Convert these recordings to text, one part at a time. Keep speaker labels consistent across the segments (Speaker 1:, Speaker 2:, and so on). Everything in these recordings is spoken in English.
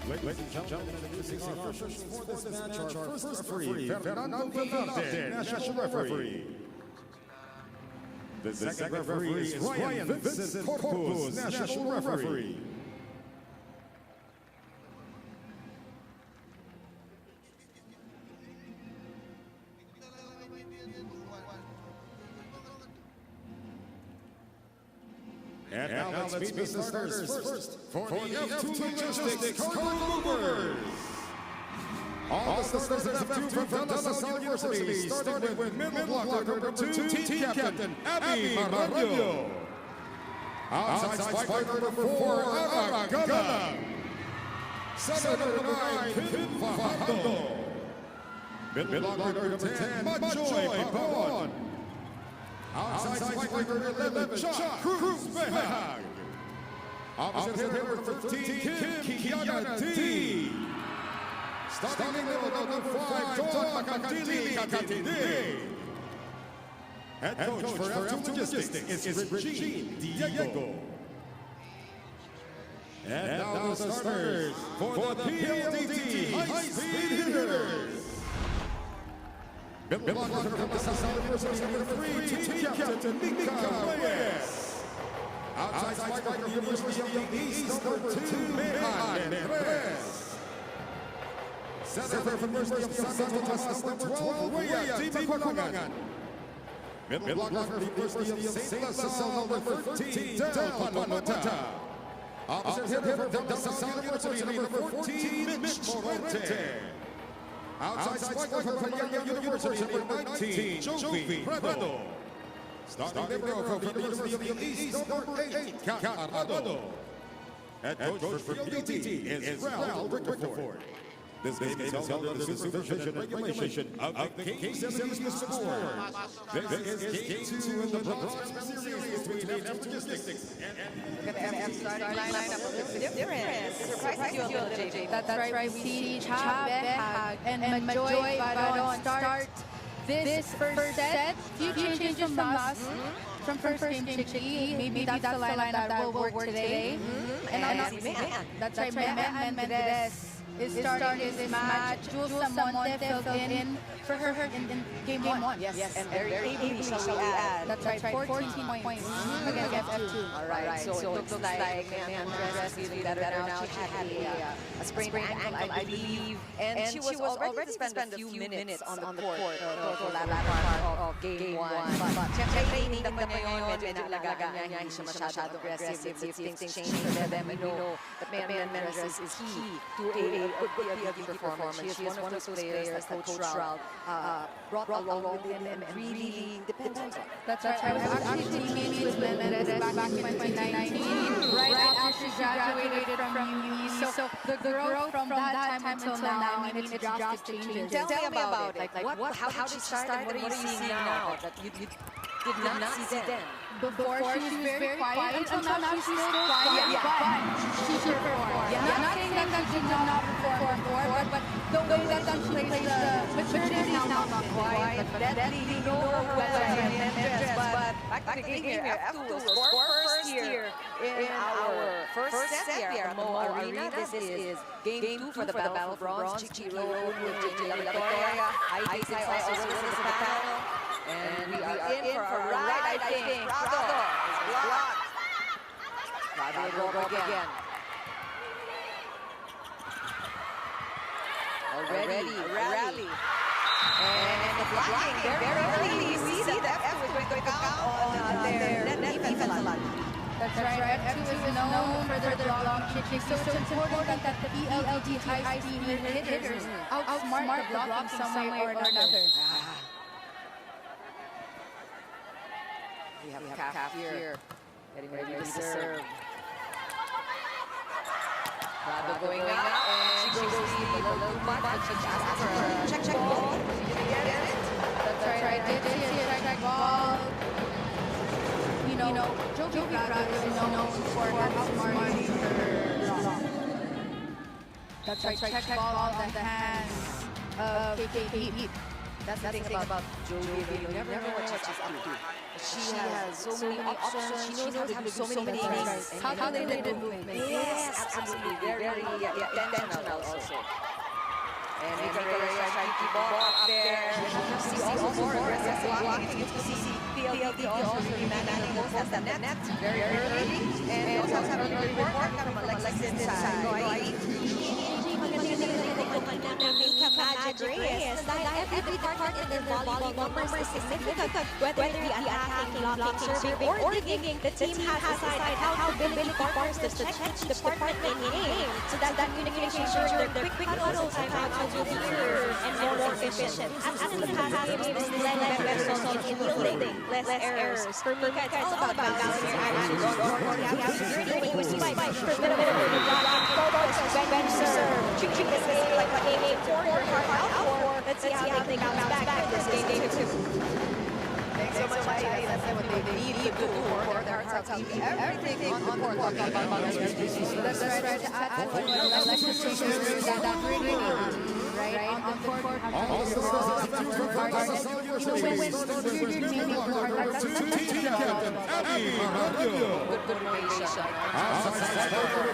Speaker 1: Ladies and gentlemen, introducing our officials for this match, our first referee, Fernando Velarde, national referee. The second referee is Ryan Vincent Corpus, national referee. And now let's meet the starters first for the F2 Logistics Cargo Movers. All the starters of F2 from De La Salle University, starting with middle blocker number 2, team captain Abby Marrero. Outside spike number 4, Aragana. Center number 9, Kim Fajardo. Middle blocker number 10, Majoy Pabon. Outside spike number 11, Chuck Cruz Behag. Opposite hitter number 13, Kim Kiana D. Starting middle number 5, Don Makatili. Head coach for F2 Logistics is Regine Diego. And now the starters for the PLDT high-speed hitters. Middle blocker from De La Salle University, number 3, team captain Nika Reyes. Outside spike from the University of the East, number 2, Mehan Andres. Center from the University of Santo Tomas, number 12, Rhea Tipakulangan. Middle blocker from the University of St. La Salle, number 13, Del Panamata. Opposite hitter from De La Salle University, number 14, Mitch Morente. Outside spiker from Payaya University, number 19, Jovi Prado. Starting libero from the University of the East, number 8, Kat Arado. Head coach for PLDT is Ralph Rickerford. This game is held under the supervision and regulation of the K-70 sport. This is Game 2 in the Bronze Series between F2 Logistics and...
Speaker 2: Look at the starting lineup of the difference. Surprises you a little, JJ.
Speaker 3: That's right. We see Cha Behag and Majoy Baron start this first set. Few changes from us. From first game to Chiki. Maybe that's the lineup that will work today.
Speaker 2: And
Speaker 3: that's right. Man Mendez is starting this match. Jules Samonte filled in for her in game 1.
Speaker 2: Yes, and very ably, shall we add.
Speaker 3: That's right, 14 points against F2.
Speaker 2: All right, so it looks like Man Andres is feeling better now. She had a sprained ankle, I believe, and she was already spent a few minutes on the court for the latter part of game 1. But training naman niya yun, medyo inaalagaan niya, hindi siya masyadong aggressive. If things change for them, we know that Man Andres is key to a good PLDT performance. She is one of those players that Coach Ralph brought along with him and really dependent on.
Speaker 3: That's right. I was actually teammates with Mendez back in 2019, right after she graduated from uni. So the growth from that time until now, I mean, it's drastic changes.
Speaker 2: Tell me about it. Like how did she start and what are you seeing now that you did not see then?
Speaker 3: Before she was very quiet, until now she's still quiet, but she performed. Not saying that she did not perform before, but the way that she plays the maturity is now not quiet, but deadly, you know her well and Andres, but back to the game here, F2 will score first here in our first set here at the Mo Arena. This is game 2 for the Battle for Bronze. Chichiro with JJ La Victoria. I also listen to the panel. And we are in for a ride, I think. Prado is blocked. Prado will go again. Already, a rally. And the blocking, very early. We see that F2 is going to count on their net defense a lot. That's right. F2 is known for their block kicking, so it's important that the PLDT high-speed hitters outsmart the blocking some way or another.
Speaker 2: We have Calf here, getting ready to serve. Prado going up, and she goes deep a little much, but she asks for a check ball. She didn't get it.
Speaker 3: That's right. Did see a check ball. You know, Jovi Prado is known for outsmarting her block. That's right. Check ball on the hands of KKP.
Speaker 2: That's the thing about Joey. You never know what she's up to. She has so many options. She knows how to do so many things.
Speaker 3: Calculated movement.
Speaker 2: Yes, absolutely. Very intentional also. And Mika Reyes trying to ball up there. You see also more aggressive blocking. You see PLDT also really managing those at the net very early. And we also have an early report from Alexis inside.
Speaker 4: Magic Reyes, dahil every department in their volleyball numbers is significant, whether it be attacking, blocking, serving, or digging, the team has decided how ability partners to check each department in so that communication during the quick huddle timeouts will be clearer and more efficient. As in the past games, led by results in yielding less errors. For Mika, it's all about balancing your attitude. You have security when you spike, for a bit of a drop, focus, when you serve, treat this game like a game for your heart out for. Let's see how they bounce back this game too.
Speaker 2: Thanks so much, Heidi. That's what they need to do for their hearts out. Everything on the court.
Speaker 3: That's right. Alexis is that bringing right on the court.
Speaker 1: All the sisters have two from Vandalas University, starting with team captain Abby Maravilla.
Speaker 2: Good motivation.
Speaker 1: Outside for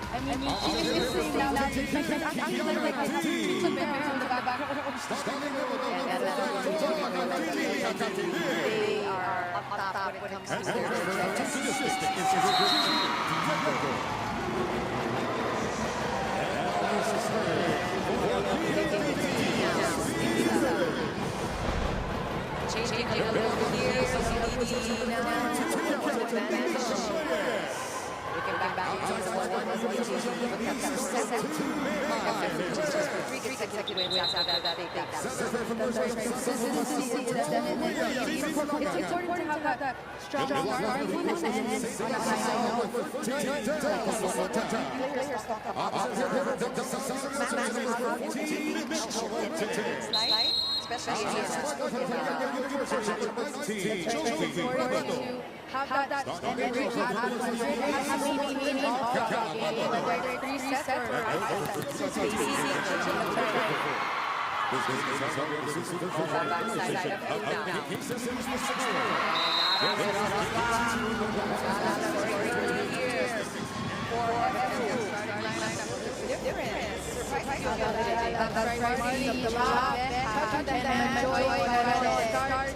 Speaker 3: I mean, she's missing now.
Speaker 2: They are up top when it comes to their changing a little here, so PLDT now. We can back to 3 consecutive wins after that big
Speaker 3: It's important to have that strong arm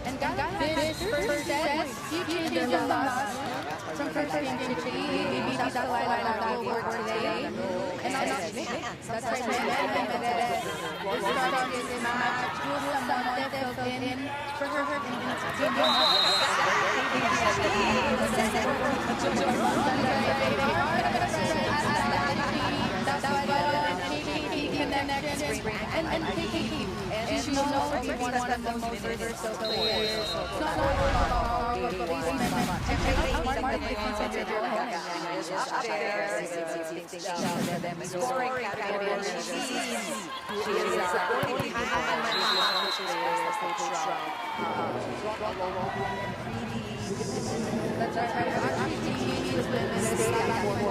Speaker 3: and have that energy, from first game to maybe that's the line that will work today. And that's right. We're starting this match. Julia Monte filled in for her and she knows to be one of the most versatile players.
Speaker 2: Scoring category. She is supporting
Speaker 3: That's right. Actually, was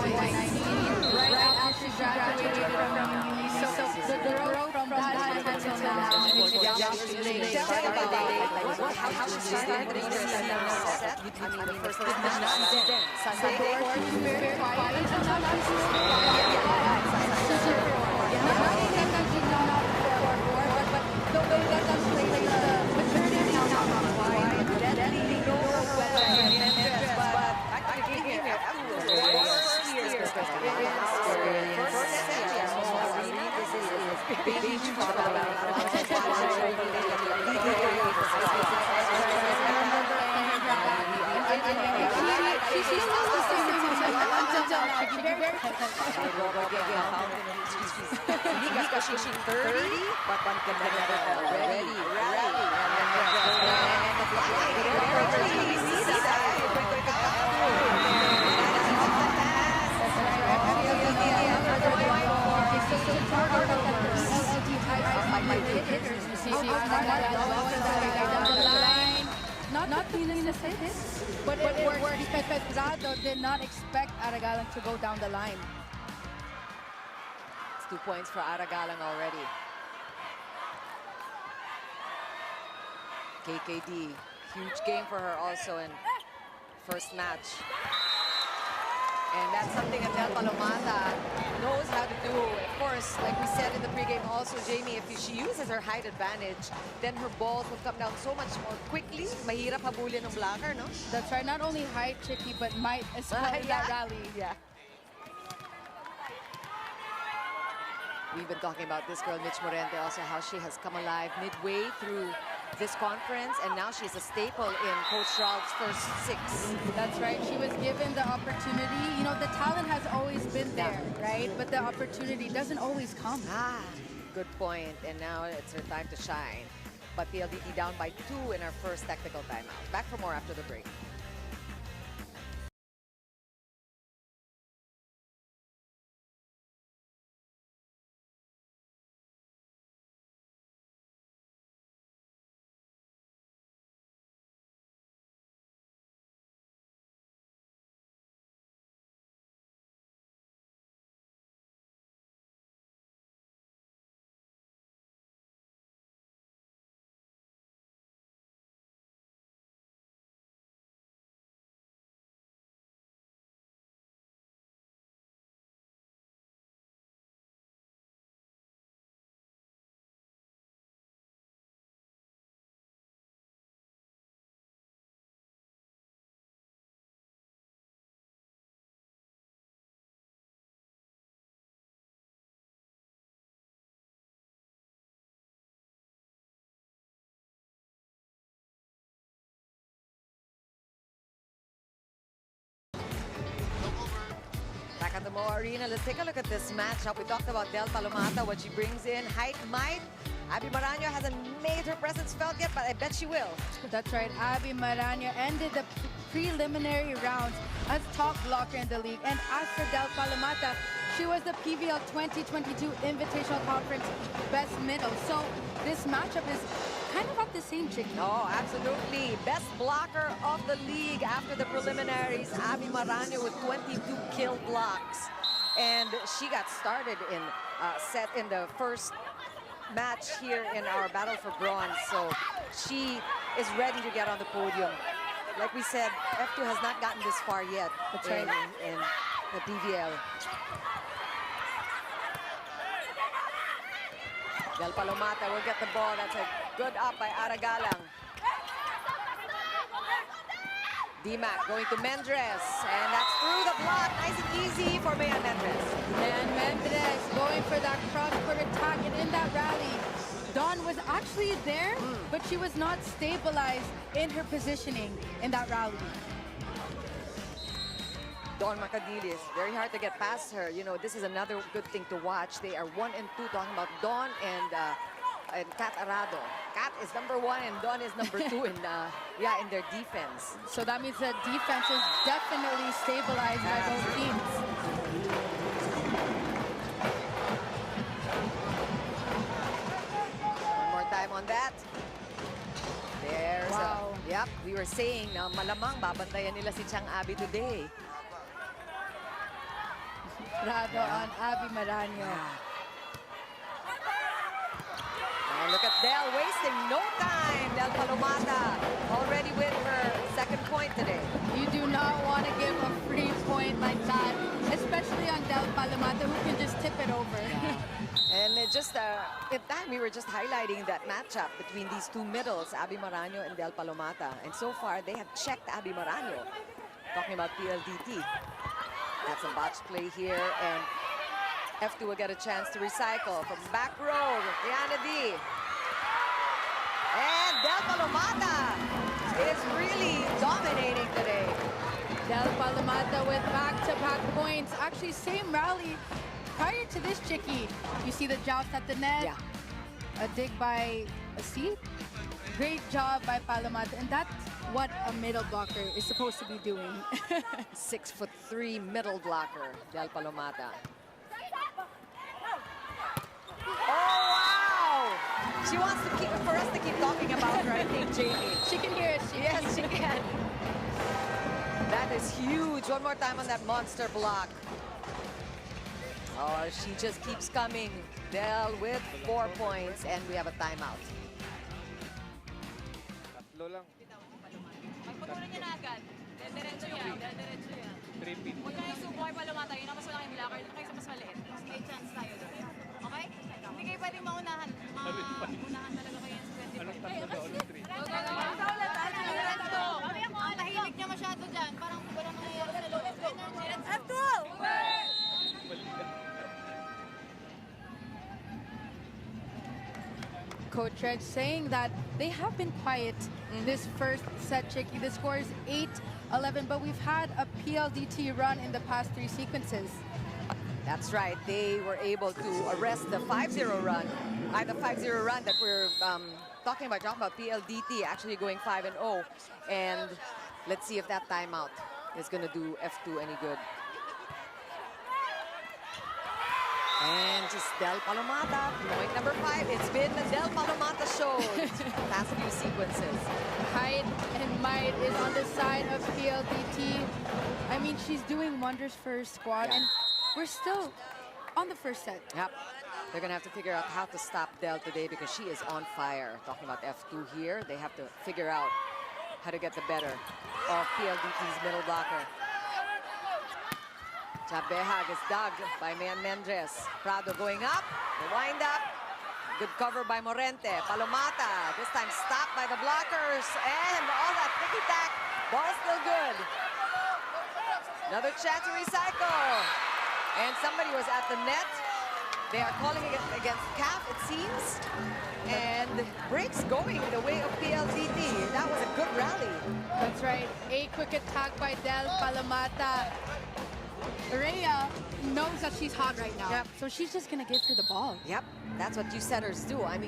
Speaker 3: right after she graduated from uni. So the road from that until now,
Speaker 2: tell me about how she started the set. I mean, the first Sunday.
Speaker 3: Very quiet. The way that she plays the maturity now,
Speaker 2: Definitely know well, but I can give it She's 30, but one can already rally.
Speaker 3: down the line. Not the cleanest hits, but it worked because Rado did not expect Aragalang to go down the line.
Speaker 2: It's 2 points for Aragalang already. KKD, huge game for her also in first match. And that's something that Del Palomata knows how to do. Of course, like we said in the pregame also, Jamie, if she uses her height advantage, then her balls will come down so much more quickly. Mahirap habulin ng blocker, no?
Speaker 3: That's right, not only height, Chicky, but might as well in that rally.
Speaker 2: Yeah. We've been talking about this girl, Mitch Morente, also how she has come alive midway through this conference, and now she's a staple in Coach Ralph's first 6.
Speaker 3: That's right. She was given the opportunity. You know, the talent has always been there, right? But the opportunity doesn't always come.
Speaker 2: Ah, good point. And now it's her time to shine. But PLDT down by 2 in our first technical timeout. Back for more after the break. Back at the Mo Arena, let's take a look at this matchup. We talked about Del Palomata, what she brings in, height, might. Abby Maranyo hasn't made her presence felt yet, but I bet she will.
Speaker 3: That's right. Abby Maranyo ended the preliminary rounds as top blocker in the league. And as for Del Palomata, she was the PVL 2022 Invitational Conference Best Middle. So this matchup is kind of up the same, Chicky.
Speaker 2: Oh, absolutely. Best blocker of the league after the preliminaries. Abby Maranyo with 22 kill blocks. And she got started in set in the first match here in our battle for bronze. So she is ready to get on the podium. Like we said, F2 has not gotten this far yet in the PVL. Del Palomata will get the ball. That's a good up by Aragalang. D-Mac going to Mendres, and that's through the block. Nice and easy for Mayan Mendres.
Speaker 3: And Mendres going for that cross-court attack, and in that rally, Dawn was actually there, but she was not stabilized in her positioning in that rally.
Speaker 2: Dawn Macadilis, very hard to get past her. You know, this is another good thing to watch. They are 1 and 2, talking about Dawn and Kat Arado. Kat is #1 and Dawn is #2 in their defense.
Speaker 3: So that means that defense is definitely stabilized by both teams.
Speaker 2: One more time on that. There's
Speaker 3: Wow.
Speaker 2: Yep, we were saying na malamang babantayan nila si Chang Abby today.
Speaker 3: Rado on Abby Maranyo.
Speaker 2: And look at Del wasting no time. Del Palomata already with her second point today.
Speaker 3: You do not want to give a free point like that, especially on Del Palomata, who can just tip it over.
Speaker 2: And just in time, we were just highlighting that matchup between these two middles, Abby Maranyo and Del Palomata. And so far, they have checked Abby Maranyo. Talking about PLDT. That's a botched play here, and F2 will get a chance to recycle from back row. Rihanna D. And Del Palomata is really dominating today.
Speaker 3: Del Palomata with back-to-back points. Actually, same rally prior to this, Chicky. You see the joust at the net.
Speaker 2: Yeah.
Speaker 3: A dig by a seat. Great job by Palomata, and that's what a middle blocker is supposed to be doing.
Speaker 2: 6'3" middle blocker, Del Palomata. Oh, wow! She wants to keep for us to keep talking about her, I think, Jamie.
Speaker 3: She can hear it.
Speaker 2: Yes, she can. That is huge. One more time on that monster block. Oh, she just keeps coming. Del with 4 points, and we have a timeout.
Speaker 5: Tatlo lang.
Speaker 6: Pagpatuloy niya na agad. Diretso yan. Diretso yan.
Speaker 5: 3 pin.
Speaker 6: Huwag ka na yung subuhay pa lumata. Yun ang mas malaking blocker. Doon kayo sa mas maliit. Mas may chance tayo doon. Okay? Hindi kayo pwedeng maunahan. Maunahan talaga kayo sa 25.
Speaker 5: Anong tatlo daw? Anong 3?
Speaker 6: Ang tahimik niya masyado dyan. Parang walang nangyayari sa loob. F2!
Speaker 3: Coach Reg saying that they have been quiet this first set, Chicky. The score is 8-11, but we've had a PLDT run in the past 3 sequences.
Speaker 2: That's right. They were able to arrest the 5-0 run. The 5-0 run that we're talking about PLDT actually going 5-0. And let's see if that timeout is going to do F2 any good. And just Del Palomata, point number 5. It's been the Del Palomata show past few sequences.
Speaker 3: Height and might is on the side of PLDT. I mean, she's doing wonders for her squad, and we're still on the first set.
Speaker 2: Yep. They're going to have to figure out how to stop Del today because she is on fire. Talking about F2 here, they have to figure out how to get the better of PLDT's middle blocker. Behag is dug by Mendres. Prado going up, the wind up. Good cover by Morente. Palomata, this time stopped by the blockers. And all that ticky-tack, ball still good. Another chance to recycle. And somebody was at the net. They are calling it against CAF, it seems. And breaks going the way of PLDT. That was a good rally.
Speaker 3: That's right. A quick attack by Del Palomata. Rhea knows that she's hot right now.
Speaker 2: Yep.
Speaker 3: So she's just going to give her the ball.
Speaker 2: Yep, that's what you setters do. I mean,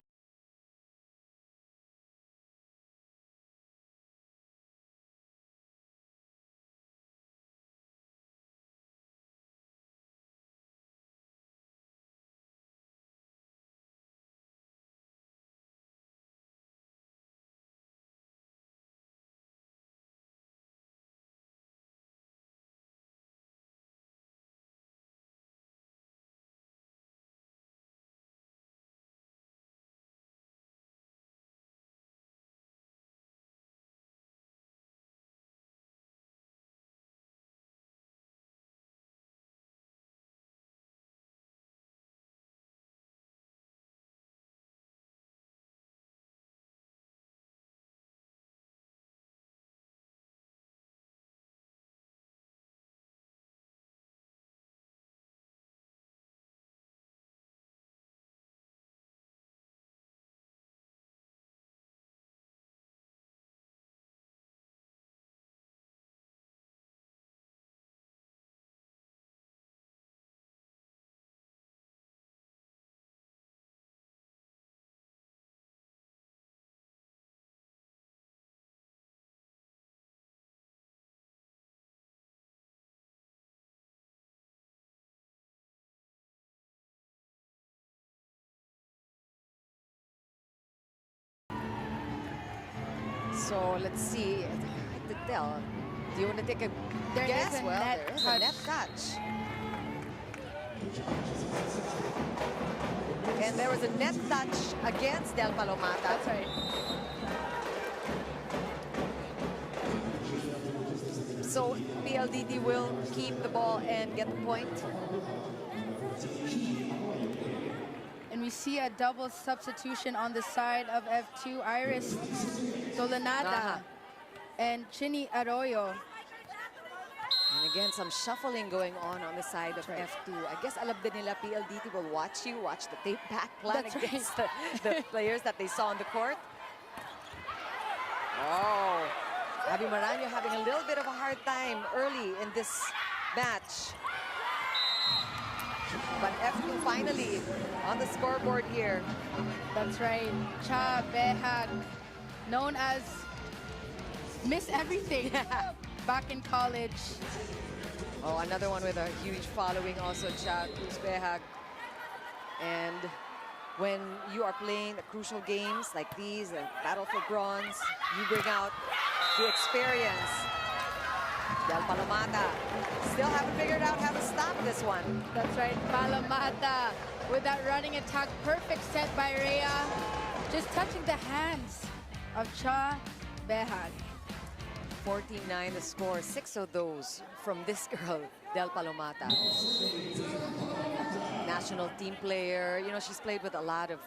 Speaker 2: so let's see. Hard to tell. Do you want to take a
Speaker 3: There
Speaker 2: guess?
Speaker 3: is a
Speaker 2: Well,
Speaker 3: net
Speaker 2: there is a
Speaker 3: touch.
Speaker 2: net touch. And there was a net touch against Del Palomata.
Speaker 3: That's right.
Speaker 2: So PLDT will keep the ball and get the point.
Speaker 3: And we see a double substitution on the side of F2. Iris Solanada and Chini Arroyo.
Speaker 2: And again, some shuffling going on the side of F2. I guess alam din nila PLDT will watch the tape back plan
Speaker 3: That's
Speaker 2: against the players that they saw on the court. Oh, Abby Maranyo having a little bit of a hard time early in this match. But F2 finally on the scoreboard here.
Speaker 3: That's right. Cha Behag, known as Miss Everything back in college.
Speaker 2: Oh, another one with a huge following also, Cha Cruz Behag. And when you are playing the crucial games like these, the Battle for Bronze, you bring out the experience. Del Palomata still haven't figured out how to stop this one.
Speaker 3: That's right, Palomata with that running attack. Perfect set by Rhea. Just touching the hands of Cha Behag.
Speaker 2: 14-9 the score, 6 of those from this girl, Del Palomata. National team player. You know, she's played with a lot of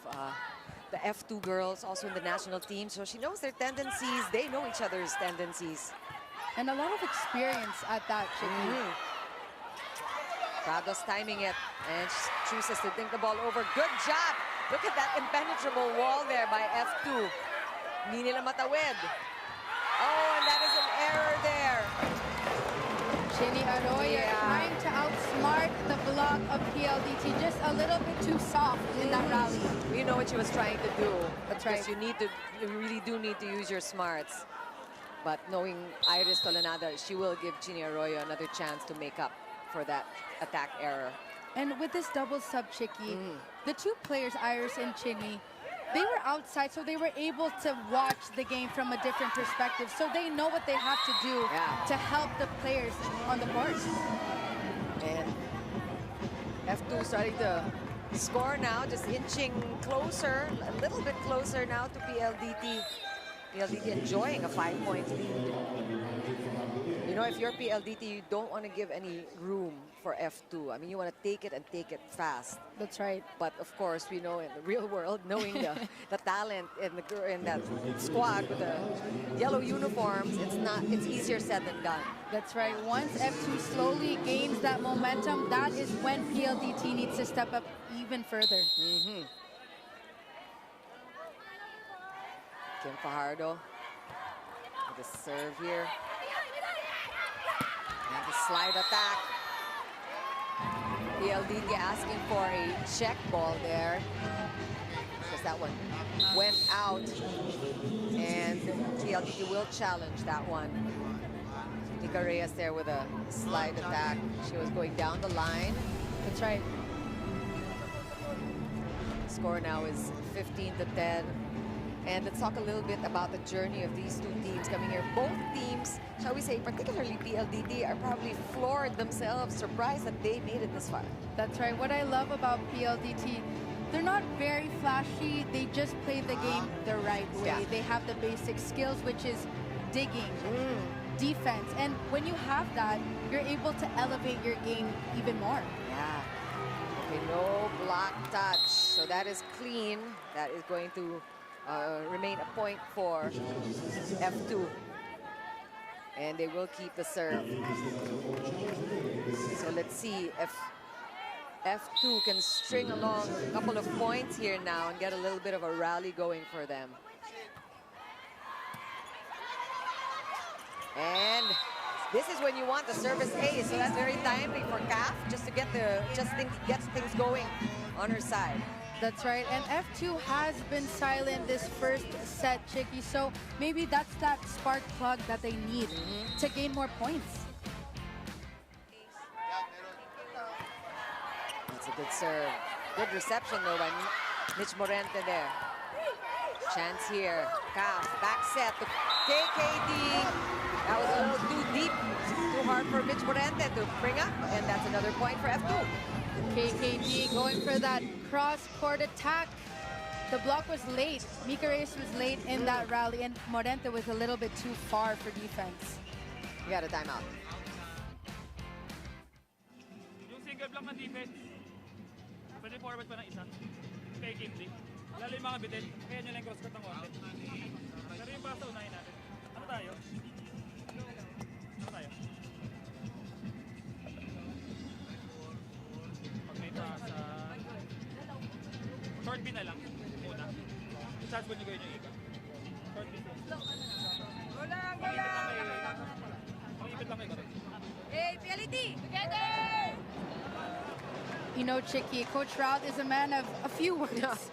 Speaker 2: the F2 girls also in the national team, so she knows their tendencies. They know each other's tendencies.
Speaker 3: And a lot of experience at that, Chicky.
Speaker 2: Prado's timing it, and she chooses to think the ball over. Good job! Look at that impenetrable wall there by F2. Hindi nila matawid. Oh, and that is an error there.
Speaker 3: Chinny Arroyo trying to outsmart the block of PLDT. Just a little bit too soft in that rally.
Speaker 2: You know what she was trying to do.
Speaker 3: That's right.
Speaker 2: You really do need to use your smarts. But knowing Iris Tolanada, she will give Chinny Arroyo another chance to make up for that attack error.
Speaker 3: And with this double sub, Chicky, the two players, Iris and Chinny, they were outside, so they were able to watch the game from a different perspective. So they know what they have to do to help the players on the court.
Speaker 2: And F2 starting to score now, just inching closer, a little bit closer now to PLDT. PLDT enjoying a 5-point lead. You know, if you're PLDT, you don't want to give any room for F2. I mean, you want to take it and take it fast.
Speaker 3: That's right.
Speaker 2: But of course, we know in the real world, knowing the talent in that squad with the yellow uniforms, it's easier said than done.
Speaker 3: That's right. Once F2 slowly gains that momentum, that is when PLDT needs to step up even further.
Speaker 2: Kim Fajardo with the serve here. And the slide attack. PLDT asking for a check ball there, because that one went out, and PLDT will challenge that one. Nika Reyes there with a slide attack. She was going down the line.
Speaker 3: That's right.
Speaker 2: Score now is 15-10. And let's talk a little bit about the journey of these two teams coming here. Both teams, shall we say, particularly PLDT, are probably floored themselves, surprised that they made it this far.
Speaker 3: That's right. What I love about PLDT, they're not very flashy. They just play the game the right way. They have the basic skills, which is digging, defense. And when you have that, you're able to elevate your game even more.
Speaker 2: Yeah. Okay, no block touch. So that is clean. That is going to remain a point for F2. And they will keep the serve. So let's see if F2 can string along a couple of points here now and get a little bit of a rally going for them. And this is when you want the service ace, so that's very timely for CAF just to get things going on her side.
Speaker 3: That's right, and F2 has been silent this first set, Chicky, so maybe that's that spark plug that they need to gain more points.
Speaker 2: That's a good serve. Good reception though by Mitch Morente there. Chance here. CAF, back set to KKD. That was a little too deep, too hard for Mitch Morente to bring up, and that's another point for F2.
Speaker 3: KKD going for that cross-court attack. The block was late. Mika Reyes was late in that rally, and Morente was a little bit too far for defense.
Speaker 2: You got a timeout.
Speaker 5: Yung single block ng defense, pwede forward pa ng isa. Kay Kimli. Lalo yung mga bitin, kaya nyo lang cross-court ng konti. Pero yung basta unahin natin. Ano tayo? Ano tayo? Short B na lang, muna. Chance po nyo gawin yung ika. Short B. Pang-ipit lang kayo.
Speaker 6: Hey, PLDT! Together!
Speaker 3: You know, Chicky, Coach Raut is a man of a few words.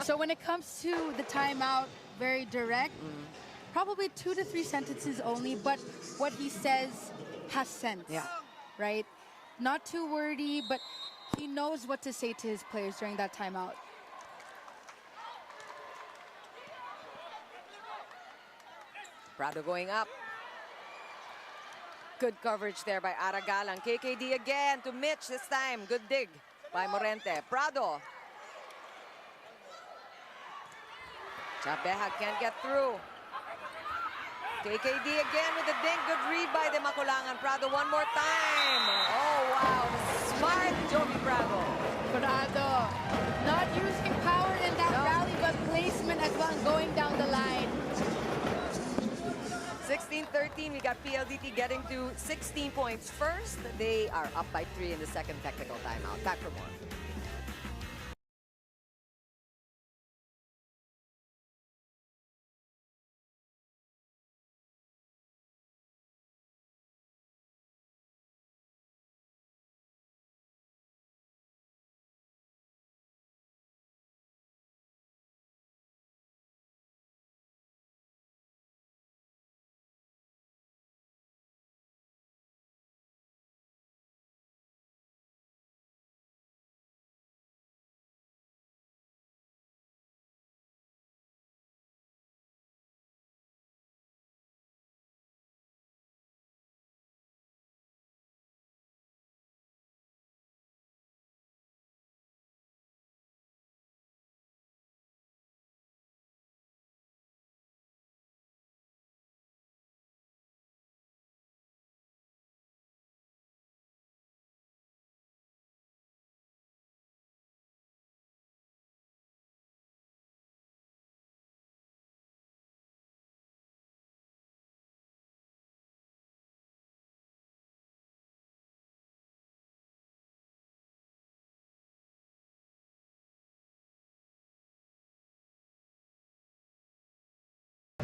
Speaker 3: So when it comes to the timeout, very direct. Probably 2 to 3 sentences only, but what he says has sense.
Speaker 2: Yeah.
Speaker 3: Right? Not too wordy, but he knows what to say to his players during that timeout.
Speaker 2: Prado going up. Good coverage there by Aragalang. KKD again to Mitch this time. Good dig by Morente. Prado. Chabeha can't get through. KKD again with the dink. Good read by the Makulangan. Prado one more time. Oh, wow. Smart Jovi Prado.
Speaker 3: Prado not using power in that rally, but placement as well, going down the line.
Speaker 2: 16-13, we got PLDT getting to 16 points first. They are up by 3 in the second technical timeout. Back for more.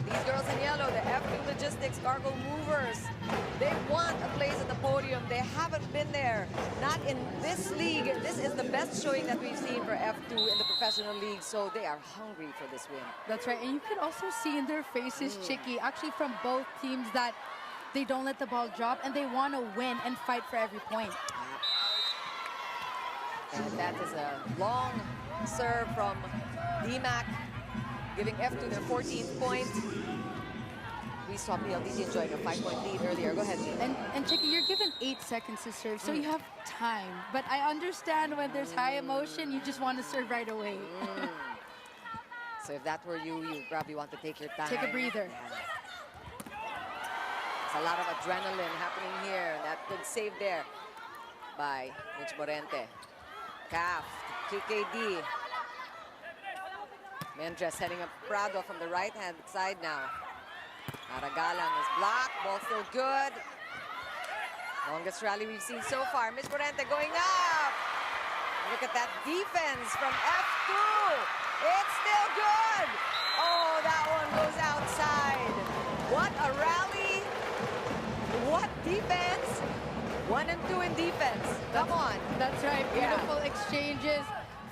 Speaker 2: These girls in yellow, the F2 Logistics Cargo Movers, they want a place at the podium. They haven't been there. Not in this league. This is the best showing that we've seen for F2 in the professional league, so they are hungry for this win.
Speaker 3: That's right, and you can also see in their faces, Chicky, actually from both teams, that they don't let the ball drop and they want to win and fight for every point.
Speaker 2: And that is a long serve from DMAC, giving F2 their 14th point. We saw PLDT enjoying a 5-point lead earlier. Go ahead, Neil.
Speaker 3: And Chicky, you're given 8 seconds to serve, so you have time. But I understand when there's high emotion, you just want to serve right away.
Speaker 2: So if that were you, you probably want to take your time.
Speaker 3: Take a breather.
Speaker 2: There's a lot of adrenaline happening here. That good save there by Mitch Morente. Calf to KKD. Mendres heading up Prado from the right-hand side now. Aragalang is blocked. Ball still good. Longest rally we've seen so far. Mitch Morente going up. Look at that defense from F2. It's still good. Oh, that one goes outside. What a rally. What defense. 1 and 2 in defense. Come on.
Speaker 3: That's right. Beautiful exchanges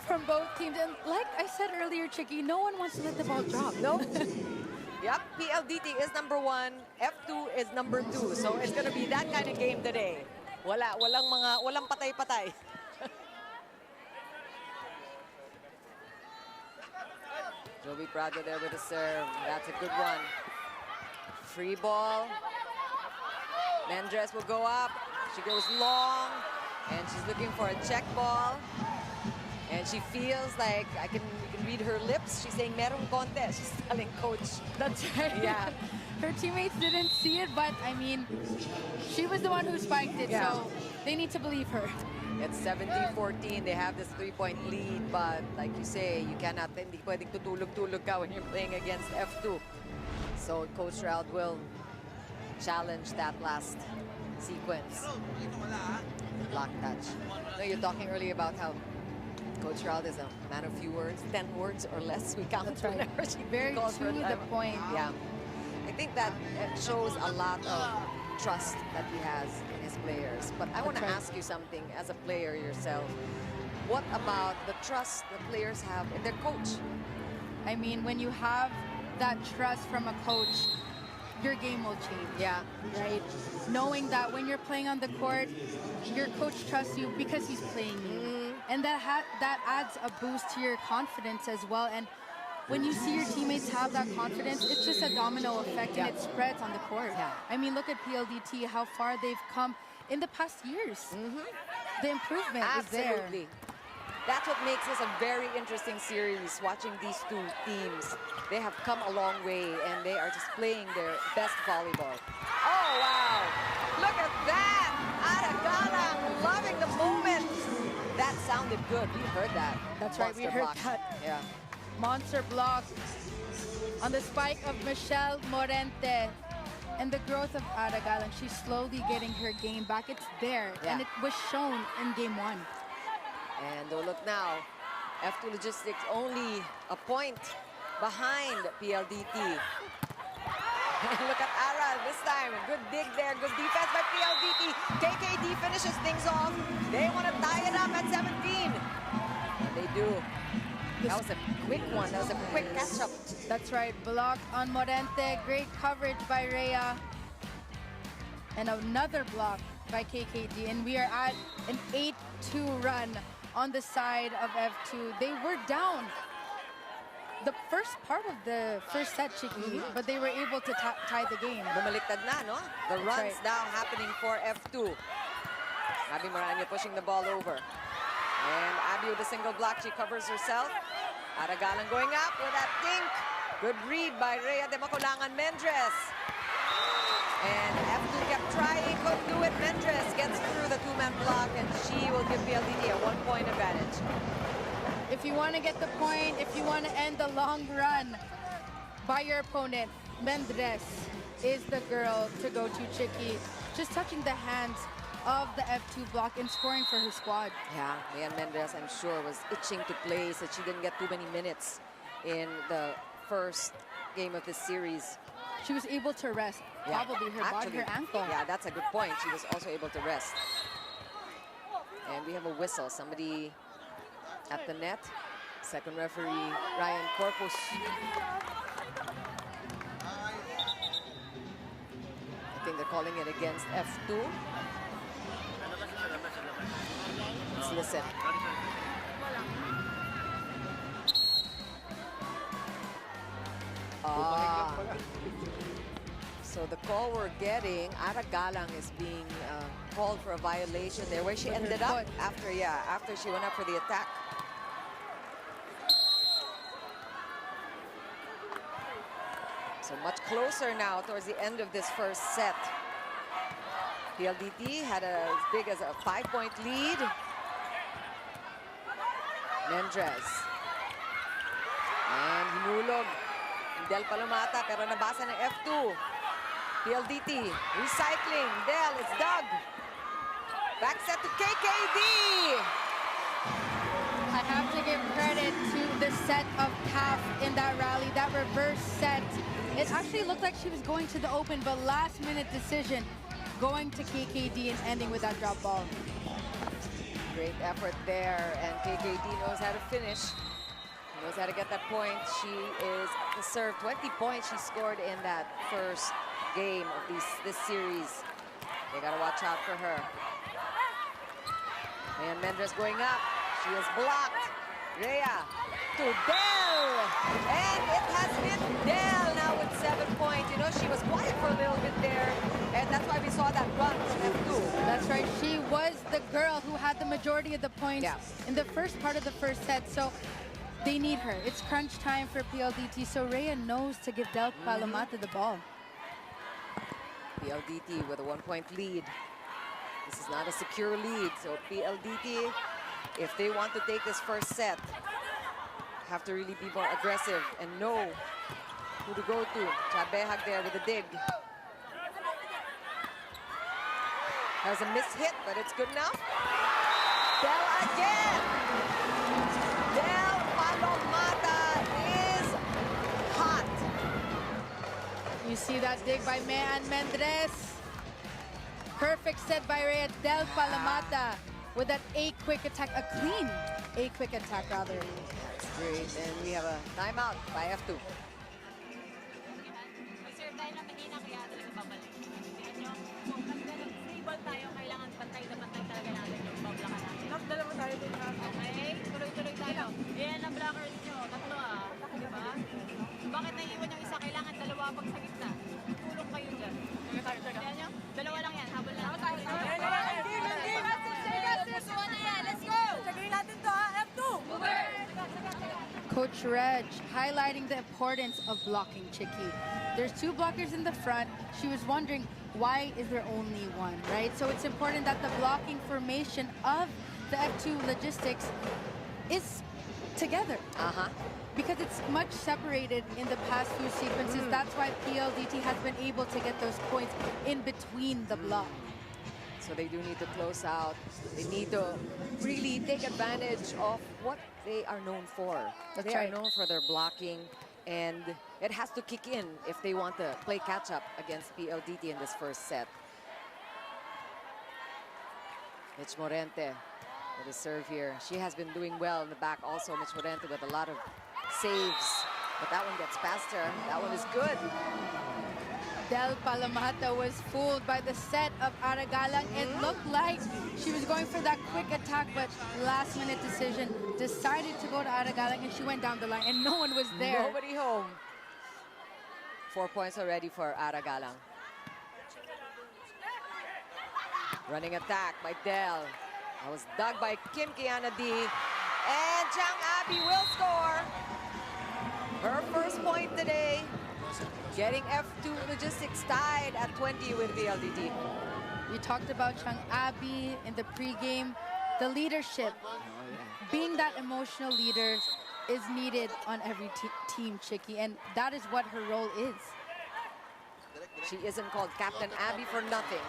Speaker 3: from both teams. And like I said earlier, Chicky, no one wants to let the ball drop.
Speaker 2: Nope. Yep, PLDT is number 1, F2 is number 2. So it's gonna be that kind of game today. Walang patay-patay. Jovi Prado there with a serve. That's a good one. Free ball. Mendres will go up. She goes long, and she's looking for a check ball. And she feels like you can read her lips. She's saying, merong konti. She's telling coach.
Speaker 3: That's right.
Speaker 2: Yeah.
Speaker 3: Her teammates didn't see it, but I mean, she was the one who spiked it, so they need to believe her.
Speaker 2: It's 17-14. They have this 3-point lead, but like you say, you cannot, hindi pwedeng tutulog-tulog ka when you're playing against F2. So Coach Raud will challenge that last sequence. Block touch. No, you're talking earlier about how Coach Raud is a man of few words, 10 words or less. We count whenever she
Speaker 3: Very
Speaker 2: calls for
Speaker 3: to the point.
Speaker 2: Yeah. I think that shows a lot of trust that he has in his players. But I want to ask you something as a player yourself. What about the trust the players have in their coach?
Speaker 3: I mean, when you have that trust from a coach, your game will change.
Speaker 2: Yeah.
Speaker 3: Right? Knowing that when you're playing on the court, your coach trusts you because he's playing you. And that adds a boost to your confidence as well. And when you see your teammates have that confidence, it's just a domino effect and it spreads on the court.
Speaker 2: Yeah.
Speaker 3: I mean, look at PLDT, how far they've come in the past years. The improvement is there.
Speaker 2: Absolutely. That's what makes this a very interesting series, watching these two teams. They have come a long way, and they are just playing their best volleyball. Oh, wow. Look at that. Aragalang loving the moment. That sounded good. We heard that.
Speaker 3: That's right, we
Speaker 2: Monster
Speaker 3: heard
Speaker 2: block.
Speaker 3: that.
Speaker 2: Yeah.
Speaker 3: Monster block on the spike of Michelle Morente. And the growth of Aragalang, she's slowly getting her game back. It's there, and
Speaker 2: Yeah.
Speaker 3: it was shown in game 1.
Speaker 2: And oh, look now, F2 Logistics only a point behind PLDT. And look at Aral this time. Good dig there, good defense by PLDT. KKD finishes things off. They want to tie it up at 17. And they do. That was a quick one. That was a quick catch-up.
Speaker 3: That's right, block on Morente. Great coverage by Rhea. And another block by KKD. And we are at an 8-2 run on the side of F2. They were down the first part of the first set, Chiki, but they were able to tie the game.
Speaker 2: Bumaliktad na, no? The runs
Speaker 3: right.
Speaker 2: now happening for F2. Abby Moranio pushing the ball over. And Abby with a single block, she covers herself. Aragalang going up with that dink. Good read by Rhea de Maculangan Mendres. And F2 kept trying, couldn't do it. Mendres gets through the two-man block, and she will give PLDT a one-point advantage.
Speaker 3: If you want to get the point, if you want to end the long run by your opponent, Mendres is the girl to go to, Chiki. Just touching the hands of the F2 block and scoring for her squad.
Speaker 2: Yeah, Mayan Mendres, I'm sure, was itching to play, so she didn't get too many minutes in the first game of this series.
Speaker 3: She was able to rest, probably her body, her ankle.
Speaker 2: Yeah, that's a good point. She was also able to rest. And we have a whistle. Somebody at the net. Second referee, Ryan Corpus. I think they're calling it against F2. Let's listen. So the call we're getting, Aragalang is being called for a violation there, where she ended up after she went up for the attack. So much closer now towards the end of this first set. PLDT had as big as a 5-point lead. Mendres. And hinulog Del Palomata, pero nabasa ng F2. PLDT, recycling. Del, it's dug. Back set to KKD.
Speaker 3: I have to give credit to the set of CAF in that rally, that reverse set. It actually looked like she was going to the open, but last-minute decision going to KKD and ending with that drop ball.
Speaker 2: Great effort there, and KKD knows how to finish. He knows how to get that point. She is the serve. 20 points she scored in that first game of this series. They gotta watch out for her. And Mendres going up. She is blocked. Rhea to Del. And it has been Del now with 7 points. You know, she was quiet for a little bit there. And that's why we saw that run from F2.
Speaker 3: That's right. She was the girl who had the majority of the points in the first part of the first set. So they need her. It's crunch time for PLDT. So Rhea knows to give Del Palomata the ball.
Speaker 2: PLDT with a 1-point lead. This is not a secure lead, so PLDT, if they want to take this first set, have to really be more aggressive and know who to go to. Chabehag there with a dig. That was a missed hit, but it's good enough. Del again! Del Palomata is hot.
Speaker 3: You see that dig by Mayan Mendres. Perfect set by Rhea. Del Palomata with that A-quick attack, a clean A-quick attack rather.
Speaker 2: That's great, and we have a timeout by F2.
Speaker 6: Mag-serve tayo ng Medina, kaya talaga babalik. Tingnan nyo, kung stable tayo, kailangan pantay na pantay talaga natin yung bablakan natin. Dalawa tayo din. Okay, tuloy-tuloy tayo. Yan ang blockers nyo, tatlo ah. Di ba?
Speaker 3: Coach Reg highlighting the importance of blocking Chicky. There's 2 blockers in the front. She was wondering, why is there only one, right? So it's important that the blocking formation of the F2 logistics is together. Because it's much separated in the past few sequences. That's why PLDT has been able to get those points in between the block.
Speaker 2: So they do need to close out. They need to really take advantage of what they are known for. They are known for their blocking, and it has to kick in if they want to play catch-up against PLDT in this first set. Mitch Morente with a serve here. She has been doing well in the back also, Mitch Morente, with a lot of saves. But that one gets past her. That one is good.
Speaker 3: Del Palomata was fooled by the set of Aragalang. It looked like she was going for that quick attack, but last-minute decision, decided to go to Aragalang, and she went down the line, and no one was there.
Speaker 2: Nobody home. 4 points already for Aragalang. Running attack by Del. That was dug by Kim Kiana D. And Chang Abby will score. Her first point today. Getting F2 Logistics tied at 20 with PLDT.
Speaker 3: We talked about Chang Abby in the pregame. The leadership, being that emotional leader, is needed on every team, Chicky, and that is what her role is.
Speaker 2: She isn't called Captain Abby for nothing.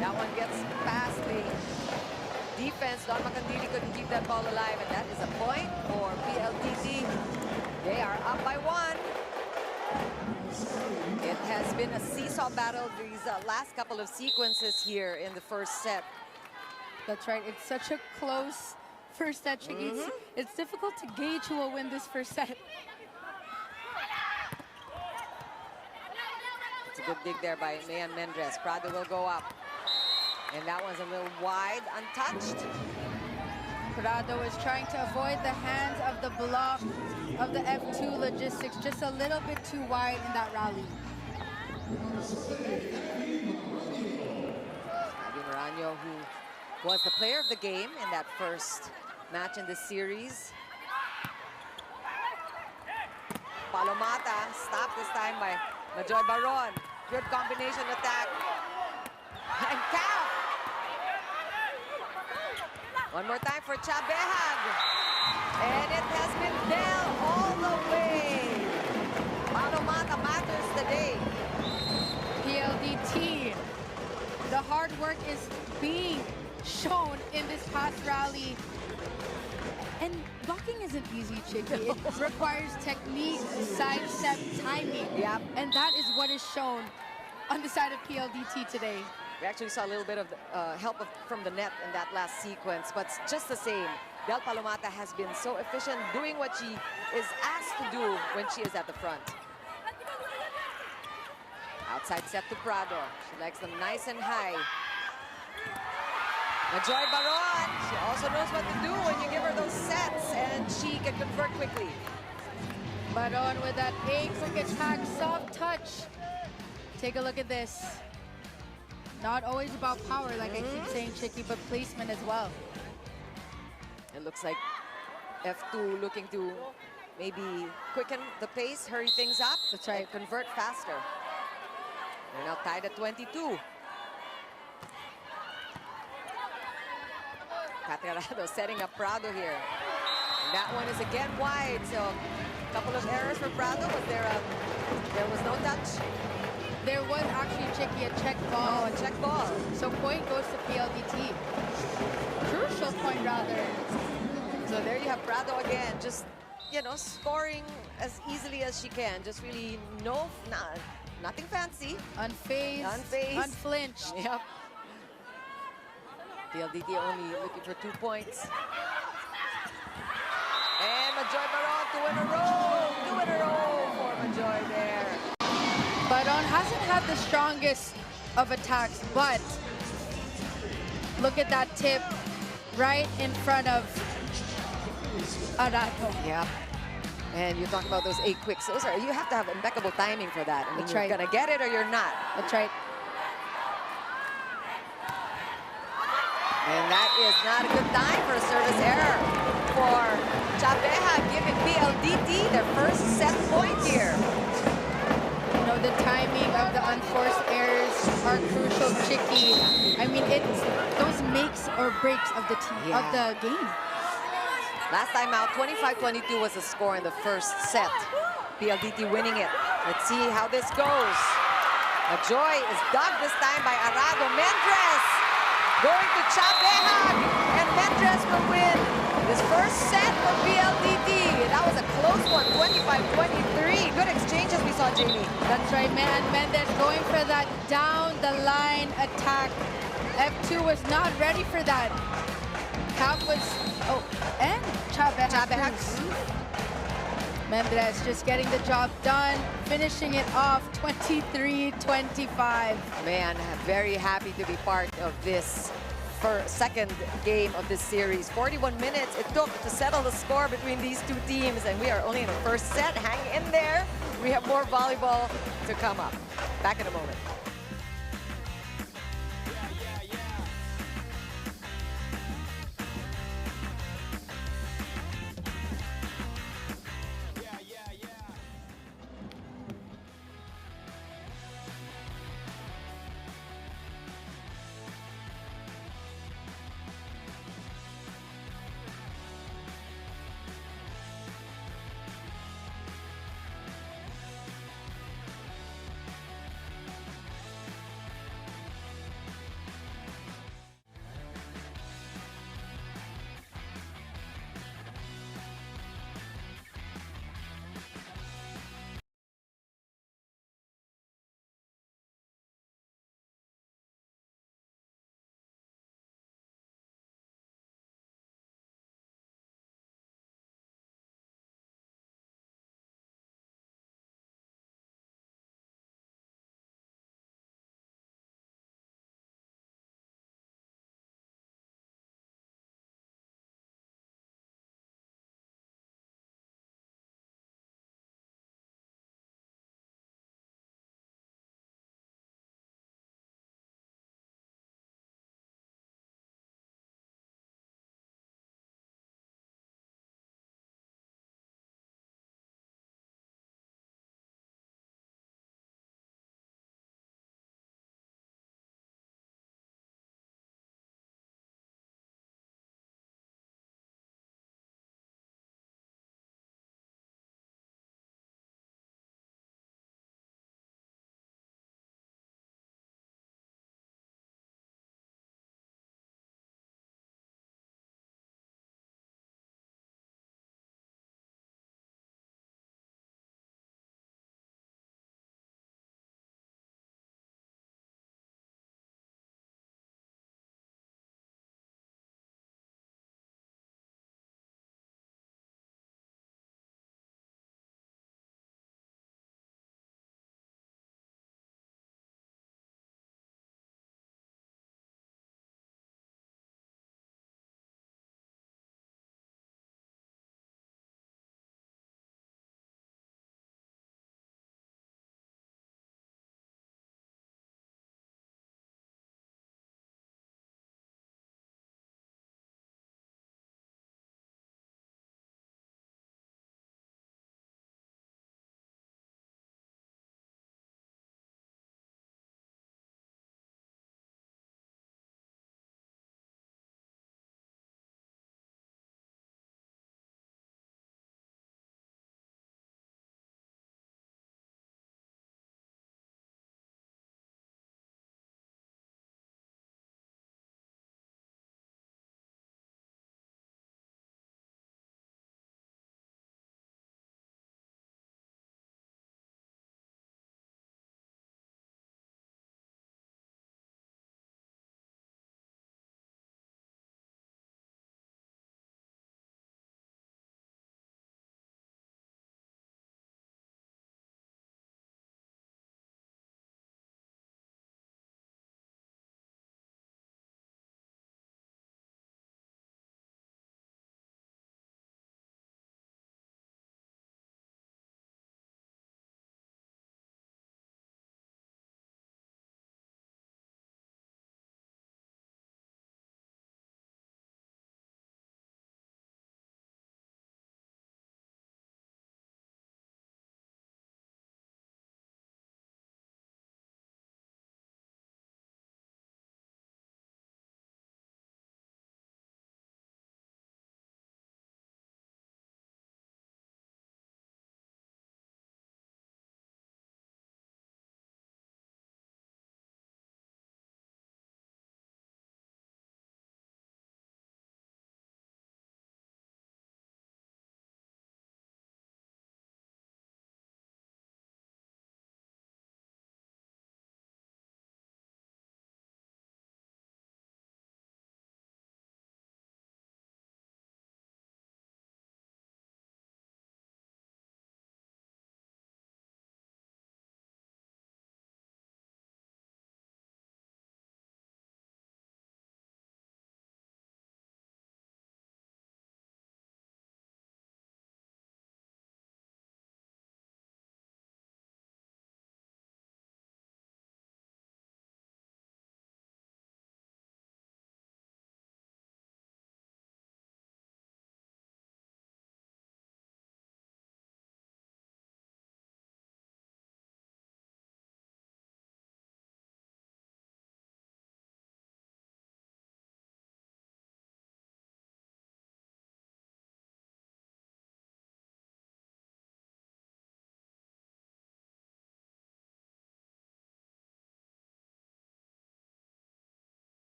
Speaker 2: That one gets past the defense. Don Macandili couldn't keep that ball alive, and that is a point for PLDT. They are up by 1. It has been a seesaw battle these last couple of sequences here in the first set.
Speaker 3: That's right. It's such a close first set, Chicky. It's difficult to gauge who will win this first set.
Speaker 2: It's a good dig there by Mayan Mendres. Prado will go up. And that one's a little wide, untouched.
Speaker 3: Prado is trying to avoid the hands of the block of the F2 Logistics, just a little bit too wide in that rally.
Speaker 2: Abby Morano, who was the player of the game in that first match in this series. Palomata stopped this time by Majoy Baron. Good combination attack. And Calf. One more time for Chabehag. And it has been Del all the way. Palomata matters today.
Speaker 3: PLDT. The hard work is being shown in this past rally. And blocking isn't easy, Chicky. It requires technique, sidestep, timing.
Speaker 2: Yep.
Speaker 3: And that is what is shown on the side of PLDT today.
Speaker 2: We actually saw a little bit of help from the net in that last sequence, but just the same. Del Palomata has been so efficient doing what she is asked to do when she is at the front. Outside set to Prado. She likes them nice and high. Majoy Baron, she also knows what to do when you give her those sets, and she can convert quickly.
Speaker 3: Baron with that A quick attack, soft touch. Take a look at this. Not always about power, like I keep saying, Chicky, but placement as well.
Speaker 2: It looks like F2 looking to maybe quicken the pace, hurry things up.
Speaker 3: That's right.
Speaker 2: And convert faster. They're now tied at 22. Catarado setting up Prado here. And that one is again wide, so a couple of errors for Prado. Was there was no touch?
Speaker 3: There was actually, Chicky, a check ball.
Speaker 2: Oh, a check ball.
Speaker 3: So point goes to PLDT. Crucial point, rather.
Speaker 2: So there you have Prado again, just, you know, scoring as easily as she can. Just really nothing fancy.
Speaker 3: Unfazed, unflinched.
Speaker 2: Yep. PLDT only looking for 2 points. And Majoy Baron, 2 in a row. 2 in a row for Majoy there.
Speaker 3: Baron hasn't had the strongest of attacks, but look at that tip right in front of Arato.
Speaker 2: Yep. And you talk about those 8 quicks. You have to have impeccable timing for that. I mean,
Speaker 3: That's
Speaker 2: you're
Speaker 3: right.
Speaker 2: gonna get it or you're not.
Speaker 3: That's right.
Speaker 2: And that is not a good time for a service error for Chabeja giving PLDT their first set point here.
Speaker 3: You know, the timing of the unforced errors are crucial, Chicky. I mean, it's those makes or breaks of the team, of the game.
Speaker 2: Last time out, 25-22 was the score in the first set. PLDT winning it. Let's see how this goes. A joy is dug this time by Arado. Mendres going to Chabeja, and Mendres will win this first set for PLDT. That was a close one, 25-23. Good exchanges we saw, Jamie.
Speaker 3: That's right, man. Mendez going for that down-the-line attack. F2 was not ready for that. Cap was... Oh, and Chabeja. Mendez just getting the job done, finishing it off 23-25.
Speaker 2: Man, very happy to be part of this second game of this series. 41 minutes it took to settle the score between these two teams, and we are only in the first set. Hang in there. We have more volleyball to come up. Back in a moment.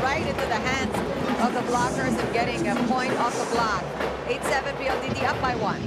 Speaker 2: right into the hands of the blockers and getting a point off the block. 8-7 PLDT up by 1.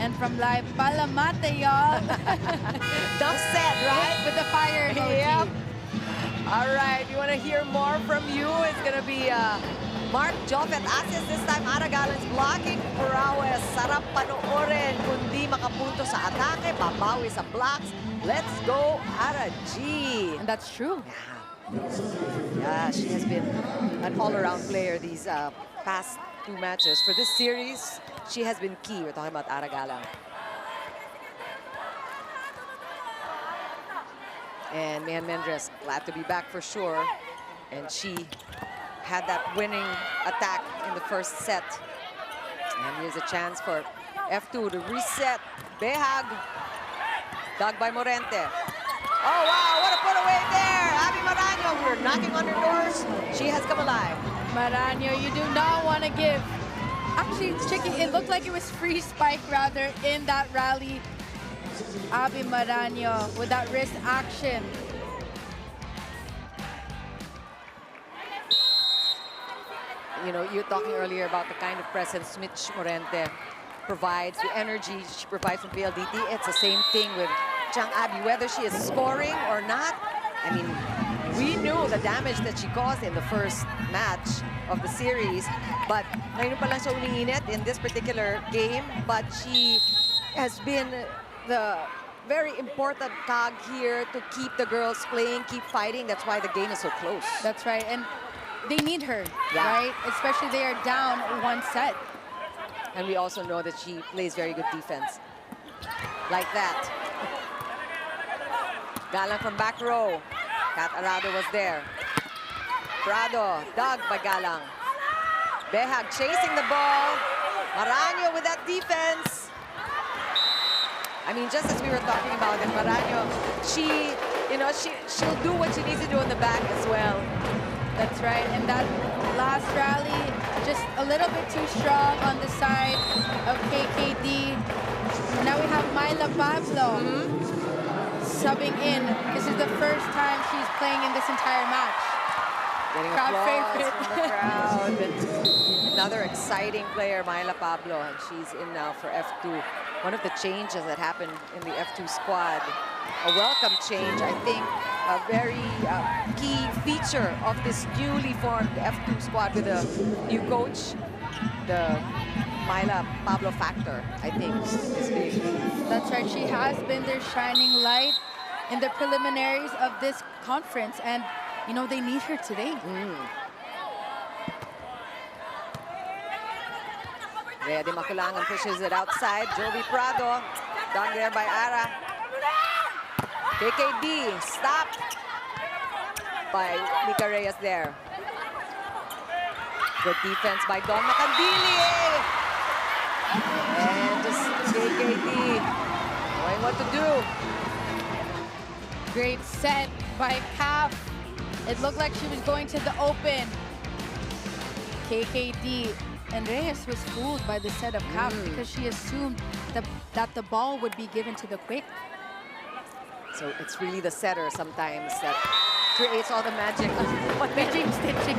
Speaker 3: And from live Palamate, y'all.
Speaker 2: Enough said, right?
Speaker 3: With the fire emoji.
Speaker 2: Yep. All right, you want to hear more from you? It's going to be Mark Joffet assist this time. Ara Galan's blocking prowess. Sarap panoorin. Kundi makapunto sa atake, babawi sa blocks. Let's go, Ara G.
Speaker 3: And that's true.
Speaker 2: Yeah, she has been an all-around player these past 2 matches. For this series, she has been key. We're talking about Ara Galang. And Mian Mendres, glad to be back for sure. And she had that winning attack in the first set. And here's a chance for F2 to reset. Behag, dug by Morente. Oh, wow, what a put away there. Abby Maranyo, we're knocking on her doors. She has come alive.
Speaker 3: Maranyo, you do not want to give. Actually, it's tricky. It looked like it was free spike rather in that rally. Abby Maranyo with that wrist action.
Speaker 2: You know, you're talking earlier about the kind of presence Mitch Morente provides, the energy she provides from PLDT. It's the same thing with Chang Abby, whether she is scoring or not. I mean, we knew the damage that she caused in the first match of the series, but ngayon pa lang siya uminginit in this particular game, but she has been the very important cog here to keep the girls playing, keep fighting. That's why the game is so close.
Speaker 3: That's right. And they need her,
Speaker 2: Yeah.
Speaker 3: right? Especially they are down 1 set.
Speaker 2: And we also know that she plays very good defense. Like that. Galang from back row. Kat Arado was there. Prado, dug by Galang. Behag chasing the ball. Maranyo with that defense. I mean, just as we were talking about it, Maranyo, she'll do what she needs to do in the back as well.
Speaker 3: That's right. And that last rally, just a little bit too strong on the side of KKD. Now we have Myla Pablo subbing in. This is the first time she's playing in this entire match.
Speaker 2: Getting
Speaker 3: Crowd
Speaker 2: applause
Speaker 3: favorite.
Speaker 2: from the crowd. Another exciting player, Myla Pablo, and she's in now for F2. One of the changes that happened in the F2 squad, a welcome change, I think, a very key feature of this newly formed F2 squad with a new coach. The Myla Pablo factor, I think, is big.
Speaker 3: That's right. She has been their shining light in the preliminaries of this conference. And, you know, they need her today.
Speaker 2: Rhea Di Maculangan pushes it outside. Jovi Prado, done there by Ara. KKD, stopped by Mika Reyes there. Good defense by Don Macandili. And just KKD knowing what to do.
Speaker 3: Great set by Calf. It looked like she was going to the open. KKD. And Reyes was fooled by the set of Calf because she assumed that the ball would be given to the quick.
Speaker 2: So it's really the setter sometimes that creates all the magic.
Speaker 3: Stitching.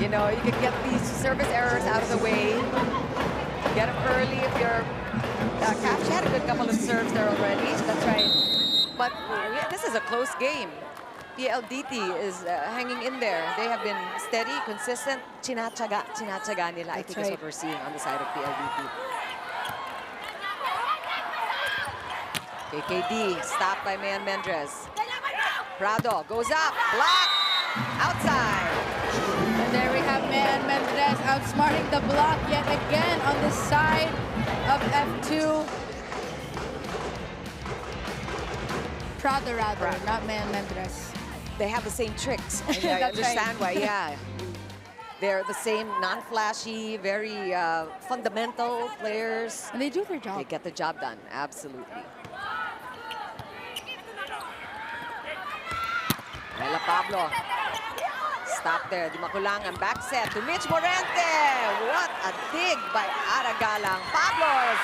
Speaker 2: You know, you can get these service errors out of the way. Get them early if you're... She had a good couple of serves there already. That's right. But this is a close game. PLDT is hanging in there. They have been steady, consistent. Chinatsaga nila. I think that's what we're seeing on the side of PLDT. KKD, stopped by Mayan Mendres. Prado goes up, block, outside.
Speaker 3: And there we have Mayan Mendres outsmarting the block yet again on the side of F2. Prado rather, not Mayan Mendres.
Speaker 2: They have the same tricks. I understand why, yeah. They're the same non-flashy, very fundamental players.
Speaker 3: And they do their job.
Speaker 2: They get the job done, absolutely. Mela Pablo. Stop there. Di makulangan. Back set to Mitch Morente. What a dig by Ara Galang. Pablo's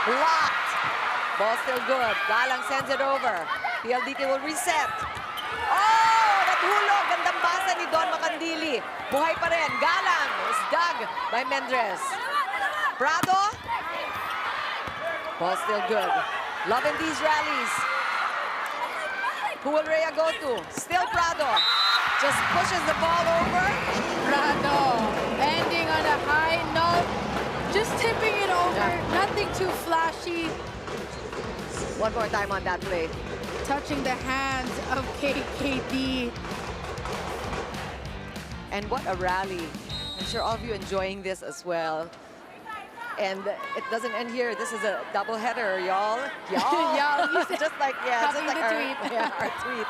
Speaker 2: blocked. Ball still good. Galang sends it over. PLDT will reset. Oh! Nathulog. Gandang basa ni Don Macandili. Buhay pa rin. Galang is dug by Mendres. Prado. Ball still good. Loving these rallies. Who will Rhea go to? Still Prado. Just pushes the ball over.
Speaker 3: Prado ending on a high note. Just tipping it over. Nothing too flashy.
Speaker 2: One more time on that play.
Speaker 3: Touching the hands of KKD.
Speaker 2: And what a rally. I'm sure all of you enjoying this as well. And it doesn't end here. This is a doubleheader, y'all.
Speaker 3: Y'all.
Speaker 2: Just like, yeah, just like
Speaker 3: the tweet.
Speaker 2: Our tweet.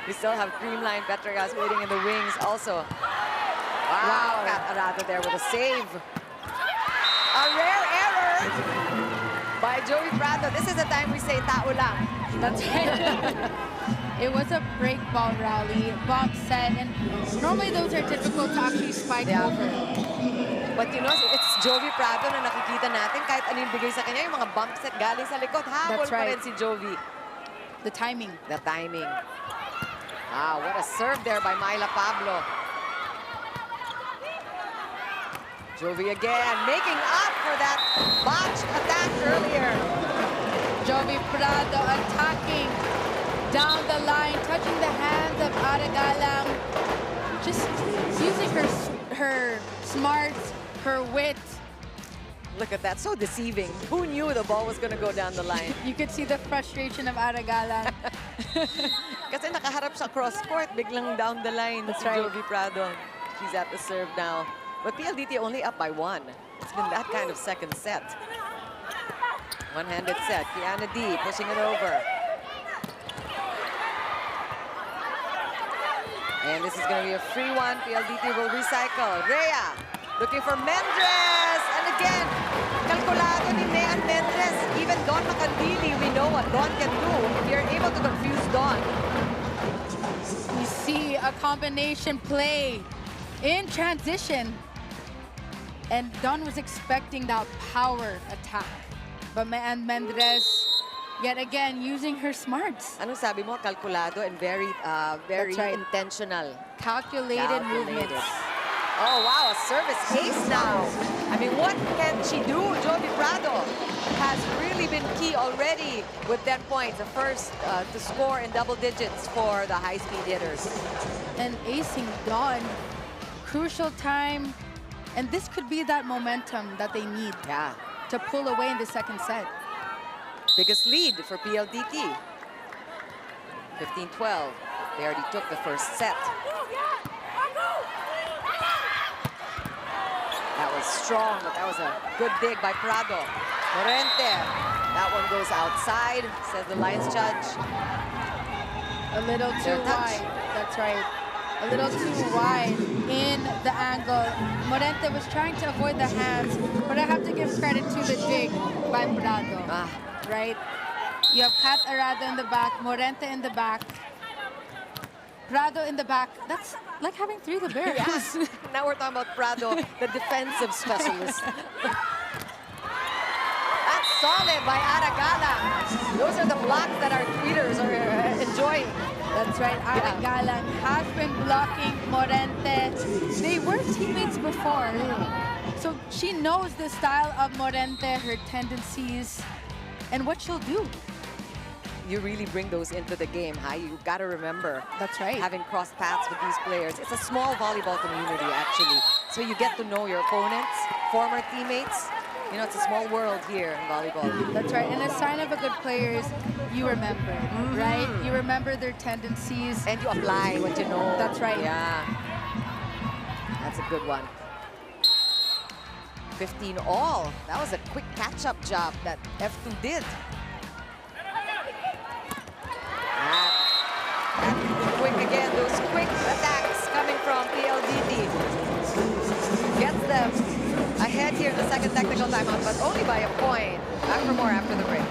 Speaker 2: We still have Creamline Petrogas waiting in the wings also. Wow. Kat Arado there with a save. A rare error by Joey Prado. This is the time we say tao lang.
Speaker 3: That's right. It was a break ball rally, bomb set, and normally those are difficult to actually spike over.
Speaker 2: But you know, it's Jovi Prado na nakikita natin kahit ano yung bigay sa kanya, yung mga bump set galing sa likod. Habol pa rin si Jovi.
Speaker 3: The timing.
Speaker 2: The timing. Ah, what a serve there by Myla Pablo. Jovi again, making up for that botched attack earlier.
Speaker 3: Jovi Prado attacking down the line, touching the hands of Ara Galang. Just using her smarts, her wit.
Speaker 2: Look at that, so deceiving. Who knew the ball was going to go down the line?
Speaker 3: You could see the frustration of Ara Galang.
Speaker 2: Kasi nakaharap sa cross-court, biglang down the line.
Speaker 3: That's
Speaker 2: si
Speaker 3: right.
Speaker 2: Jovi Prado. She's at the serve now. But PLDT only up by 1. It's been that kind of second set. One-handed set. Kiana D pushing it over. And this is going to be a free one. PLDT will recycle. Rhea looking for Mendres. And again, kalkulado ni Mayan Mendres. Even Don Macandili, we know what Don can do. If you're able to confuse Don.
Speaker 3: You see a combination play in transition. And Don was expecting that power attack. But Mayan Mendres, yet again, using her smarts.
Speaker 2: Anong sabi mo? Kalkulado and very
Speaker 3: right.
Speaker 2: intentional.
Speaker 3: Calculated movements.
Speaker 2: Oh, wow, a service ace now. I mean, what can she do? Jovi Prado has really been key already with 10 points. The first to score in double digits for the high-speed hitters.
Speaker 3: And acing Don, crucial time. And this could be that momentum that they need to pull away in the second set.
Speaker 2: Biggest lead for PLDT. 15-12. They already took the first set. That was strong, but that was a good dig by Prado. Morente. That one goes outside, says the lines judge.
Speaker 3: A little too wide. That's right. A little too wide in the angle. Morente was trying to avoid the hands, but I have to give credit to the dig by Prado. Right? You have Kat Arado in the back, Morente in the back, Prado in the back. That's like having 3 the Bears.
Speaker 2: Yes. Now we're talking about Prado, the defensive specialist. That's solid by Ara Galang.
Speaker 3: That's right. Ara Galang has been blocking Morente. They were teammates before. So she knows the style of Morente, her tendencies, and what she'll do.
Speaker 2: You really bring those into the game, huh? You got to remember.
Speaker 3: That's right.
Speaker 2: Having crossed paths with these players. It's a small volleyball community, actually. So you get to know your opponents, former teammates. You know, it's a small world here in volleyball.
Speaker 3: That's right. And a sign of a good player is you remember, right? You remember their tendencies.
Speaker 2: And you apply what you know.
Speaker 3: That's right.
Speaker 2: Yeah. That's a good one. 15 all. That was a quick catch-up job that F2 did. Quick again, those quick attacks coming from PLDT. Gets them ahead here in the second technical timeout, but only by a point. Back for more after the break.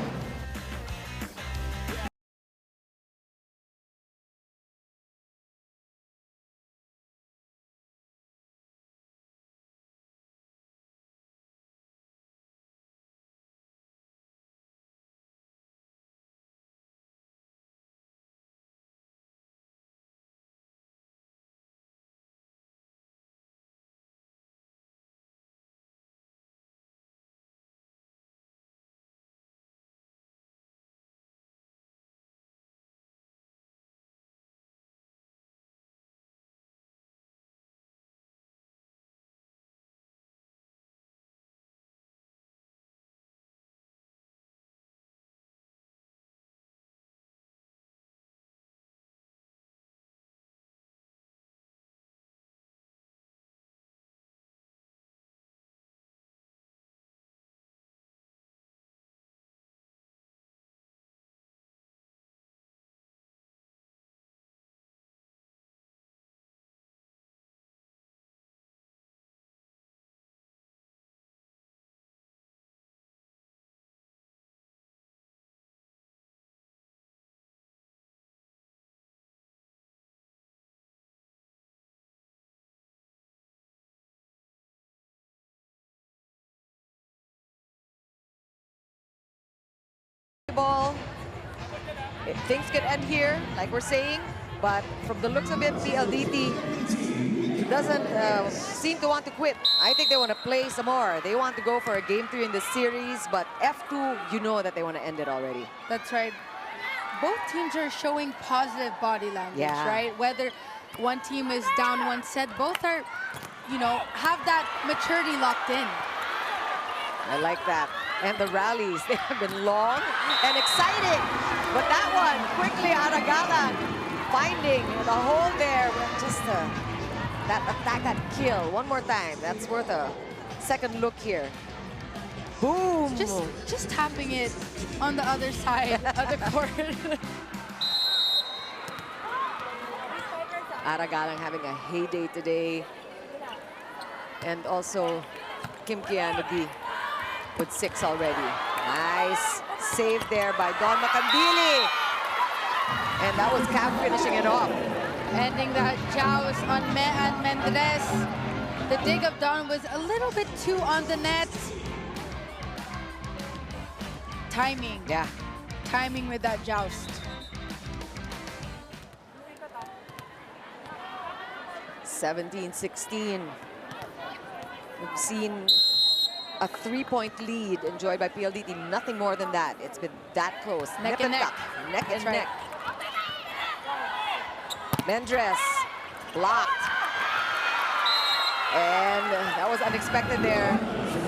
Speaker 2: Ball. Things could end here, like we're saying, but from the looks of it, PLDT doesn't seem to want to quit. I think they want to play some more. They want to go for a game 3 in the series, but F2, you know that they want to end it already.
Speaker 3: That's right. Both teams are showing positive body language, right? Whether one team is down one set, both are, you know, have that maturity locked in.
Speaker 2: I like that. And the rallies, they have been long and exciting. But that one, quickly Ara Galang finding the hole there. Just that attack, that kill. One more time. That's worth a second look here. Boom!
Speaker 3: Just tapping it on the other side of the court.
Speaker 2: Ara Galang having a heyday today. And also Kim Kianagi with 6 already. Nice save there by Don Macandili. And that was Cam finishing it off.
Speaker 3: Ending that joust on Mendres. The dig of Don was a little bit too on the net. Timing.
Speaker 2: Yeah.
Speaker 3: Timing with that joust.
Speaker 2: 17-16. We've seen a 3-point lead enjoyed by PLDT. Nothing more than that. It's been that close.
Speaker 3: Neck and neck.
Speaker 2: Tuck. Neck and neck. Mendres blocked. And that was unexpected there.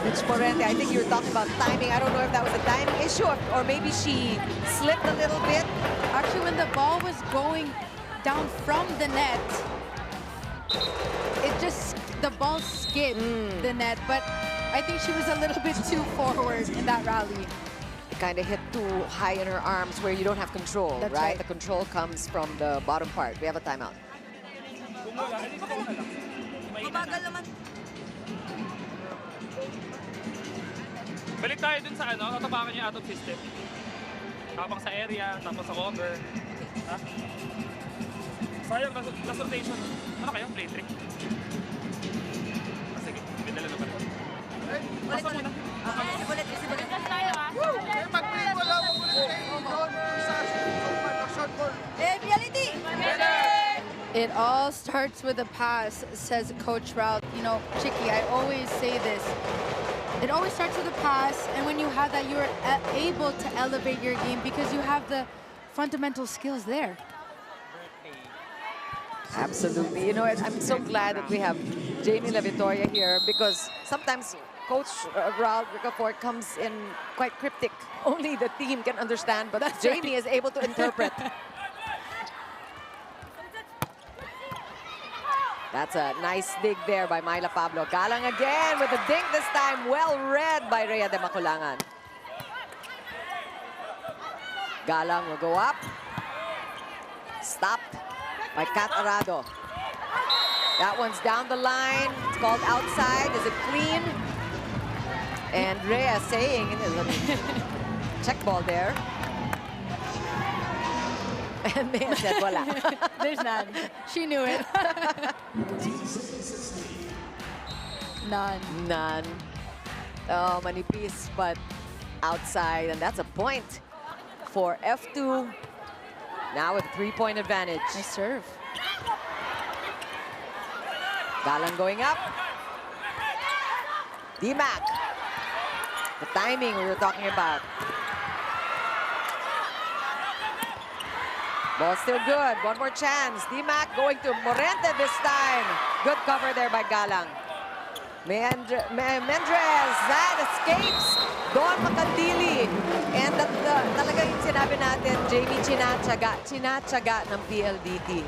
Speaker 2: Mitch Morente, I think you were talking about timing. I don't know if that was a timing issue or maybe she slipped a little bit.
Speaker 3: Actually, when the ball was going down from the net, the ball skipped the net, but I think she was a little bit too forward in that rally.
Speaker 2: Kind of hit too high in her arms where you don't have control,
Speaker 3: That's
Speaker 2: right?
Speaker 3: right.
Speaker 2: The control comes from the bottom part. We have a timeout.
Speaker 5: Balik tayo dun sa ano, tatapakan niya out of system. Tapang sa area, tapos sa cover. Ha? Sayang, last rotation. Ano kayo? Play trick? Ah, sige, may dala na pa rin. Basta muna.
Speaker 6: Gas tayo ah.
Speaker 3: PLDT! It all starts with a pass, says Coach Ralph. You know, Chicky, I always say this. It always starts with a pass, and when you have that, you're able to elevate your game because you have the fundamental skills there.
Speaker 2: Absolutely. You know, I'm so glad that we have Jamie La Victoria here because sometimes Coach Raul Ricafort comes in quite cryptic. Only the team can understand, but Jamie is able to interpret. That's a nice dig there by Myla Pablo. Galang again with a dink this time. Well read by Rhea de Maculangan. Galang will go up. Stopped by Kat Arado. That one's down the line. It's called outside. Is it clean? And Rhea saying, check ball there. And Mea said, wala.
Speaker 3: There's none. She knew it. None.
Speaker 2: None. Oh, manipis, but outside. And that's a point for F2. Now with a 3-point advantage.
Speaker 3: Nice serve.
Speaker 2: Galang going up. D-Mac. The timing we were talking about. Ball still good. One more chance. D-Mac going to Morente this time. Good cover there by Galang. Mendres. That escapes. Don Macandili. And talaga yung sinabi natin, Jamie chinatsaga ng PLDT.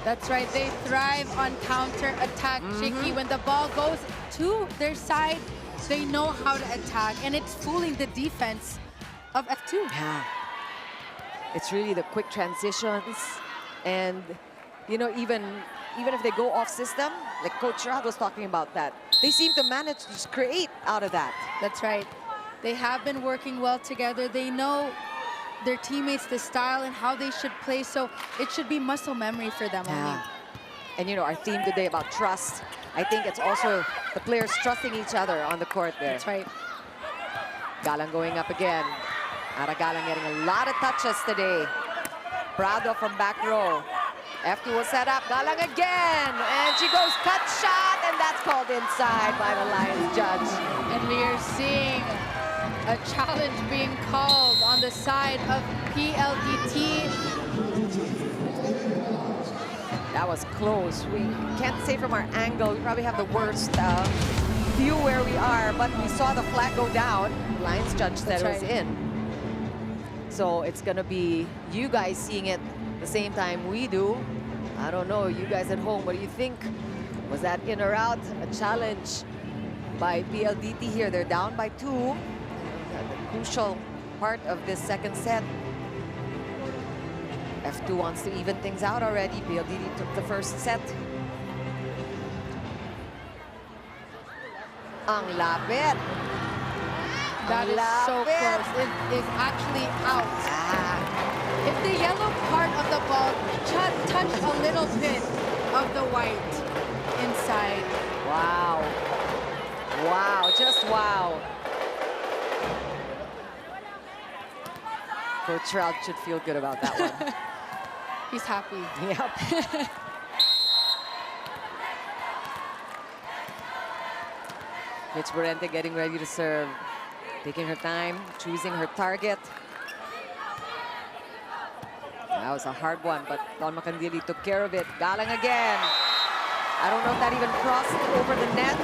Speaker 3: That's right. They thrive on counter-attack, Chicky. When the ball goes to their side, they know how to attack. And it's fooling the defense of F2.
Speaker 2: Yeah. It's really the quick transitions. And, you know, even if they go off system, like Coach Rad was talking about that, they seem to manage to just create out of that.
Speaker 3: That's right. They have been working well together. They know their teammates, the style and how they should play. So it should be muscle memory for them only.
Speaker 2: And, you know, our theme today about trust, I think it's also the players trusting each other on the court there.
Speaker 3: That's right.
Speaker 2: Galang going up again. Ara Galang getting a lot of touches today. Prado from back row. F2 will set up. Galang again. And she goes cut shot. And that's called inside by the Lions judge.
Speaker 3: And we are seeing a challenge being called on the side of PLDT.
Speaker 2: That was close. We can't say from our angle. We probably have the worst view where we are. But we saw the flag go down. Lions judge said it was in. So it's going to be you guys seeing it the same time we do. I don't know, you guys at home, what do you think? Was that in or out? A challenge by PLDT here. They're down by 2. The crucial part of this second set. F2 wants to even things out already. PLDT took the first set. Ang lapit.
Speaker 3: That is so close. It is actually out. If the yellow part of the ball touched a little bit of the white inside.
Speaker 2: Wow. Wow, just wow. Coach Trout should feel good about that one.
Speaker 3: He's happy.
Speaker 2: Yep. Mitch Morente getting ready to serve. Taking her time, choosing her target. That was a hard one, but Don Macandili took care of it. Galang again. I don't know if that even crossed over the net.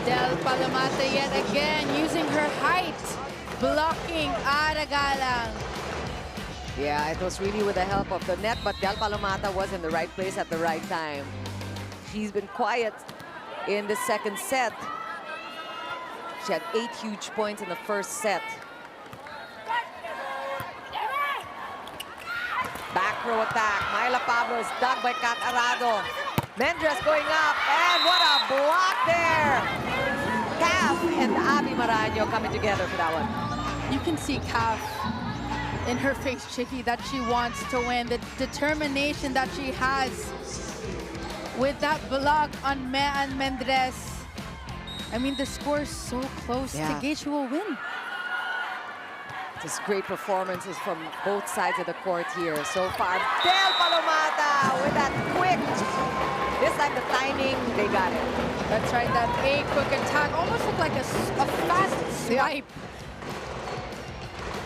Speaker 3: Del Palomata yet again using her height, blocking Ara Galang.
Speaker 2: Yeah, it was really with the help of the net, but Del Palomata was in the right place at the right time. She's been quiet in the second set. She had 8 huge points in the first set. Back row attack. Myla Pablo is dug by Kat Arado. Mendres going up, and what a block there! Caf and Abby Maraño coming together for that one.
Speaker 3: You can see Caf in her face, Chicky, that she wants to win. The determination that she has with that block on Mean Mendres. I mean, the score is so close to gauge who will win.
Speaker 2: Just great performances from both sides of the court here so far. Del Palomata with that quick. This time the timing, they got it.
Speaker 3: That's right, that A quick attack almost looked like a fast swipe.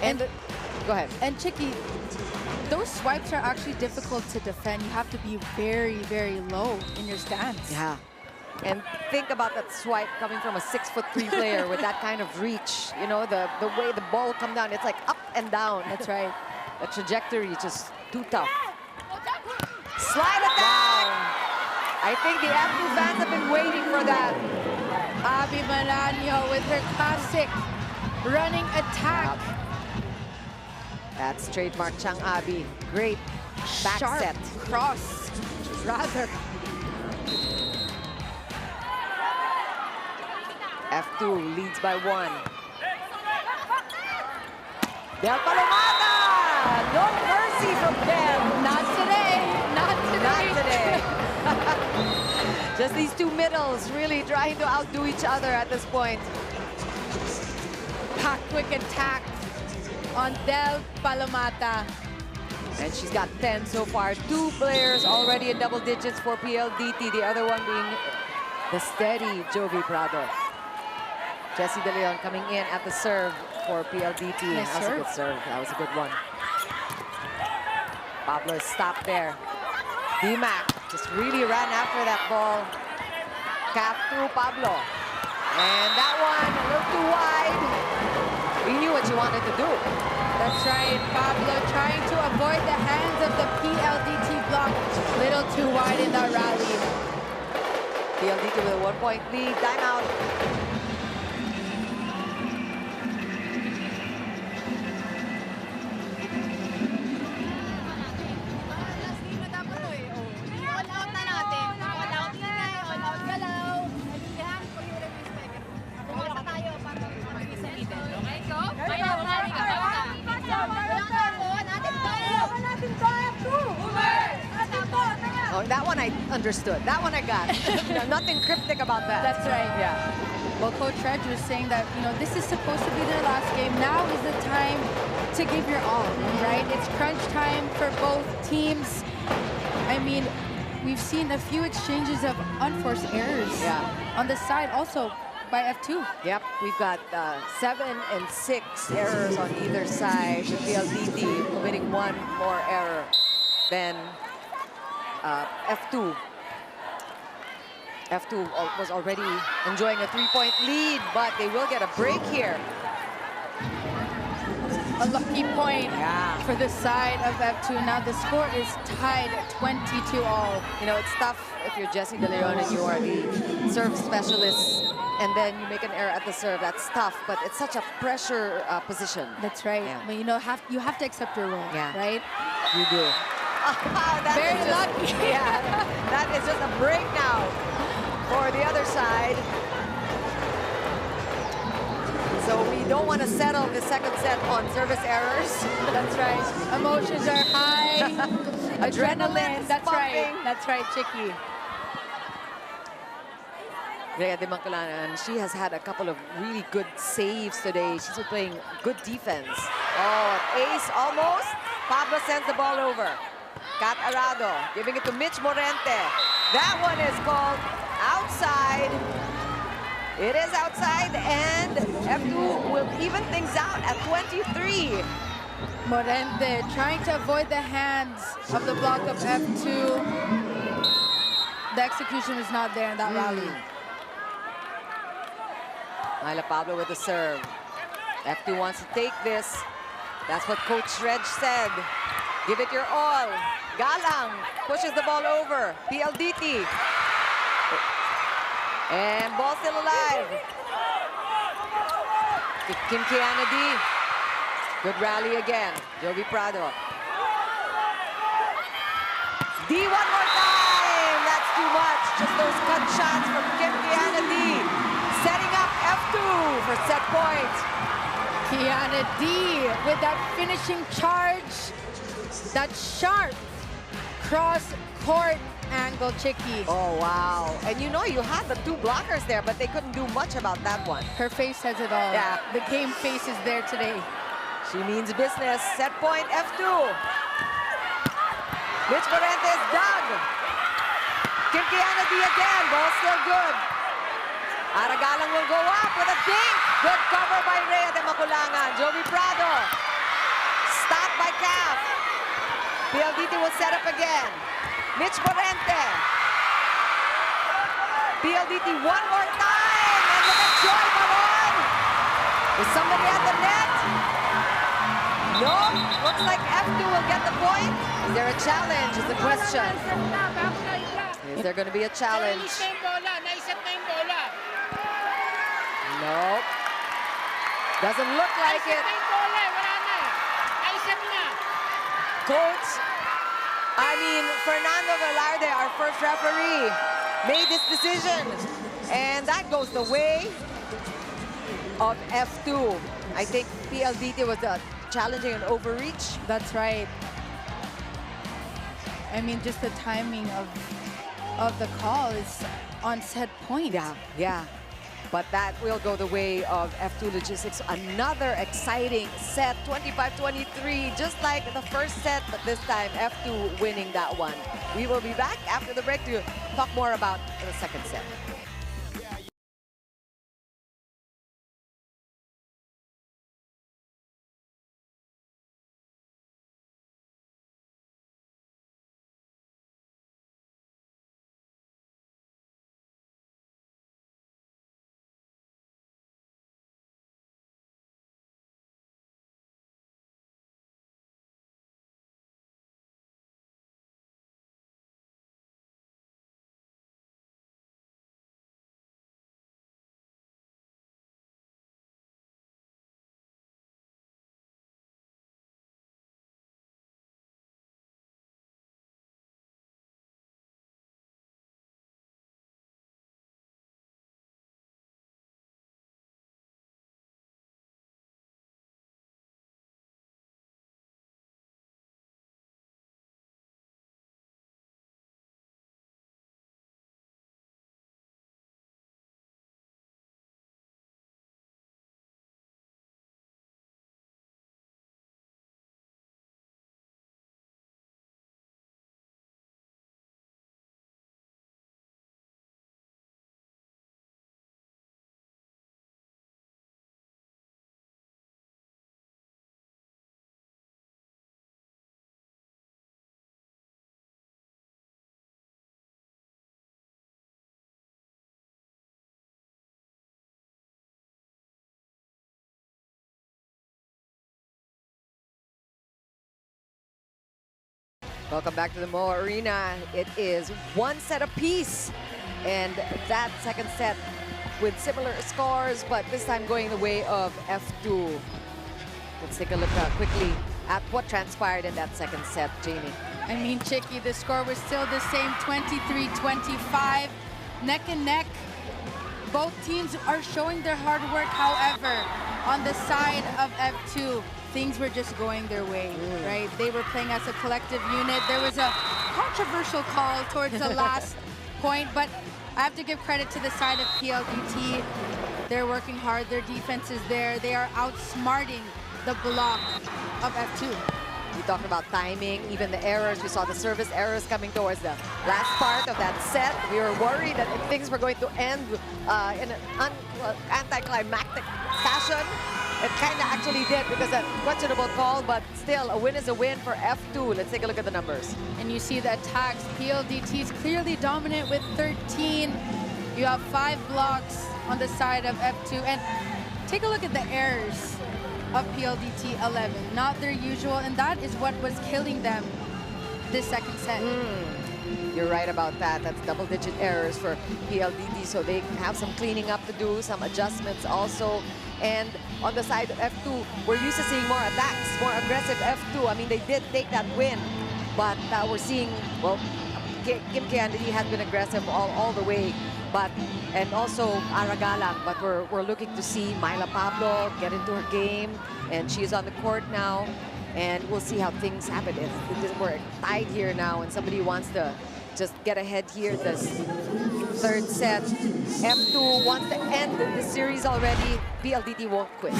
Speaker 2: And go ahead.
Speaker 3: And Chicky, those swipes are actually difficult to defend. You have to be very, very low in your stance.
Speaker 2: Yeah. And think about that swipe coming from a 6'3" player with that kind of reach. You know, the way the ball come down, it's like up and down.
Speaker 3: That's right.
Speaker 2: The trajectory is just too tough. Slide attack! I think the F2 fans have been waiting for that.
Speaker 3: Abby Maranhão with her classic running attack.
Speaker 2: That's trademark Chang Abby. Great back
Speaker 3: Sharp
Speaker 2: set.
Speaker 3: cross, rather.
Speaker 2: F2 leads by 1. Del Palomata! No mercy from Del.
Speaker 3: Not today. Not today.
Speaker 2: Not today. Just these two middles really trying to outdo each other at this point.
Speaker 3: Quick attack on Del Palomata.
Speaker 2: And she's got 10 so far. 2 players already in double digits for PLDT. The other one being the steady Jovi Prado. Jessie De Leon coming in at the serve for PLDT.
Speaker 3: Nice
Speaker 2: That was
Speaker 3: serve.
Speaker 2: a good serve. That was a good one. Pablo is stopped there. D-Mac just really ran after that ball. Cap through Pablo. And that one a little too wide. He knew what you wanted to do.
Speaker 3: That's right, Pablo trying to avoid the hands of the PLDT block. Little too wide in that rally.
Speaker 2: PLDT with a 1-point lead. Timeout.
Speaker 6: All out na natin. All out ingay, all out galaw. Naiintindihan ko yung respect. Bumasa tayo para mag-ibig sa middle. Okay, go? Kaya ka, natin
Speaker 2: Oh, that one I understood. That one I got. Nothing cryptic about that.
Speaker 3: That's right.
Speaker 2: Yeah.
Speaker 3: Well, Coach Reg was saying that, you know, this is supposed to be their last game. Now is the time to give your all, right? It's crunch time for both teams. I mean, we've seen a few exchanges of unforced errors on the side also by F2.
Speaker 2: Yep, we've got 7 and 6 errors on either side. The PLDT committing 1 more error than F2. F2 was already enjoying a 3-point lead, but they will get a break here.
Speaker 3: A lucky point
Speaker 2: Yeah.
Speaker 3: for the side of F2. Now the score is tied 20-all.
Speaker 2: You know, it's tough if you're Jessie De Leon and you are the serve specialist, and then you make an error at the serve. That's tough, but it's such a pressure position.
Speaker 3: That's right.
Speaker 2: Yeah.
Speaker 3: But you know, you have to accept your role,
Speaker 2: Yeah.
Speaker 3: right?
Speaker 2: You do. Wow, that
Speaker 3: Very
Speaker 2: is just,
Speaker 3: lucky.
Speaker 2: Yeah, that is just a break now for the other side. So we don't want to settle the second set on service errors.
Speaker 3: That's right. Emotions are high.
Speaker 2: Adrenaline is
Speaker 3: That's right.
Speaker 2: pumping.
Speaker 3: That's right, Chicky.
Speaker 2: Rhea de Manculanan, she has had a couple of really good saves today. She's been playing good defense. Oh, ace almost. Pablo sends the ball over. Kat Arado giving it to Mitch Morente. That one is called outside. It is outside, and F2 will even things out at 23.
Speaker 3: Morente trying to avoid the hands of the block of F2. The execution was not there in that rally.
Speaker 2: Myla Pablo with the serve. F2 wants to take this. That's what Coach Reg said. Give it your all. Galang pushes the ball over. PLDT. And ball still alive. Kim Kianadi. Good rally again. Jovi Prado. D one more time. That's too much. Just those cut shots from Kim Kianadi. Setting up F2 for set point.
Speaker 3: Kiana D with that finishing charge. That sharp cross-court angle, Chicky.
Speaker 2: Oh, wow. And you know, you had the 2 blockers there, but they couldn't do much about that one.
Speaker 3: Her face says it all.
Speaker 2: Yeah.
Speaker 3: The game face is there today.
Speaker 2: She means business. Set point, F2. Mitch Morentes dug. Kim Kennedy again. Ball still good. Aragalang will go up with a dink. Good cover by Rhea de Maculangan. Joey Prado. Stopped by Caf. PLDT will set up again. Mitch Morente. PLDT one more time. And look at Joy Maron. Is somebody at the net? No. Looks like F2 will get the point. Is there a challenge is the question. Is there going to be a challenge? No. Doesn't look like it. Coach, Fernando Velarde, our first referee, made this decision. And that goes the way of F2. I think PLDT was challenging an overreach.
Speaker 3: That's right. I mean, just the timing of the call is on set point.
Speaker 2: Yeah. But that will go the way of F2 Logistics. Another exciting set, 25-23, just like the first set, but this time F2 winning that one. We will be back after the break to talk more about the second set. Welcome back to the Mo Arena. It is one set apiece. And that second set with similar scores, but this time going the way of F2. Let's take a look quickly at what transpired in that second set, Jamie.
Speaker 3: I mean, Chicky, the score was still the same, 23-25, neck and neck. Both teams are showing their hard work. However, on the side of F2, things were just going their way, right? They were playing as a collective unit. There was a controversial call towards the last point, but I have to give credit to the side of PLDT. They're working hard. Their defense is there. They are outsmarting the block of F2.
Speaker 2: We talked about timing, even the errors. We saw the service errors coming towards the last part of that set. We were worried that if things were going to end in an anticlimactic fashion. It kind of actually did because a questionable call, but still a win is a win for F2. Let's take a look at the numbers.
Speaker 3: And you see the attacks. PLDT is clearly dominant with 13. You have 5 blocks on the side of F2. And take a look at the errors of PLDT 11. Not their usual, and that is what was killing them this second set.
Speaker 2: You're right about that. That's double-digit errors for PLDT, so they have some cleaning up to do, some adjustments also. And on the side of F2, we're used to seeing more attacks, more aggressive F2. I mean, they did take that win, but we're seeing, well, Kim Kennedy has been aggressive all the way, but and also Aragalang, but we're looking to see Myla Pablo get into her game, and she's on the court now, and we'll see how things happen. We're tied here now, and somebody wants to just get ahead here this third set. F2 wants to end the series already. PLDT won't quit.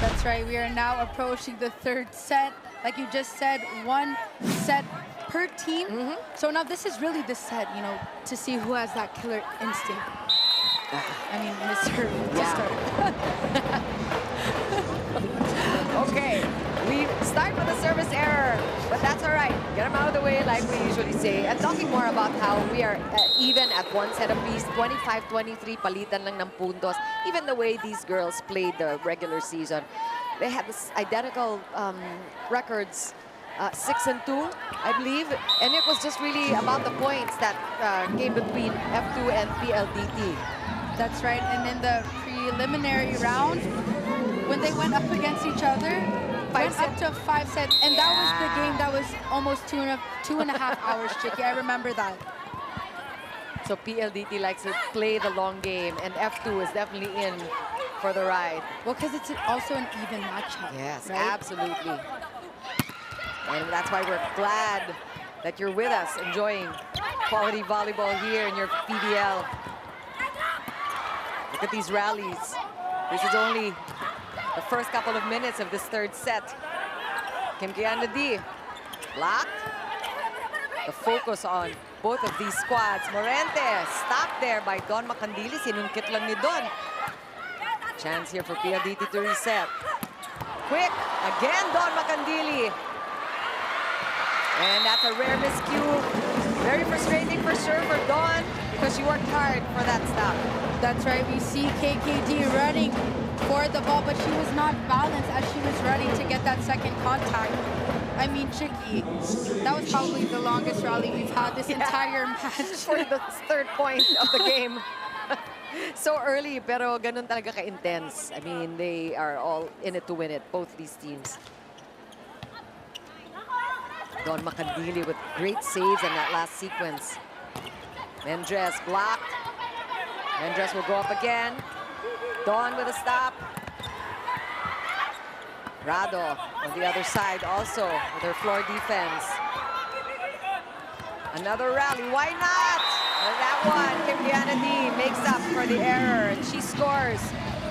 Speaker 3: That's right. We are now approaching the third set. Like you just said, one set per team. So now this is really the set, you know, to see who has that killer instinct. I mean, Mr.
Speaker 2: Okay, we start with a service error, but that's all right. Get them out of the way like we usually say. And talking more about how we are even at one set apiece, 25-23, palitan lang ng puntos. Even the way these girls played the regular season, they had this identical records, 6-2, I believe. And it was just really about the points that came between F2 and PLDT.
Speaker 3: That's right. And in the preliminary round, when they went up against each other, went up to 5 sets, and that was the game that was almost two and a half hours, Chicky. I remember that.
Speaker 2: So PLDT likes to play the long game, and F2 is definitely in for the ride.
Speaker 3: Well, because it's also an even matchup.
Speaker 2: Yes,
Speaker 3: right?
Speaker 2: absolutely. And that's why we're glad that you're with us, enjoying quality volleyball here in your PBL. Look at these rallies. This is only the first couple of minutes of this third set. Kim Kianadi, blocked. The focus on both of these squads. Morente, stopped there by Don Macandili. Sinunkit lang ni Don. Chance here for PLDT to reset. Quick, again Don Macandili. And that's a rare miscue. Very frustrating for sure for Dawn because she worked hard for that stop.
Speaker 3: That's right. We see KKD running for the ball, but she was not balanced as she was running to get that second contact. I mean, Chicky, that was probably the longest rally we've had this entire match.
Speaker 2: For the third point of the game. So early, pero ganun talaga ka-intense. I mean, they are all in it to win it, both these teams. Don Macandili with great saves in that last sequence. Mendres blocked. Mendres will go up again. Don with a stop. Rado on the other side also with her floor defense. Another rally, why not? And that one, Kim Kianadi makes up for the error and she scores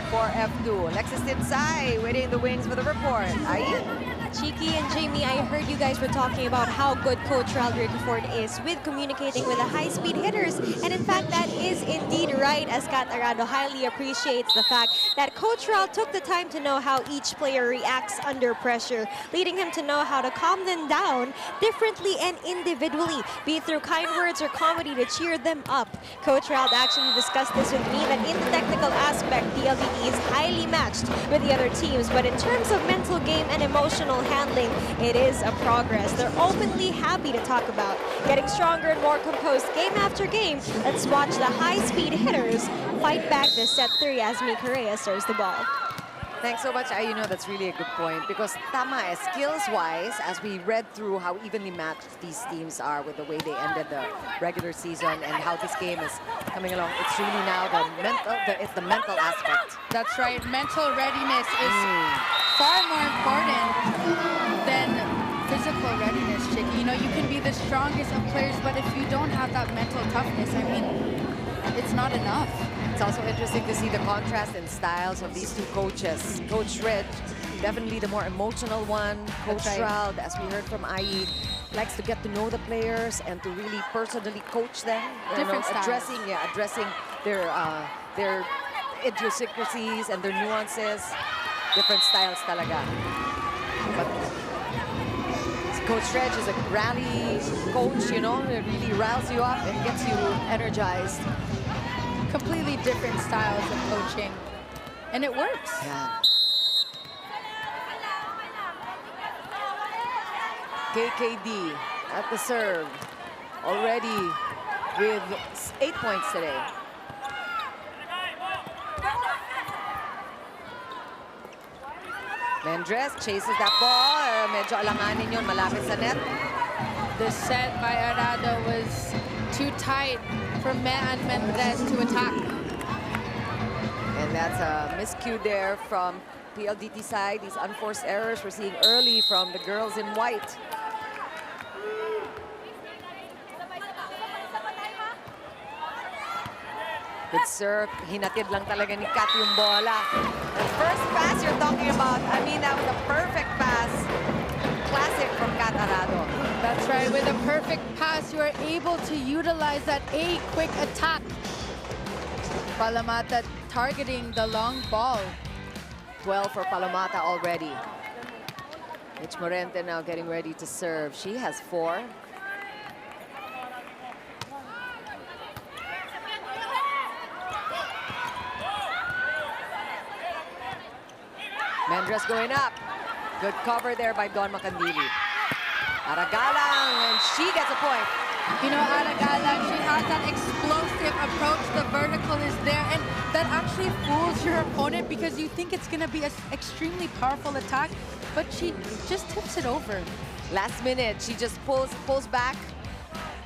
Speaker 2: for F2. Alexis Tinsay waiting in the wings for the report. Ai?
Speaker 4: Cheeky and Jamie, I heard you guys were talking about how good Coach Ral Ricafort is with communicating with the high-speed hitters. And in fact, that is indeed right, as Kat Arado highly appreciates the fact that Coach Ral took the time to know how each player reacts under pressure, leading him to know how to calm them down differently and individually, be it through kind words or comedy to cheer them up. Coach Ral actually discussed this with me, that in the technical aspect, PLDT is highly matched with the other teams, but in terms of mental game and emotional handling, it is a progress they're openly happy to talk about. Getting stronger and more composed game after game. Let's watch the high-speed hitters fight back this set 3 as Mi Correa serves the ball.
Speaker 2: Thanks so much. You know, that's really a good point because tama, skills-wise, as we read through how evenly matched these teams are with the way they ended the regular season and how this game is coming along, it's really now the mental aspect.
Speaker 3: That's right. Mental readiness is far more important than physical readiness, Chicky. You know, you can be the strongest of players, but if you don't have that mental toughness, I mean, it's not enough.
Speaker 2: It's also interesting to see the contrast in styles of these two coaches. Coach Red, definitely the more emotional one. Coach Ral, as we heard from IE, likes to get to know the players and to really personally coach them.
Speaker 3: Different styles.
Speaker 2: Addressing their idiosyncrasies and their nuances. Different styles talaga. But Coach Reg is a rally coach, you know, it really riles you up and gets you energized.
Speaker 3: Completely different styles of coaching, and it works.
Speaker 2: Yeah. KKD at the serve, already with 8 points today. Mendres chases that ball. Medyo alanganin yun, malapit sa net.
Speaker 3: The set by Arado was too tight for Mendres to attack.
Speaker 2: And that's a miscue there from PLDT side. These unforced errors we're seeing early from the girls in white. Good serve. Hinatid lang talaga ni Kat yung bola. The first pass you're talking about, I mean, that was a perfect pass. Classic from Kat Arado.
Speaker 3: That's right. With a perfect pass, you are able to utilize that quick attack. Palamata targeting the long ball.
Speaker 2: 12 for Palomata already. Mitch Morente now getting ready to serve. She has 4. Mendres going up. Good cover there by Don Macandili. Aragalang, and she gets a point.
Speaker 3: You know, Aragalang, she has that explosive approach. The vertical is there, and that actually fools your opponent because you think it's going to be an extremely powerful attack, but she just tips it over.
Speaker 2: Last minute, she just pulls back,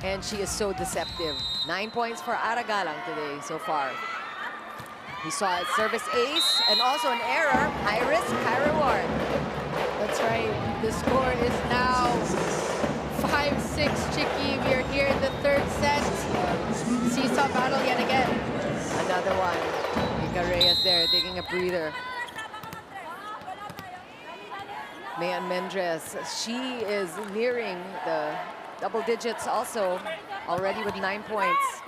Speaker 2: and she is so deceptive. 9 points for Aragalang today so far. We saw a service ace and also an error. High risk, high reward.
Speaker 3: That's right. The score is now 5-6, Chicky. We are here in the third set. Seesaw battle yet again.
Speaker 2: Another one. Ika Reyes there taking a breather. Mayan Mendres, she is nearing the double digits also, already with 9 points.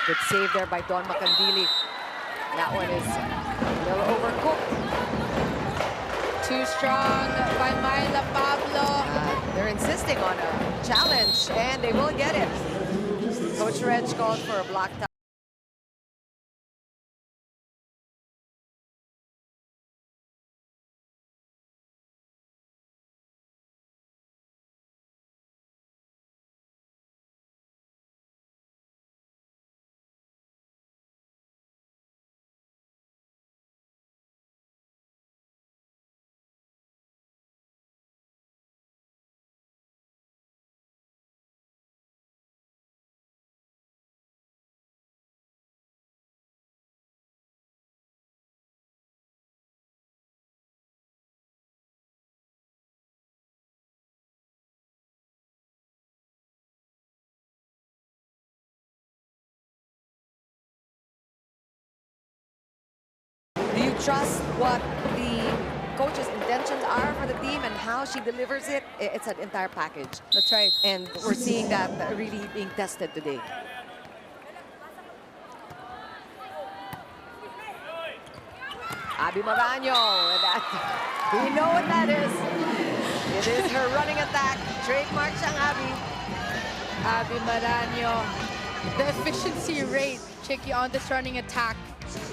Speaker 2: Good save there by Don Macandili. That one is a little overcooked.
Speaker 3: Too strong by Myla Pablo.
Speaker 2: They're insisting on a challenge, and they will get it. Coach Reg called for a block time. Do you trust what the coach's intentions are for the team and how she delivers it? It's an entire package.
Speaker 3: That's right.
Speaker 2: And we're seeing that really being tested today. Abby Maraño, we know what that is. It is her running attack. Trademark siyang Abby.
Speaker 3: Abby Maraño. The efficiency rate, Chicky, on this running attack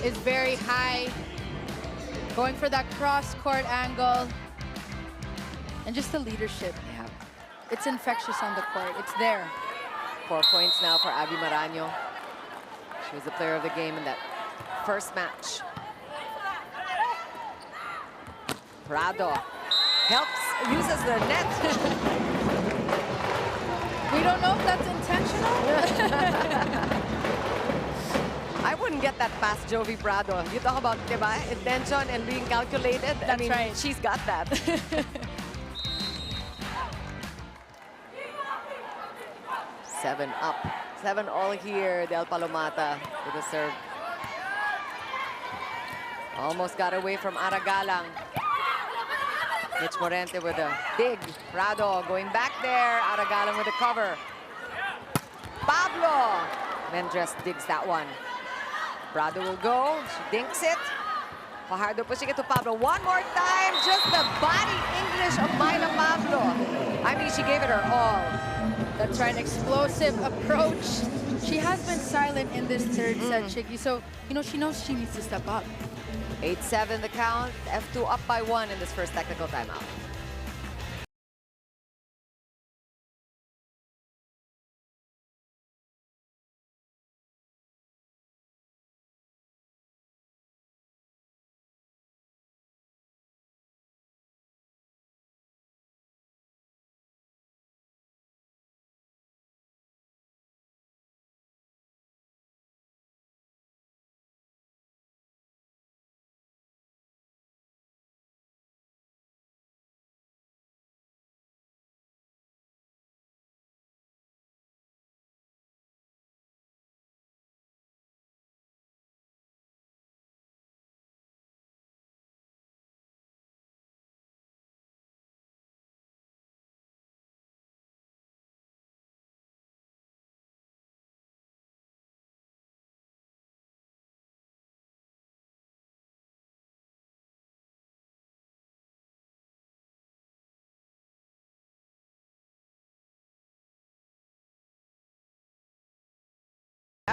Speaker 3: is very high. Going for that cross-court angle. And just the leadership. Yeah. It's infectious on the court. It's there.
Speaker 2: 4 points now for Abby Maraño. She was the player of the game in that first match. Prado helps, uses the net.
Speaker 3: We don't know if that's intentional.
Speaker 2: I wouldn't get that past Jovi Prado. You talk about, diba, intention and being calculated.
Speaker 3: That's
Speaker 2: I mean,
Speaker 3: right.
Speaker 2: She's got that. 7 up. 7 all here. Del Palomata with a serve. Almost got away from Aragalang. Mitch Morente with a dig. Prado going back there. Aragalang with a cover. Pablo. Mendres digs that one. Prado will go. She dinks it. Fajardo pushing it to Pablo. One more time. Just the body English of Myla Pablo. I mean, she gave it her all.
Speaker 3: That's right, explosive approach. She has been silent in this third set, Chicky. So, you know, she knows she needs to step up.
Speaker 2: 8-7 the count. F2 up by 1 in this first technical timeout.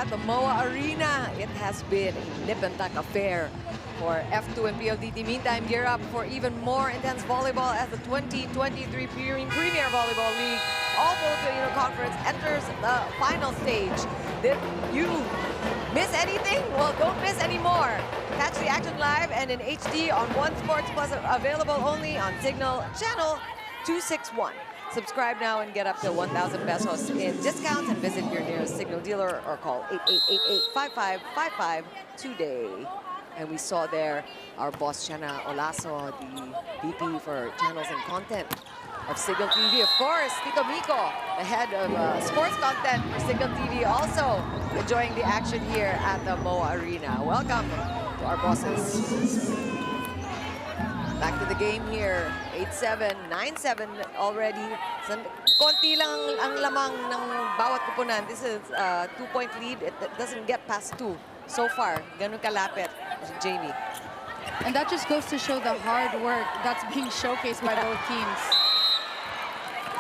Speaker 2: at the MOA Arena. It has been a nip and tuck affair for F2 and PLDT. Meantime, gear up for even more intense volleyball as the 2023 Premier Volleyball League All-Filipino Conference enters the final stage. Did you miss anything? Well, don't miss anymore. Catch the action live and in HD on One Sports Plus, available only on Signal Channel 261. Subscribe now and get up to 1,000 pesos in discounts and visit your nearest Signal dealer or call 8888-5555 today. And we saw there our boss, Shana Olaso, the VP for Channels and Content of Signal TV. Of course, Tito Miko, the head of sports content for Signal TV, also enjoying the action here at the MOA Arena. Welcome to our bosses. Back to the game here, 8-7, 9-7 already. Konti lang ang lamang ng bawat kupunan. This is a 2-point lead. It doesn't get past 2 so far. Ganun kalapit, Jamie.
Speaker 3: And that just goes to show the hard work that's being showcased by both teams.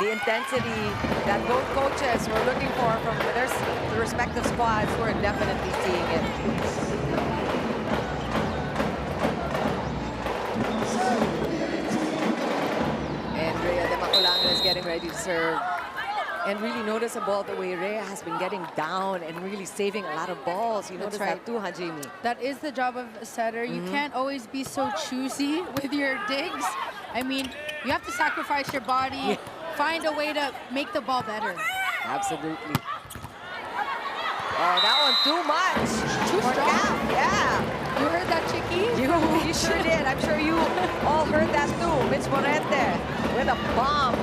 Speaker 2: The intensity that both coaches were looking for from their respective squads, we're definitely seeing it. Is getting ready to serve. And really noticeable the way Rhea has been getting down and really saving a lot of balls. You notice that too, huh, Jamie?
Speaker 3: That is the job of a setter. You can't always be so choosy with your digs. I mean, you have to sacrifice your body, find a way to make the ball better.
Speaker 2: Absolutely. Oh, that one too much.
Speaker 3: Too strong.
Speaker 2: Yeah.
Speaker 3: You heard that, Chicky?
Speaker 2: You sure did. I'm sure you all heard that too. Mitch Morente with a bomb.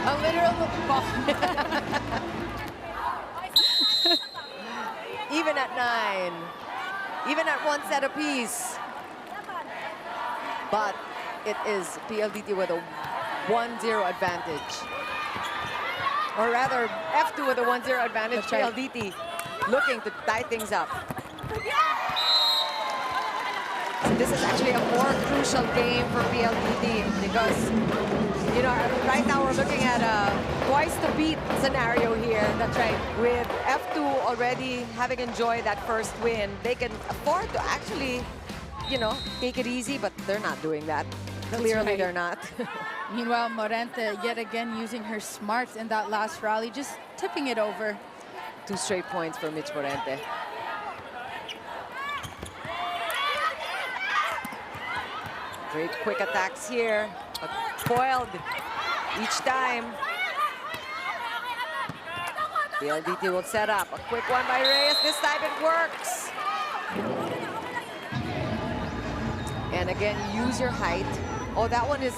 Speaker 3: A literal bomb.
Speaker 2: Even at 9. Even at 1 set apiece. But it is PLDT with a 1-0 advantage. Or rather, F2 with a 1-0 advantage. PLDT looking to tie things up. This is actually a more crucial game for PLDT because, you know, right now we're looking at a twice-to-beat scenario here. That's right. With F2 already having enjoyed that first win, they can afford to actually, you know, take it easy, but they're not doing that. Clearly, they're not.
Speaker 3: Meanwhile, Morente yet again using her smarts in that last rally, just tipping it over.
Speaker 2: 2 straight points for Mitch Morente. Great quick attacks here, but foiled each time. PLDT will set up. A quick one by Reyes. This time it works. And again, use your height. Oh, that one is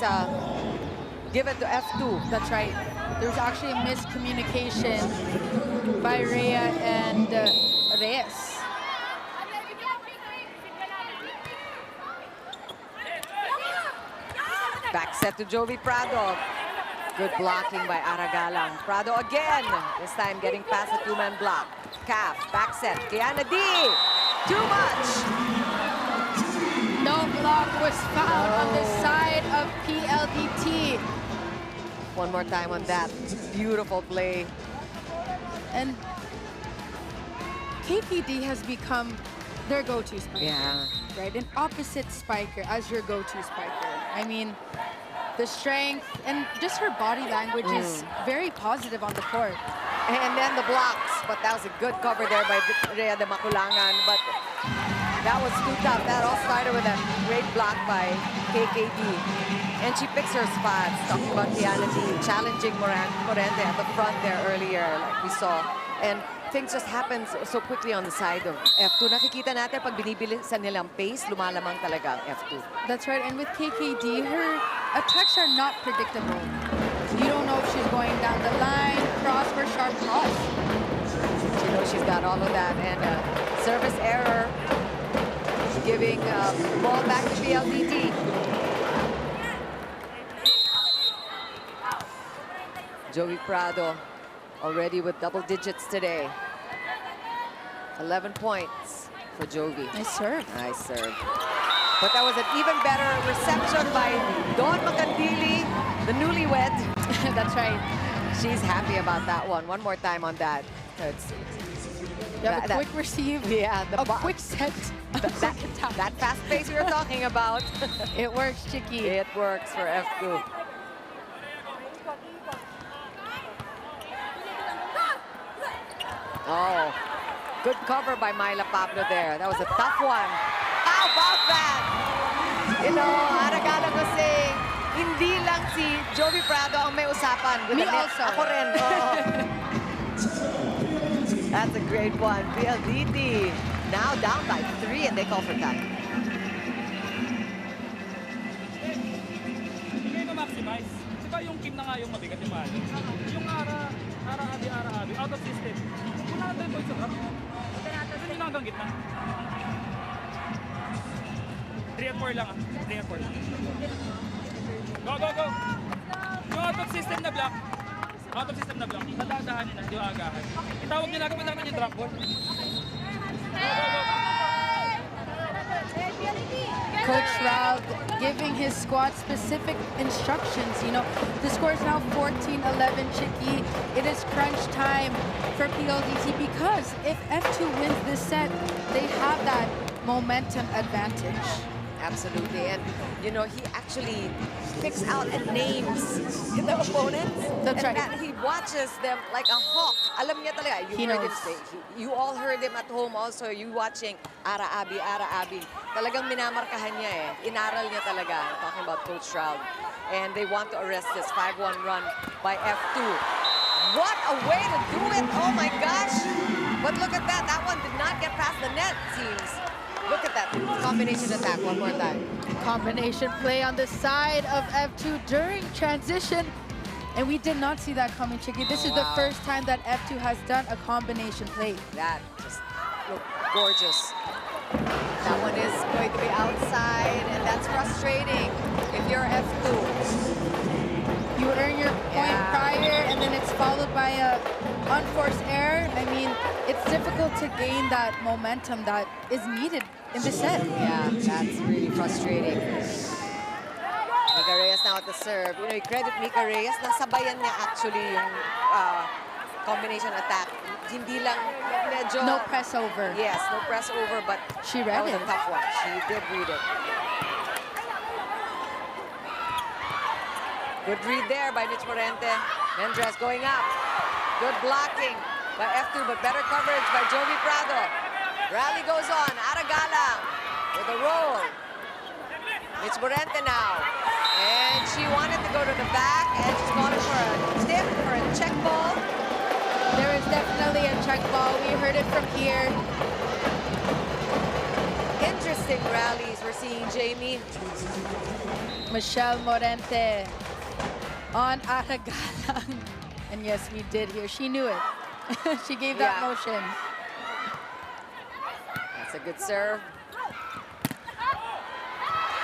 Speaker 2: give it to F2.
Speaker 3: That's right. There's actually a miscommunication by Rhea and Reyes.
Speaker 2: Back set to Jovi Prado. Good blocking by Aragalang. Prado again. This time getting past the 2-man block. Calf, back set. Kiana D. Too much.
Speaker 3: No block was found on the side of PLDT.
Speaker 2: One more time on that. Beautiful play.
Speaker 3: And KPD has become their go-to spiker.
Speaker 2: Yeah.
Speaker 3: Right? An opposite spiker as your go-to spiker. I mean, the strength and just her body language is very positive on the court.
Speaker 2: And then the blocks. But that was a good cover there by Rhea de Maculangan. But that was too tough. That all started with a great block by KKD. And she picks her spots. Talking about Kiana D, challenging Morente at the front there earlier, like we saw. And things just happen so quickly on the side of F2. Nakikita natin pag binibilisan nilang pace, lumalamang talaga ang F2.
Speaker 3: That's right. And with KKD, her attacks are not predictable. You don't know if she's going down the line, cross, or sharp cross.
Speaker 2: You know she's got all of that. And service error, giving ball back to PLDT. Jovi Prado already with double digits today. 11 points for Jovi.
Speaker 3: Nice serve.
Speaker 2: Nice serve. But that was an even better reception by Dawn Macandili, the newlywed.
Speaker 3: That's right.
Speaker 2: She's happy about that one. One more time on that. It's
Speaker 3: You have a quick receive,
Speaker 2: Yeah,
Speaker 3: a quick set.
Speaker 2: that fast pace we were talking about.
Speaker 3: It works, Chicky.
Speaker 2: It works for F2. Oh, good cover by Myla Pablo there. That was a tough one. How about that? You know, Aragala kasi hindi lang si Jovi Prado ang may usapan. With
Speaker 3: Me
Speaker 2: the net.
Speaker 3: also.
Speaker 2: Ako rin. Oo. That's a great one. PLDT now down by 3 and they call for time.
Speaker 5: Hindi mo maximize. Diba yung Kim na nga yung mabigat yung mahal? Yung Ara-Abi, out of system. Wala na tayo points of rap. Ganun yung hanggang gitna. 3 and 4 lang 3 and 4 lang. Go, go, go! Yung out of system na block. Out of system na block. Nadadahanin na, hindi yung agahan. Itawag nila kapag natin yung drop ball. Go, go, go!
Speaker 3: Coach Raul giving his squad specific instructions. You know, the score is now 14-11, Chicky. It is crunch time for PLDT because if F2 wins this set, they have that momentum advantage.
Speaker 2: Absolutely. And, you know, he actually picks out and names the opponents.
Speaker 3: That's
Speaker 2: and
Speaker 3: right.
Speaker 2: He watches them like a hawk. Alam niya talaga. You heard him say. You all heard him at home also. You watching Ara-Abi. Talagang minamarkahan niya eh. Inaral niya talaga. I'm talking about Coach Raul. And they want to arrest this 5-1 run by F2. What a way to do it. Oh my gosh. But look at that. That one did not get past the net, it seems. Look at that combination attack one more time.
Speaker 3: Combination play on the side of F2 during transition. And we did not see that coming, Chicky. This is the first time that F2 has done a combination play.
Speaker 2: That just looked gorgeous. That one is going to be outside, and that's frustrating if you're F2.
Speaker 3: You earn your point prior, and then it's followed by a unforced error. I mean, it's difficult to gain that momentum that is needed in the set.
Speaker 2: Yeah, that's really frustrating. Mika Reyes now at the serve. You know, you credit Mika Reyes, nasabayan niya actually yung combination attack. Hindi lang medyo...
Speaker 3: No press over.
Speaker 2: Yes, no press over, but
Speaker 3: she read
Speaker 2: that was
Speaker 3: it.
Speaker 2: a tough one. She did read it. Good read there by Mitch Morente. Mendres going up. Good blocking by F2, but better coverage by Jovi Prado. Rally goes on. Aragalang with a roll. Mitch Morente now. And she wanted to go to the back, and she's calling for a tip, for a check ball.
Speaker 3: There is definitely a check ball. We heard it from here.
Speaker 2: Interesting rallies we're seeing, Jamie.
Speaker 3: Michelle Morente on Aragalang. And yes, we did hear. She knew it. She gave that motion.
Speaker 2: That's a good serve.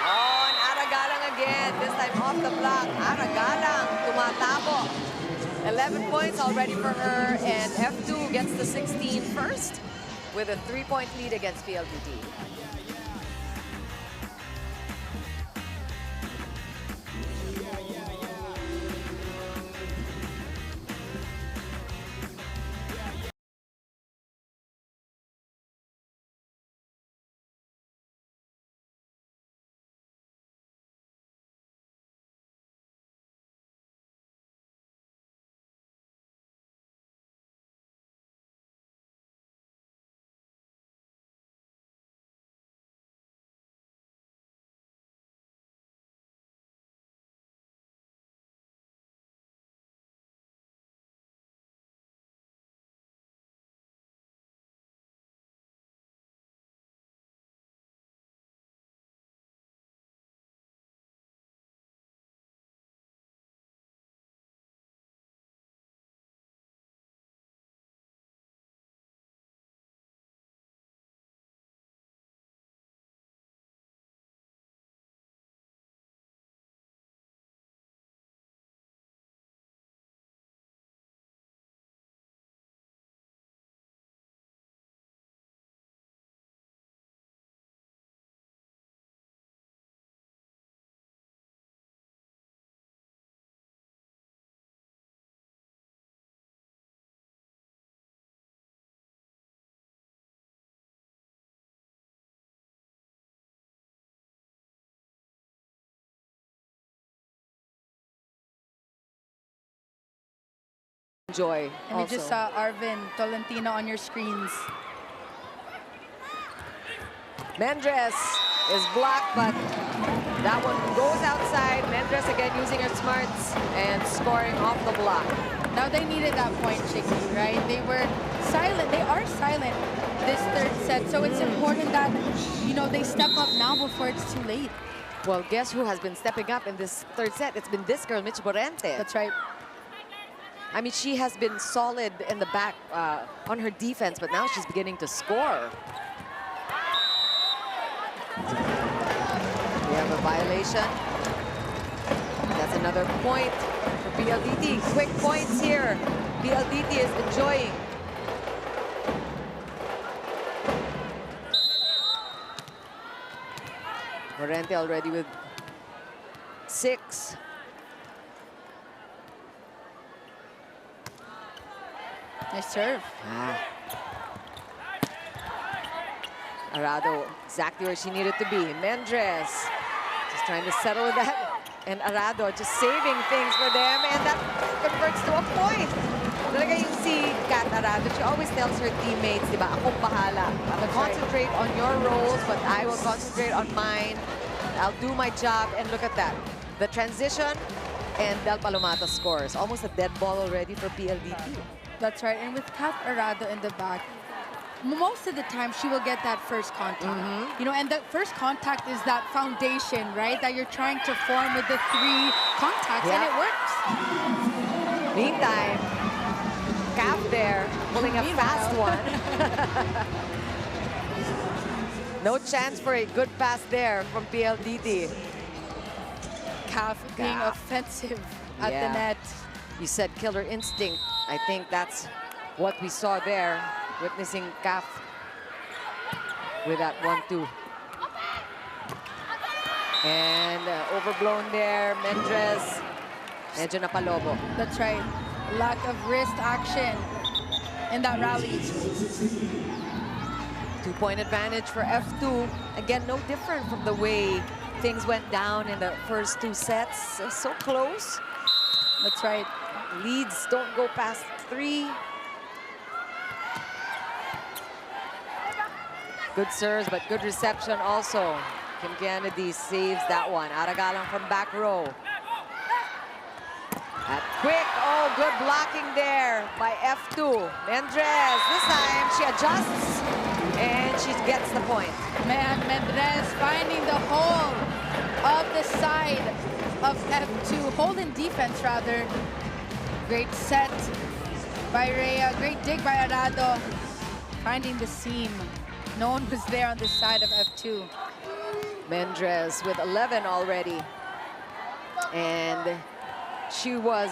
Speaker 2: Oh, and Aragalang again. This time off the block. Aragalang tumatabo. 11 points already for her. And F2 gets the 16 first with a 3-point lead against PLDT. enjoy.
Speaker 3: And we just saw Arvin Tolentino on your screens.
Speaker 2: Mendres is blocked, but that one goes outside. Mendres again using her smarts and scoring off the block.
Speaker 3: Now they needed that point, Chicky, right? They were silent. They are silent this third set. So it's important that, you know, they step up now before it's too late.
Speaker 2: Well, guess who has been stepping up in this third set? It's been this girl, Mitch Borente.
Speaker 3: That's right.
Speaker 2: I mean, she has been solid in the back on her defense, but now she's beginning to score. We have a violation. That's another point for PLDT. Quick points here. PLDT is enjoying. Morente already with 6.
Speaker 3: Nice serve.
Speaker 2: Arado, exactly where she needed to be. Mendres, just trying to settle with that. And Arado just saving things for them, and that converts to a point. Talaga yung si Kat Arado, she always tells her teammates, di ba, akong bahala. I will concentrate on your roles, but I will concentrate on mine. I'll do my job, and look at that. The transition, and Del Palomata scores. Almost a dead ball already for PLDT.
Speaker 3: That's right. And with Kat Arado in the back, most of the time she will get that first contact. You know, and that first contact is that foundation, right? That you're trying to form with the 3 contacts, and it works.
Speaker 2: Meantime, Cap there, pulling a fast one. No chance for a good pass there from PLDT.
Speaker 3: Calf being offensive at the net.
Speaker 2: You said killer instinct. I think that's what we saw there, witnessing Calf with that 1-2. And overblown there, Mendres. Medyo napalobo.
Speaker 3: That's right. Lack of wrist action in that rally.
Speaker 2: 2-point advantage for F2. Again, no different from the way things went down in the first 2 sets. So close.
Speaker 3: That's right.
Speaker 2: Leads don't go past 3. Good serves, but good reception also. Kim Kennedy saves that one. Aragalang from back row. That quick, oh, good blocking there by F2. Mendres, this time she adjusts and she gets the point.
Speaker 3: Man, Mendres finding the hole of the side of F2. Hole in defense, rather. Great set by Rhea. Great dig by Arado. Finding the seam. No one was there on this side of F2.
Speaker 2: Mendres with 11 already. And she was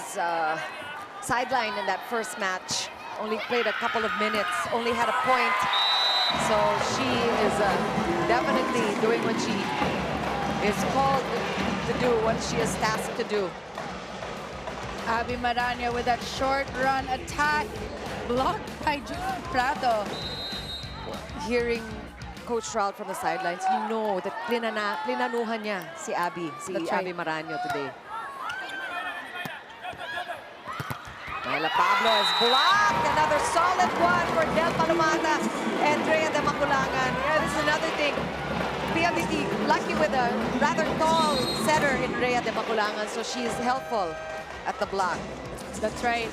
Speaker 2: sidelined in that first match. Only played a couple of minutes, only had a point. So she is definitely doing what she is called to do, what she is tasked to do.
Speaker 3: Abby Marano with that short run attack, blocked by John Prado.
Speaker 2: Hearing Coach Trout from the sidelines, you know that plinanuhan niya si Abby, Abby Marano today. Myla Pablo is blocked. Another solid one for Del Palomata and Rhea de Maculangan. Yeah, this is another thing. PLDT lucky with a rather tall setter in Rhea de Maculangan, so she is helpful at the block.
Speaker 3: That's right.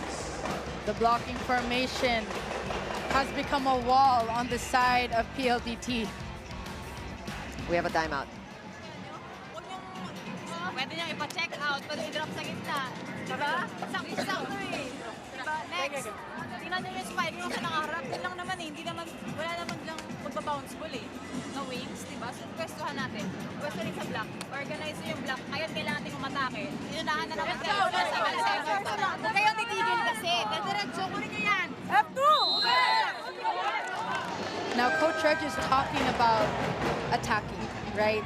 Speaker 3: The blocking formation has become a wall on the side of PLDT.
Speaker 2: We have a timeout.
Speaker 6: Pwede niya ipa-check out, pwede i-drop sa gitna. Diba? Sakto eh. Diba? Next. Tingnan niyo yung spike nung sa nakaharap. Yun lang naman eh. Hindi naman, wala naman lang magbabounce ball eh. No wings, diba? So, pwestuhan natin. Pwesto rin sa block. Organize yung block. Ngayon, kailangan natin umatake. Inunahan na naman kayo. Huwag kayong titigil kasi. Diretso, kunin niyo yan. F2!
Speaker 3: Now, Coach Reg is talking about attacking, right?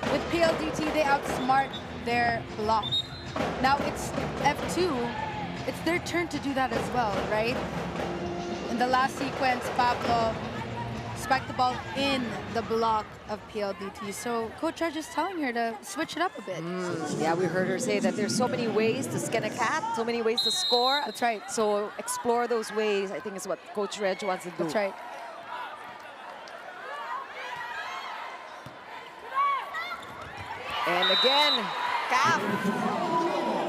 Speaker 3: With PLDT, they outsmart their block. Now it's F2, it's their turn to do that as well, right? In the last sequence, Pablo spike the ball in the block of PLDT. So Coach Reg is telling her to switch it up a bit.
Speaker 2: Yeah, we heard her say that there's so many ways to skin a cat, so many ways to score.
Speaker 3: That's right.
Speaker 2: So explore those ways, I think is what Coach Reg wants to do.
Speaker 3: That's right.
Speaker 2: And again, Cap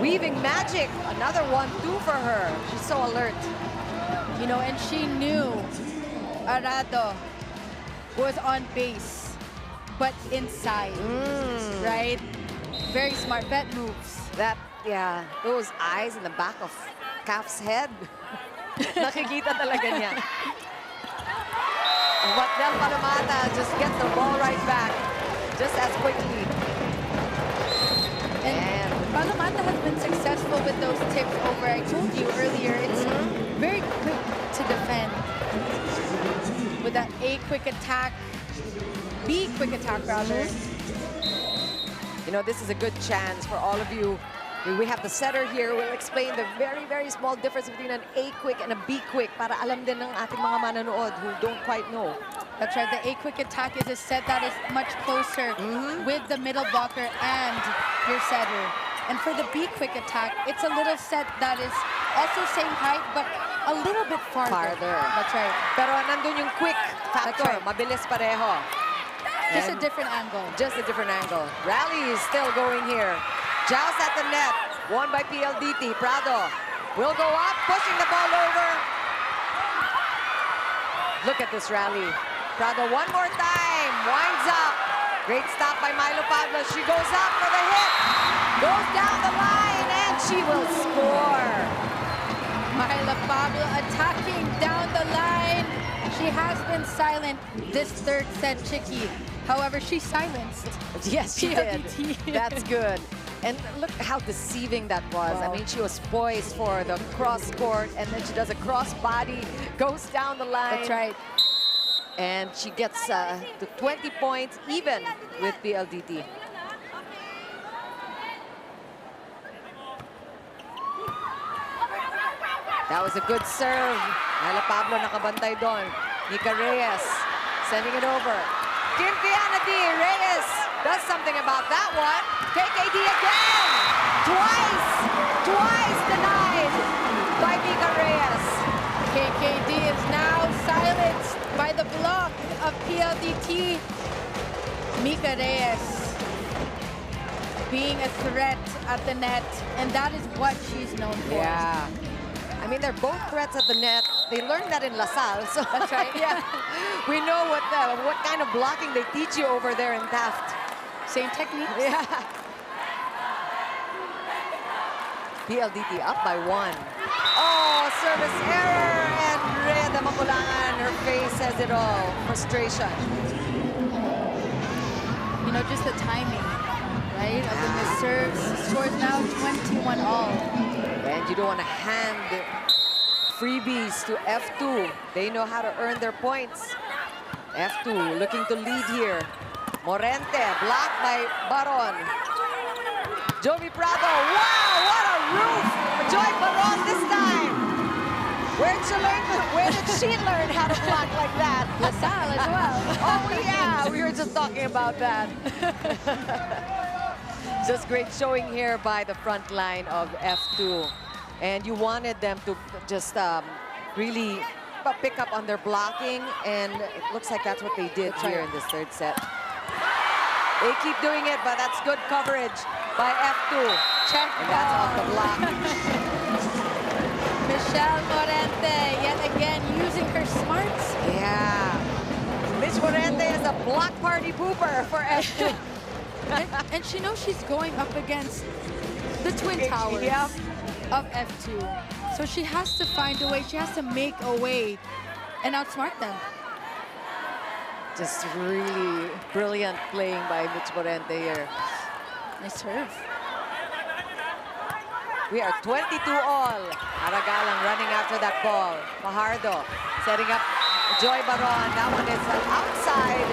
Speaker 2: weaving magic. Another 1-2 for her. She's so alert.
Speaker 3: You know, and she knew Arado was on base, but inside, right? Very smart vet moves.
Speaker 2: That, yeah, those eyes in the back of Cap's head. Nakikita talaga niya. But Del Palomata just gets the ball right back, just as quickly.
Speaker 3: And Palomata has been successful with those tips over. I told you earlier, it's very quick to defend. With that A quick attack, B quick attack rather.
Speaker 2: You know, this is a good chance for all of you. We have the setter here. We'll explain the very, very small difference between an A quick and a B quick para alam din ng ating mga manonood who don't quite know.
Speaker 3: That's right. The A quick attack is a set that is much closer with the middle blocker and your setter. And for the B quick attack, it's a little set that is also same height but a little bit farther. That's right.
Speaker 2: Pero nandun yung quick factor.
Speaker 3: right.
Speaker 2: Mabilis pareho.
Speaker 3: Just a
Speaker 2: And
Speaker 3: different angle.
Speaker 2: just a different angle. Rally is still going here. Joust at the net. Won by PLDT. Prado will go up, pushing the ball over. Look at this rally. Prado one more time. Winds up. Great stop by Milo Pablo. She goes up for the hit. Goes down the line and she will score.
Speaker 3: Myla Pablo attacking down the line. She has been silent this third set, Chicky. However, she silenced.
Speaker 2: Yes, she did.
Speaker 3: PLDT.
Speaker 2: That's good. And look how deceiving that was. I
Speaker 3: Wow.
Speaker 2: mean, she was poised for the cross court, and then she does a cross body, goes down the line.
Speaker 3: That's right.
Speaker 2: And she gets to 20 points, even with PLDT. That was a good serve. Myla Pablo nakabantay doon. Nika Reyes sending it over. Kim Kianadi, Reyes does something about that one. KKD again. Twice denied by Nika Reyes.
Speaker 3: KKD is now silenced by the block of PLDT. Mika Reyes being a threat at the net, and that is what she's known for.
Speaker 2: Yeah. I mean, they're both threats at the net. They learned that in LaSalle, so
Speaker 3: That's right.
Speaker 2: yeah. We know what kind of blocking they teach you over there in Taft.
Speaker 3: Same technique.
Speaker 2: Yeah. PLDT up by 1. Oh, service error, and Rhea Damakulangan, her face says it all. Frustration.
Speaker 3: You know, just the timing, right, of the missed serves. Scores now 21 all.
Speaker 2: And you don't want to hand freebies to F2. They know how to earn their points. F2 looking to lead here. Morente blocked by Baron. Jovi Prado, wow, what a roof! Joy Baron this time. Where did she learn how to block like that?
Speaker 3: LaSalle as well.
Speaker 2: Oh yeah, we were just talking about that. Just great showing here by the front line of F2. And you wanted them to just really pick up on their blocking, and it looks like that's what they did here in this third set. They keep doing it, but that's good coverage by F2.
Speaker 3: Check.
Speaker 2: And that's off the block.
Speaker 3: Michelle Morente, yet again, using her smarts.
Speaker 2: Yeah. Miss Morente is a block party pooper for F2.
Speaker 3: And she knows she's going up against the Twin Towers of F2. So she has to find a way, she has to make a way and outsmart them.
Speaker 2: Just really brilliant playing by Mitch Morente here.
Speaker 3: Nice serve.
Speaker 2: We are 22 all. Aragalang running after that ball. Fajardo setting up Joy Baron. That one is outside.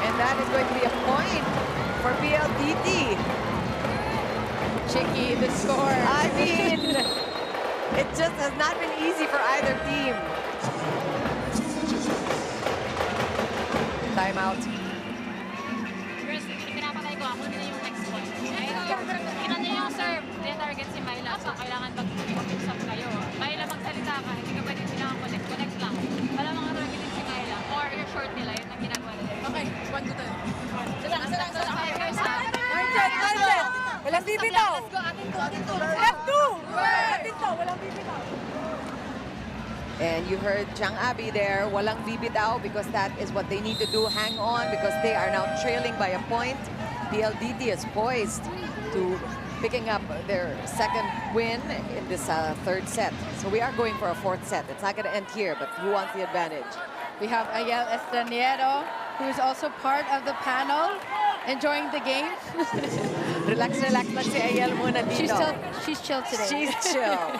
Speaker 2: And that is going to be a point for PLDT.
Speaker 3: Chicky, the score.
Speaker 2: I mean, it just has not been easy for either team. timeout.
Speaker 6: Girls, pinapatay ko ako na yung next point. Okay? Tingnan niyo yung serve. Target si Myla. So, kailangan mag-usap kayo. Myla, magsalita ka. Hindi ka pwede pinaka-connect. Connect lang. Para mga targetin si Myla. Or yung short nila. Yun ang ginagawa nila. Okay, 1 to 10. Salang. Okay, girls, ha?
Speaker 3: Mindset! Walang bibitaw! Let's go, atin to. F2! Atin to, walang bibitaw.
Speaker 2: And you heard Chang Abby there, walang bibitaw, because that is what they need to do. Hang on, because they are now trailing by a point. PLDT is poised to picking up their second win in this third set. So we are going for a fourth set. It's not going to end here, but who wants the advantage?
Speaker 3: We have Ayel Estraniero, who is also part of the panel, enjoying the game.
Speaker 2: Relax lang si Ayel muna dito.
Speaker 3: She's chill today.
Speaker 2: She's chill.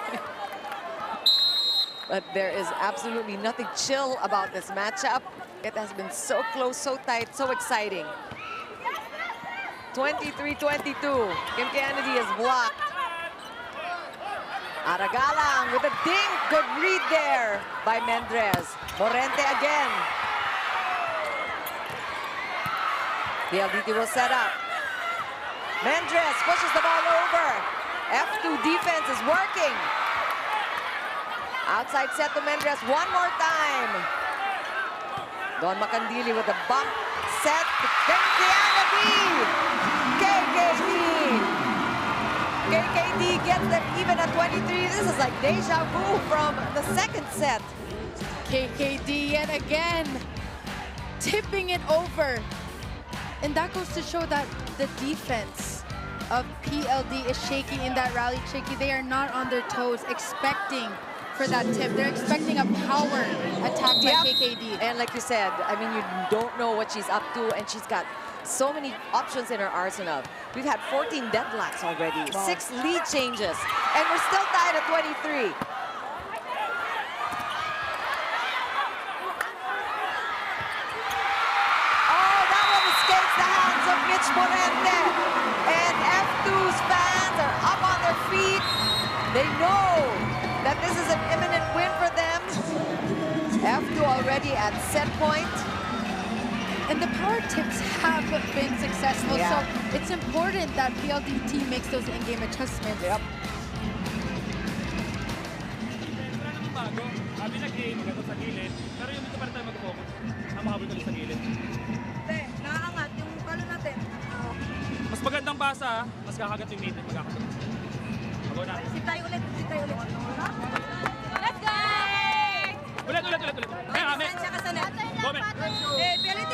Speaker 2: But there is absolutely nothing chill about this matchup. It has been so close, so tight, so exciting. 23-22. Kim Kennedy is blocked. Aragalang with a ding. Good read there by Mendres. Morente again. PLDT will set up. Mendres pushes the ball over. F2 defense is working. Outside set to Mendres one more time. Don Macandili with a bump set to KKD. KKD gets them even at 23. This is like deja vu from the second set.
Speaker 3: KKD yet again, tipping it over. And that goes to show that the defense of PLD is shaky in that rally. Shaky, they are not on their toes expecting for that tip. They're expecting a power attack by KKD.
Speaker 2: And like you said, I mean, you don't know what she's up to, and she's got so many options in her arsenal. We've had 14 deadlocks already,
Speaker 3: wow.
Speaker 2: 6 lead changes, and we're still tied at 23. Oh, that one escapes the hands of Mitch Morente. And F2's fans are up on their feet. They know that this is an imminent win for them. F2 already at set point.
Speaker 3: And the power tips have been successful,
Speaker 2: Yeah.
Speaker 3: so it's important that PLDT makes those in-game adjustments.
Speaker 2: Yep.
Speaker 5: Wala namang bago. Sabi nag-aim, maganda sa gilid. Pero yung dito pa rin tayo mag-focus. Ang mahabol ko sa gilid.
Speaker 3: Hindi, nakaangat yung palo natin.
Speaker 5: Mas magandang basa, mas kakagat yung meter. Magkakagat. Ako na.
Speaker 3: Sit tayo ulit.
Speaker 6: Let's go!
Speaker 5: Ulit. Kaya kami. Gome.
Speaker 3: PLDT!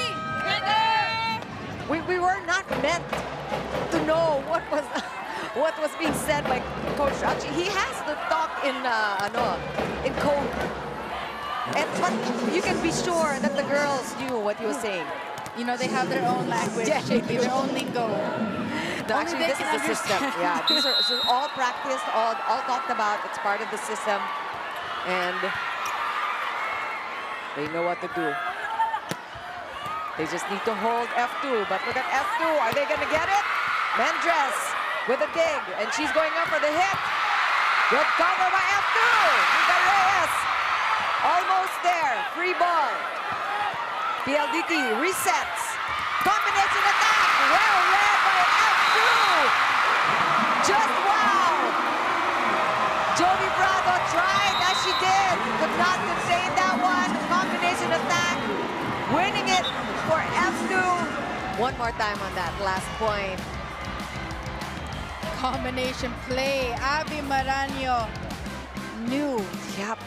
Speaker 2: We were not meant to know what was being said by Coach Rachi. He has to talk in code. But you can be sure that the girls knew what he was saying.
Speaker 3: You know, they have their own language,
Speaker 2: Yeah.
Speaker 3: Shaky, their own lingo.
Speaker 2: No, actually, this is the system. Yeah, these are all practiced, all talked about. It's part of the system, and they know what to do. They just need to hold F2, but look at F2. Are they going to get it? Mendres with a dig, and she's going up for the hit. Good cover by F2. Mika Reyes almost there. Free ball. PLDT resets. Combination attack. Well read by F2. Just wow. Jovi Bravo tried as she did. Could not contain that one. Combination attack. Winning it for F2. One more time on that last point.
Speaker 3: Combination play. Abby Maranyo knew.
Speaker 2: Yep.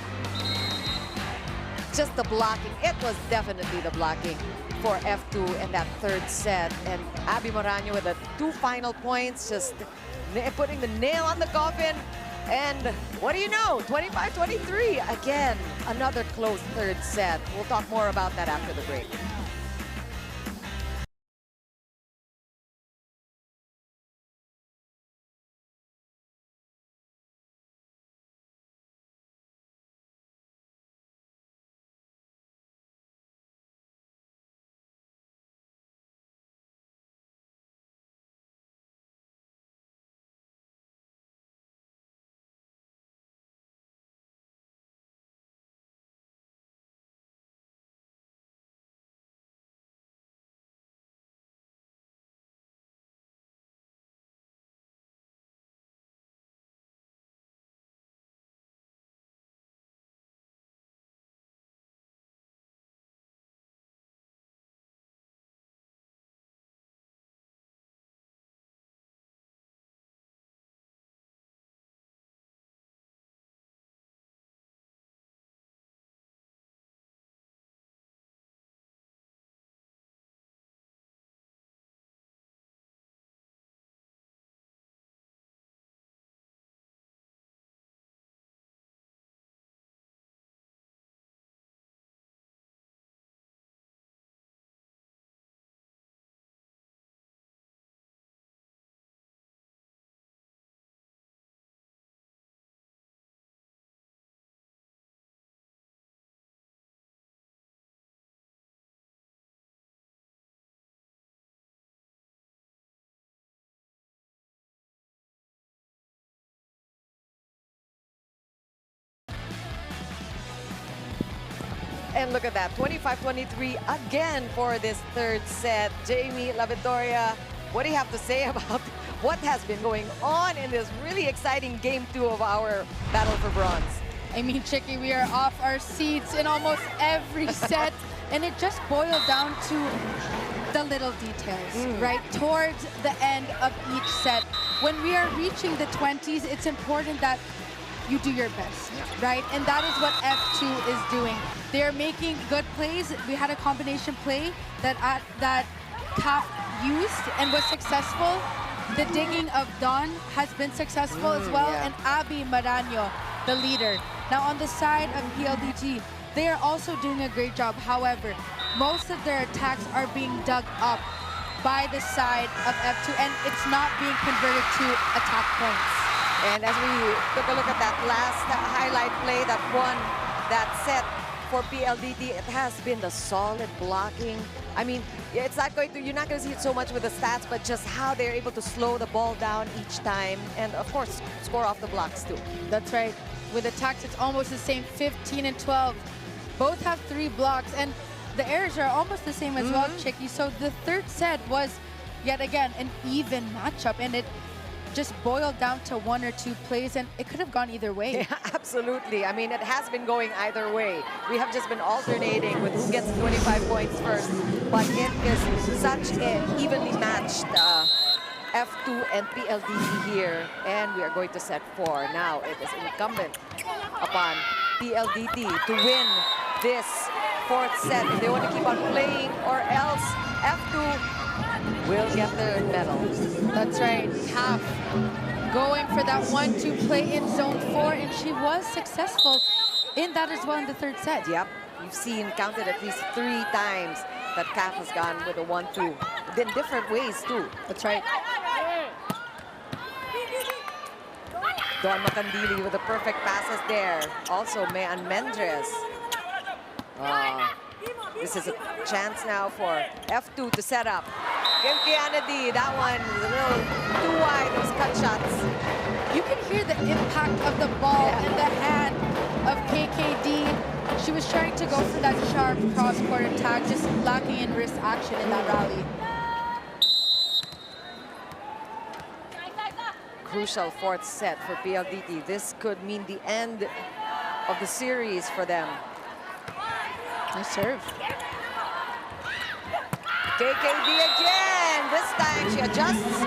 Speaker 2: Just the blocking. It was definitely the blocking for F2 in that third set. And Abby Moraño with the 2 final points, just putting the nail on the coffin. And what do you know? 25-23. Again, another close third set. We'll talk more about that after the break. And look at that, 25-23 again for this third set. Jamie La Victoria, what do you have to say about what has been going on in this really exciting game 2 of our Battle for Bronze?
Speaker 3: I mean, Chicky, we are off our seats in almost every set, and it just boiled down to the little details, right? Towards the end of each set. When we are reaching the 20s, it's important that you do your best, right? And that is what F2 is doing. They're making good plays. We had a combination play that CAF used and was successful. The digging of Don has been successful as well, and Abby Marano, the leader. Now on the side of PLDT, they are also doing a great job. However, most of their attacks are being dug up by the side of F2, and it's not being converted to attack points.
Speaker 2: And as we took a look at that last highlight play that won that set for PLDT, it has been the solid blocking. I mean, it's not going to, you're not going to see it so much with the stats, but just how they're able to slow the ball down each time, and of course, score off the blocks too.
Speaker 3: That's right. With attacks, it's almost the same, 15 and 12. Both have 3 blocks, and the errors are almost the same as well, Chicky. So the third set was, yet again, an even matchup, and it just boiled down to 1 or 2 plays, and it could have gone either way.
Speaker 2: Yeah, absolutely. I mean, it has been going either way. We have just been alternating with who gets 25 points first, but it is such an evenly matched F2 and PLDT here, and we are going to set 4. Now, it is incumbent upon PLDT to win this 4th set if they want to keep on playing, or else F2 will get their medal.
Speaker 3: That's right. CAF going for that 1-2 play in zone 4, and she was successful in that as well in the third set.
Speaker 2: Yep, you've seen, counted at least 3 times that CAF has gone with a 1-2. In different ways too.
Speaker 3: That's right.
Speaker 2: Don Macandili with the perfect passes there. Also, Mayan Mendres. This is a chance now for F2 to set up. Kim Kennedy, that one was a little too wide, those cut shots.
Speaker 3: You can hear the impact of the ball in the hand of KKD. She was trying to go for that sharp cross-court attack, just lacking in wrist action in that rally.
Speaker 2: Crucial 4th set for PLDT. This could mean the end of the series for them.
Speaker 3: Nice serve.
Speaker 2: KKD again. This time she adjusts.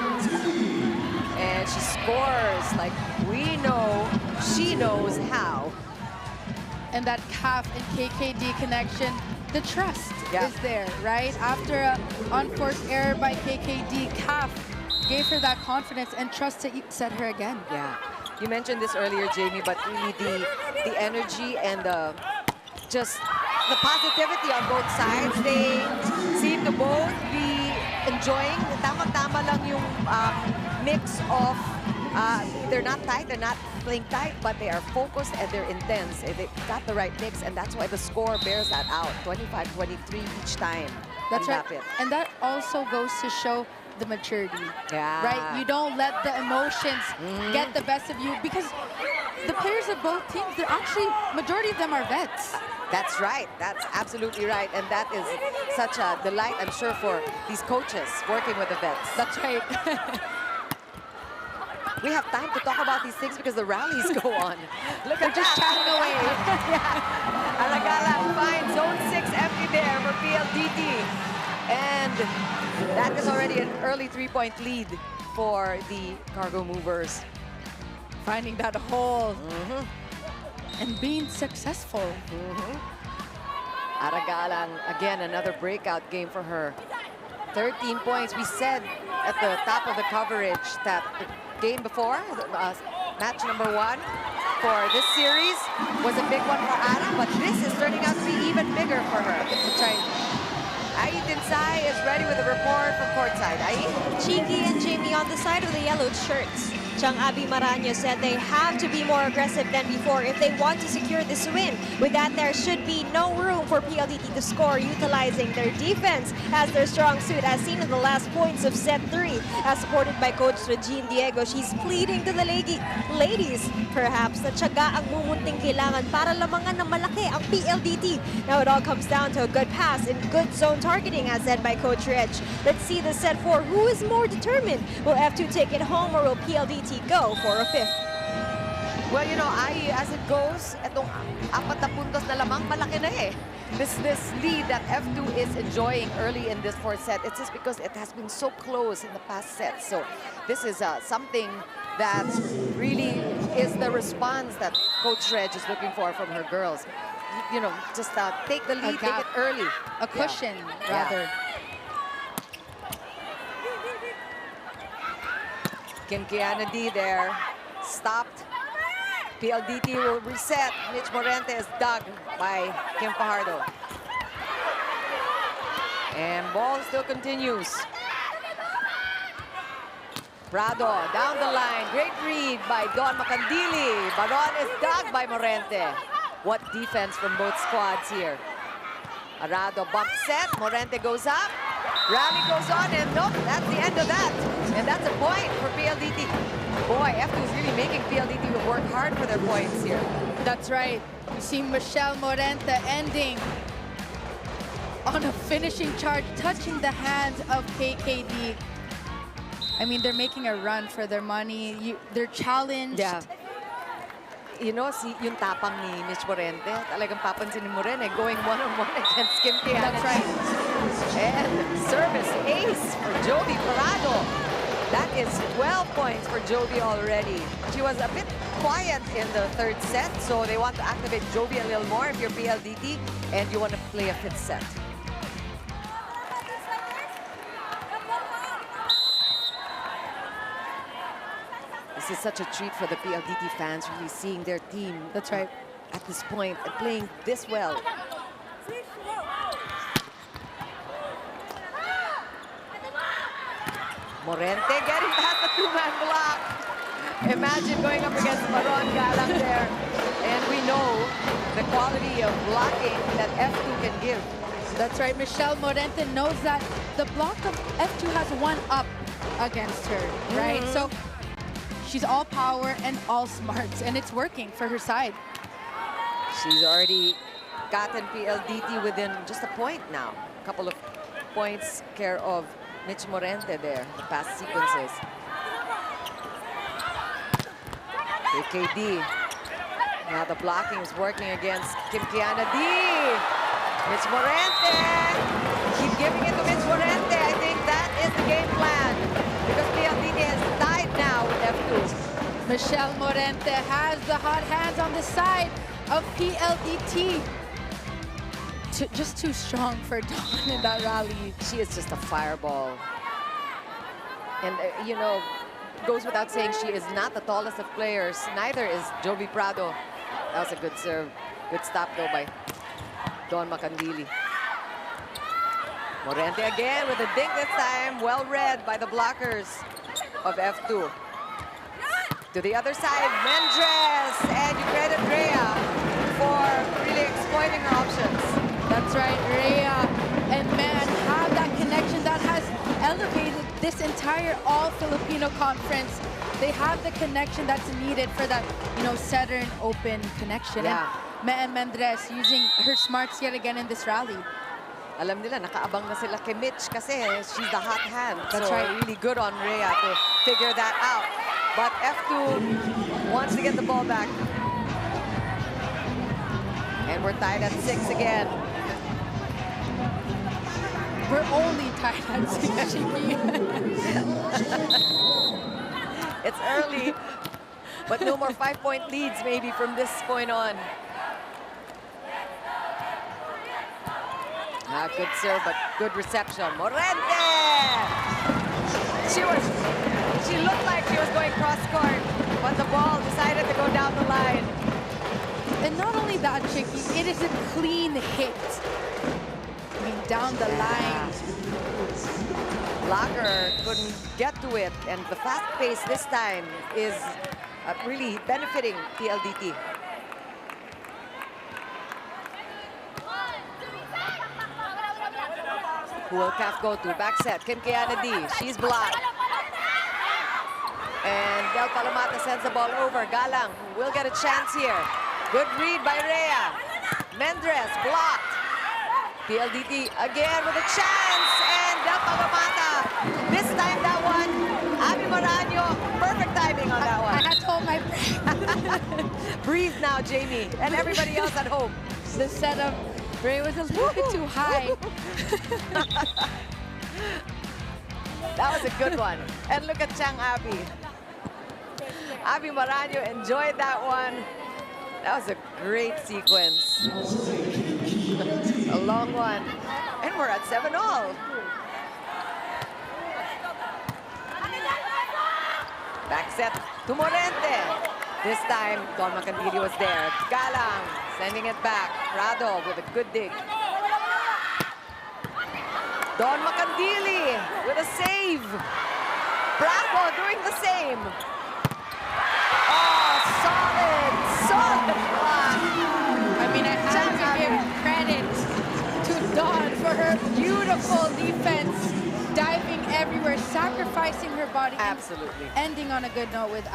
Speaker 2: And she scores like we know she knows how.
Speaker 3: And that CAF and KKD connection, the trust is there, right? After an unforced error by KKD, CAF gave her that confidence and trust to set her again.
Speaker 2: Yeah. You mentioned this earlier, Jamie, but really the energy and just the positivity on both sides. They seem to both be enjoying. Tama-tama lang yung mix of they're not tight, they're not playing tight, but they are focused and they're intense. They've got the right mix, and that's why the score bears that out. 25-23 each time.
Speaker 3: That's right.
Speaker 2: Rapid.
Speaker 3: And that also goes to show the maturity, right? You don't let the emotions get the best of you, because the players of both teams, they're actually, majority of them are vets.
Speaker 2: That's right. That's absolutely right. And that is such a delight, I'm sure, for these coaches working with the vets.
Speaker 3: That's right.
Speaker 2: We have time to talk about these things because the rallies go on. Look at
Speaker 3: just chatting away.
Speaker 2: Yeah. Alagala finds zone 6 empty there for PLDT. And that is already an early 3-point lead for the Cargo Movers.
Speaker 3: Finding that hole and being successful.
Speaker 2: Aragalang, again, another breakout game for her. 13 points. We said at the top of the coverage that the game before, match number 1 for this series, was a big one for Ara, but this is turning out to be even bigger for her. That's right. Ai Tinsay is ready with a report from courtside. Ai?
Speaker 4: Cheeky and Jamie on the side of the yellow shirts. Chang Abi Maraño said they have to be more aggressive than before if they want to secure this win. With that, there should be no room for PLDT to score, utilizing their defense as their strong suit, as seen in the last points of set 3. As supported by Coach Regine Diego, she's pleading to the ladies, perhaps, na tiyaga ang mumunting kailangan para lamangan ng malaki ang PLDT. Now it all comes down to a good pass and good zone targeting, as said by Coach Reg. Let's see the set 4. Who is more determined? Will F2 take it home or will PLDT go for a 5th?
Speaker 2: Well, you know, as it goes, itong 4 na puntos na lamang, malaki na eh. This lead that F2 is enjoying early in this 4th set, it's just because it has been so close in the past sets. So this is something that really is the response that Coach Reg is looking for from her girls. You know, just take the lead, take it early.
Speaker 3: A cushion, rather.
Speaker 2: Kim Kiana D there, stopped. PLDT will reset. Mitch Morente is dug by Kim Fajardo. And ball still continues. Prado down the line. Great read by Don Macandili. Baron is dug by Morente. What defense from both squads here. Arado bump set. Morente goes up. Rally goes on, and nope, that's the end of that. And that's a point for PLDT. Boy, F2 is really making PLDT work hard for their points here.
Speaker 3: That's right. You see Michelle Morente ending on a finishing charge, touching the hands of KKD. I mean, they're making a run for their money. They're challenged.
Speaker 2: Yeah. You know, yung tapang ni Mitch Morente, talagang papansin ni Morente going one-on-one against Kim Kiana.
Speaker 3: That's right.
Speaker 2: And service ace for Jovi Parado. That is 12 points for Jovi already. She was a bit quiet in the 3rd set, so they want to activate Jovi a little more if you're PLDT and you want to play a 5th set. This is such a treat for the PLDT fans, really seeing their team.
Speaker 3: That's right.
Speaker 2: At this point and playing this well. Morente getting past the 2-man block. Imagine going up against Baron Galang there. And we know the quality of blocking that F2 can give.
Speaker 3: That's right. Michelle Morente knows that the block of F2 has one up against her, right? So she's all power and all smarts, and it's working for her side.
Speaker 2: She's already gotten PLDT within just a point now. A couple of points care of Mitch Morente there, the past sequences. KD. Now the blocking is working against Kim Kiana D. Mitch Morente. Keep giving it to Mitch Morente. I think that is the game plan. Because PLDT has tied now with F2.
Speaker 3: Michelle Morente has the hot hands on the side of PLDT. Just too strong for Dawn in that rally.
Speaker 2: She is just a fireball. And, you know, goes without saying she is not the tallest of players. Neither is Jovi Prado. That was a good serve. Good stop, though, by Don Macandili. Morente again with a dink this time. Well read by the blockers of F2. To the other side, Mendres. And you credit Rhea for really exploiting her options.
Speaker 3: That's right, Rhea and Man have that connection that has elevated this entire all-Filipino conference. They have the connection that's needed for that, you know, Southern Open connection.
Speaker 2: Yeah.
Speaker 3: And Mendres using her smarts yet again in this rally.
Speaker 2: Alam nila, nakaabang na sila kay Mitch kasi she's the hot hand.
Speaker 3: That's
Speaker 2: so
Speaker 3: right.
Speaker 2: Really good on Rhea to figure that out. But F2 wants to get the ball back. And we're tied at 6 again.
Speaker 3: We're only tied at 6.
Speaker 2: It's early, but no more 5-point leads maybe from this point on. Good serve, but good reception. Morente! She looked like she was going cross-court, but the ball decided to go down the line.
Speaker 3: And not only that, Chicky, it is a clean hit. I mean, down the line.
Speaker 2: blocker couldn't get to it, and the fast pace this time is really benefiting PLDT. Who will Caf go to? Back set, Kim Kennedy, she's blocked. And Del Palomata sends the ball over. Galang will get a chance here. Good read by Rhea. Mendres blocked. PLDT again with a chance, and Del Palomata. This time that one, Abby Maraño, perfect timing on that
Speaker 3: I
Speaker 2: one.
Speaker 3: had to hold my breath.
Speaker 2: Breathe now, Jamie, and everybody else at home.
Speaker 3: The setup, Ray, was a little bit too high.
Speaker 2: That was a good one. And look at Chang Abby. Abby Maraño enjoyed that one. That was a great sequence. A long one. And we're at 7-all. Back set to Morente. This time, Don Macandili was there. Galang sending it back. Rado with a good dig. Don Macandili with a save. Bravo doing the same. Oh, solid block.
Speaker 3: I mean, I have to give credit to Dawn for her beautiful defense, diving everywhere, sacrificing her body, and
Speaker 2: Absolutely.
Speaker 3: ending on a good note with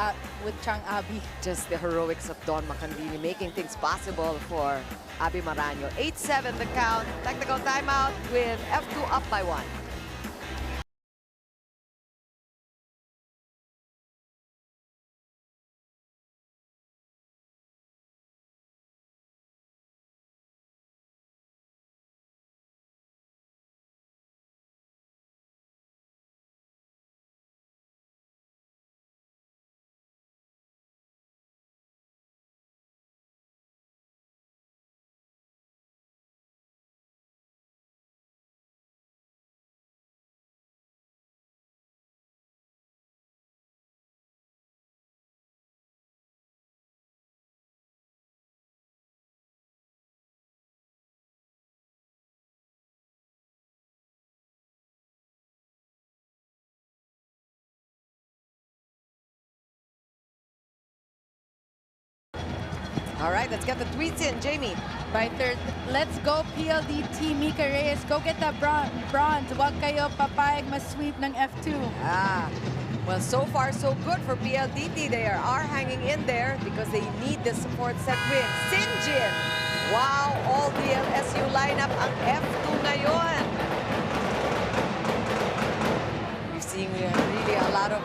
Speaker 3: Chang Abby.
Speaker 2: Just the heroics of Don Macandili making things possible for Abby Maraño. 8-7 the count. Technical timeout with F2 up by 1. All right, let's get the tweets in, Jamie.
Speaker 3: By third, let's go PLDT, Mika Reyes. Go get that bronze. Huwag kayo papayag masweep ng F2.
Speaker 2: Well, so far so good for PLDT. They are hanging in there because they need the support set win. Sinjin! Wow, all the LSU lineup ang F2 ngayon. We've seen really a lot of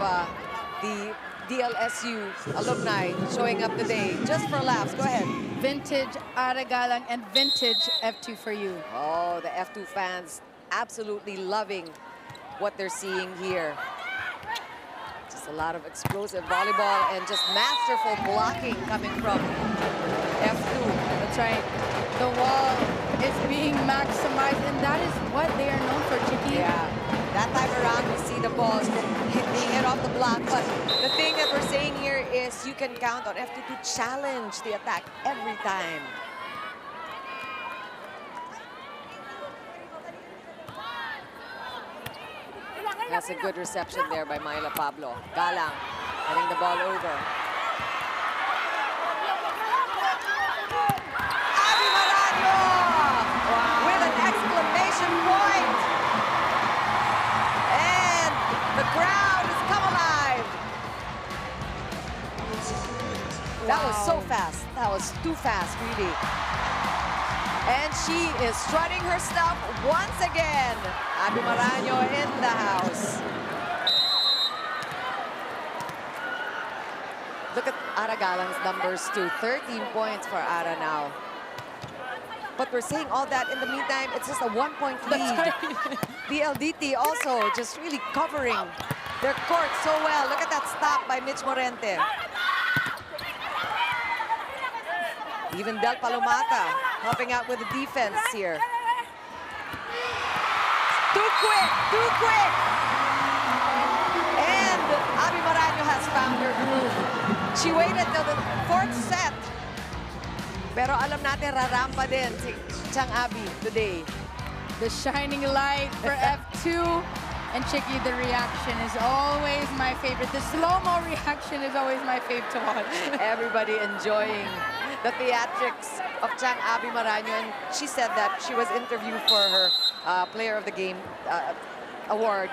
Speaker 2: the DLSU alumni showing up today just for laughs. Go ahead.
Speaker 3: Vintage Aragalang and vintage F2 for you.
Speaker 2: Oh, the F2 fans absolutely loving what they're seeing here. Just a lot of explosive volleyball and just masterful blocking coming from F2.
Speaker 3: That's right. The wall is being maximized, and that is what they are known for, Chicky.
Speaker 2: Yeah. That time around, we see the balls being hit off the block. But the thing that we're saying here is you can count on F2 to challenge the attack every time. That's a good reception there by Myla Pablo. Galang getting the ball over. Abby Maraño! Wow. With an exclamation point. And the crowd has come alive. That was so fast. That was too fast, really. And she is strutting her stuff once again. Abby Maraño in the house. Look at Ara Galang's numbers too. 13 points for Ara now. But we're saying all that in the meantime, it's just a 1-point lead. PLDT also just really covering their court so well. Look at that stop by Mitch Morente. Even Del Palomata helping out with the defense here. Too quick, too quick. And Abby Maraño has found her groove. She waited till the 4th set. Pero alam natin, rarampa din si Chang Abby today.
Speaker 3: The shining light for F2. And Chicky, the reaction is always my favorite. The slow-mo reaction is always my favorite to watch.
Speaker 2: Everybody enjoying the theatrics of Chang Abby Maraño. And she said that she was interviewed for her Player of the Game award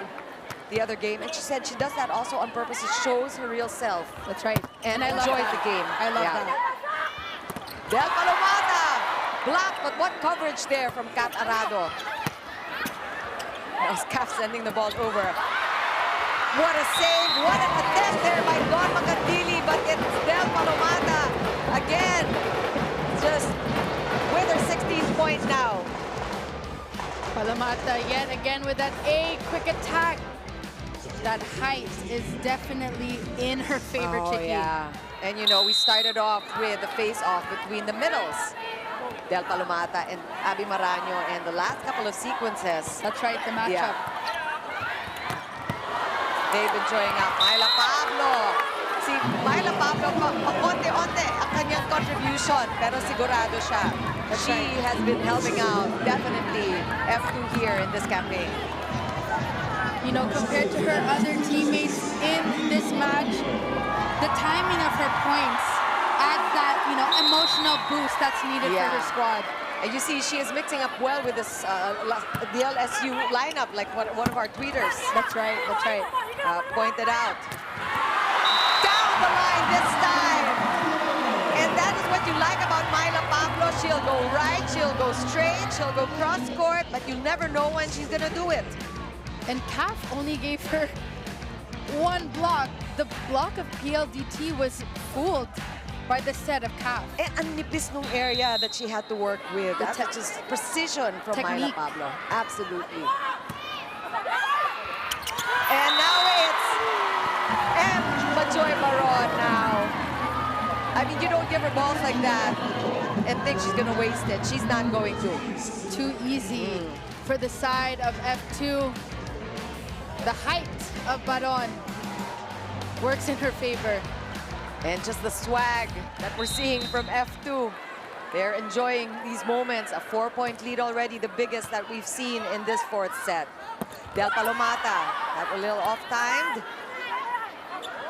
Speaker 2: the other game. And she said she does that also on purpose. It shows her real self.
Speaker 3: That's right.
Speaker 2: And
Speaker 3: I love
Speaker 2: enjoys
Speaker 3: that.
Speaker 2: the game.
Speaker 3: I love that.
Speaker 2: Del Palomata blocked, but what coverage there from Kat Arado. Now Scaf sending the ball over. What a save, what an attempt there by Don Macandili, but it's Del Palomata again, just with her 16th point now.
Speaker 3: Palomata yet again with that quick attack. That height is definitely in her favor, Chicky.
Speaker 2: Yeah. And you know, we started off with the face-off between the middles, Del Palomata and Abby Maraño, and the last couple of sequences.
Speaker 3: That's right, the matchup.
Speaker 2: Yeah. They've been showing up. Myla Pablo. Si Myla Pablo, onte-onte ang kanyang contribution, pero sigurado siya. She has been helping out, definitely, F2 here in this campaign.
Speaker 3: You know, compared to her other teammates in this match, the timing of her points adds that, you know, emotional boost that's needed for her squad.
Speaker 2: And you see, she is mixing up well with this the LSU lineup, like one of our tweeters.
Speaker 3: That's right, that's right.
Speaker 2: Pointed out. Down the line this time. And that is what you like about Myla Pablo. She'll go right, she'll go straight, she'll go cross court, but you never know when she's gonna do it.
Speaker 3: And CAF only gave her one block. The block of PLDT was fooled by the set of CAF.
Speaker 2: And ang nipis nung area that she had to work with. That's just precision from Myla Pablo. Absolutely. And now it's Majoy Baron now. I mean, you don't give her balls like that and think she's going to waste it. She's not going to.
Speaker 3: Too easy for the side of F2. The height of Baron works in her favor.
Speaker 2: And just the swag that we're seeing from F2. They're enjoying these moments. A 4-point lead already, the biggest that we've seen in this fourth set. Del Palomata had a little off-timed.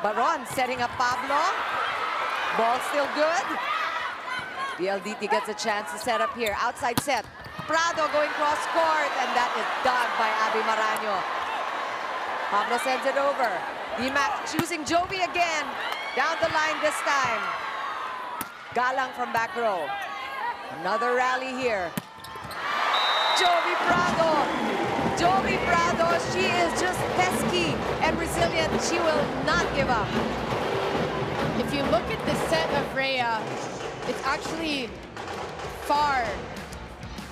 Speaker 2: Baron setting up Pablo. Ball still good. PLDT gets a chance to set up here. Outside set. Prado going cross-court, and that is done by Abby Maraño. Pablo sends it over. D-Mac choosing Jovi again. Down the line this time. Galang from back row. Another rally here. Jovi Prado. Jovi Prado, she is just pesky and resilient. She will not give up.
Speaker 3: If you look at the set of Rhea, it's actually far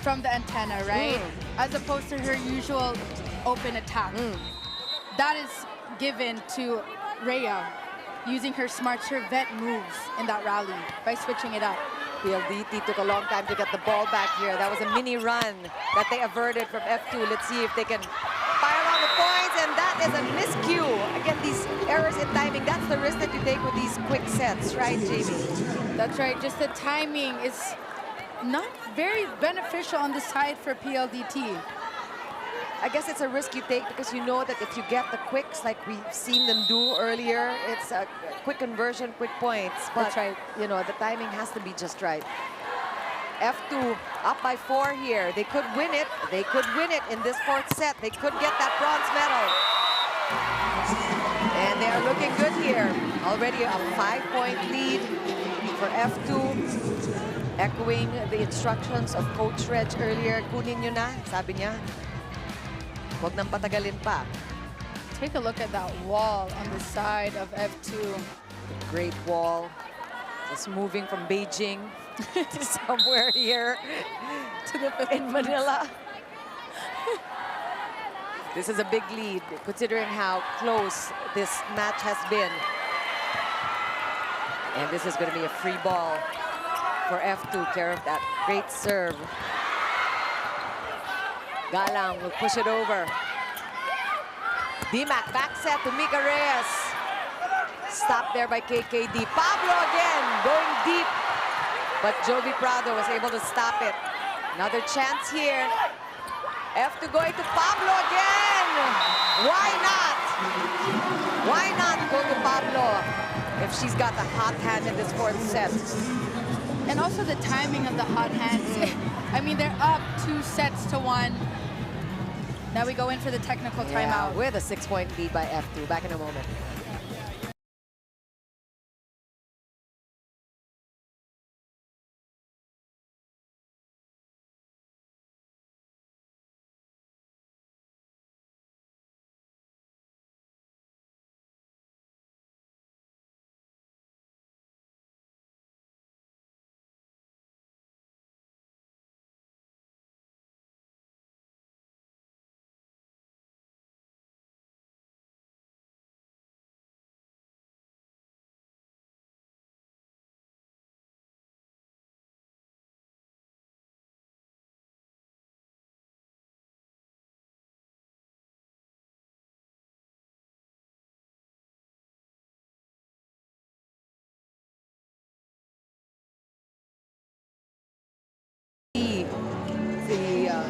Speaker 3: from the antenna, right? As opposed to her usual open attack. That is given to Rhea using her smart vet moves in that rally by switching it up.
Speaker 2: PLDT took a long time to get the ball back here. That was a mini run that they averted from F2. Let's see if they can fire on the points, and that is a miscue. Again, these errors in timing, that's the risk that you take with these quick sets, right, Jamie?
Speaker 3: That's right, just the timing is not very beneficial on the side for PLDT.
Speaker 2: I guess it's a risk you take because you know that if you get the quicks like we've seen them do earlier, it's a quick conversion, quick points. But,
Speaker 3: That's right.
Speaker 2: You know, the timing has to be just right. F2 up by 4 here. They could win it. They could win it in this fourth set. They could get that bronze medal. And they are looking good here. Already a 5-point lead for F2. Echoing the instructions of Coach Reg earlier. Kunin nyo na, sabi niya. Huwag nang patagalin pa.
Speaker 3: Take a look at that wall on the side of F2.
Speaker 2: Great wall. Just moving from Beijing to somewhere here
Speaker 3: To the
Speaker 2: in Manila. This is a big lead, considering how close this match has been. And this is going to be a free ball for F2. Care of that great serve. Galang will push it over. D-Mac back set to Mika Reyes. Stopped there by KKD. Pablo again going deep. But Jovi Prado was able to stop it. Another chance here. F2 going to Pablo again. Why not? Why not go to Pablo if she's got a hot hand in this fourth set?
Speaker 3: And also the timing of the hot hands. I mean, they're up 2-1. Now we go in for the technical timeout.
Speaker 2: With a 6-point lead by F2. Back in a moment.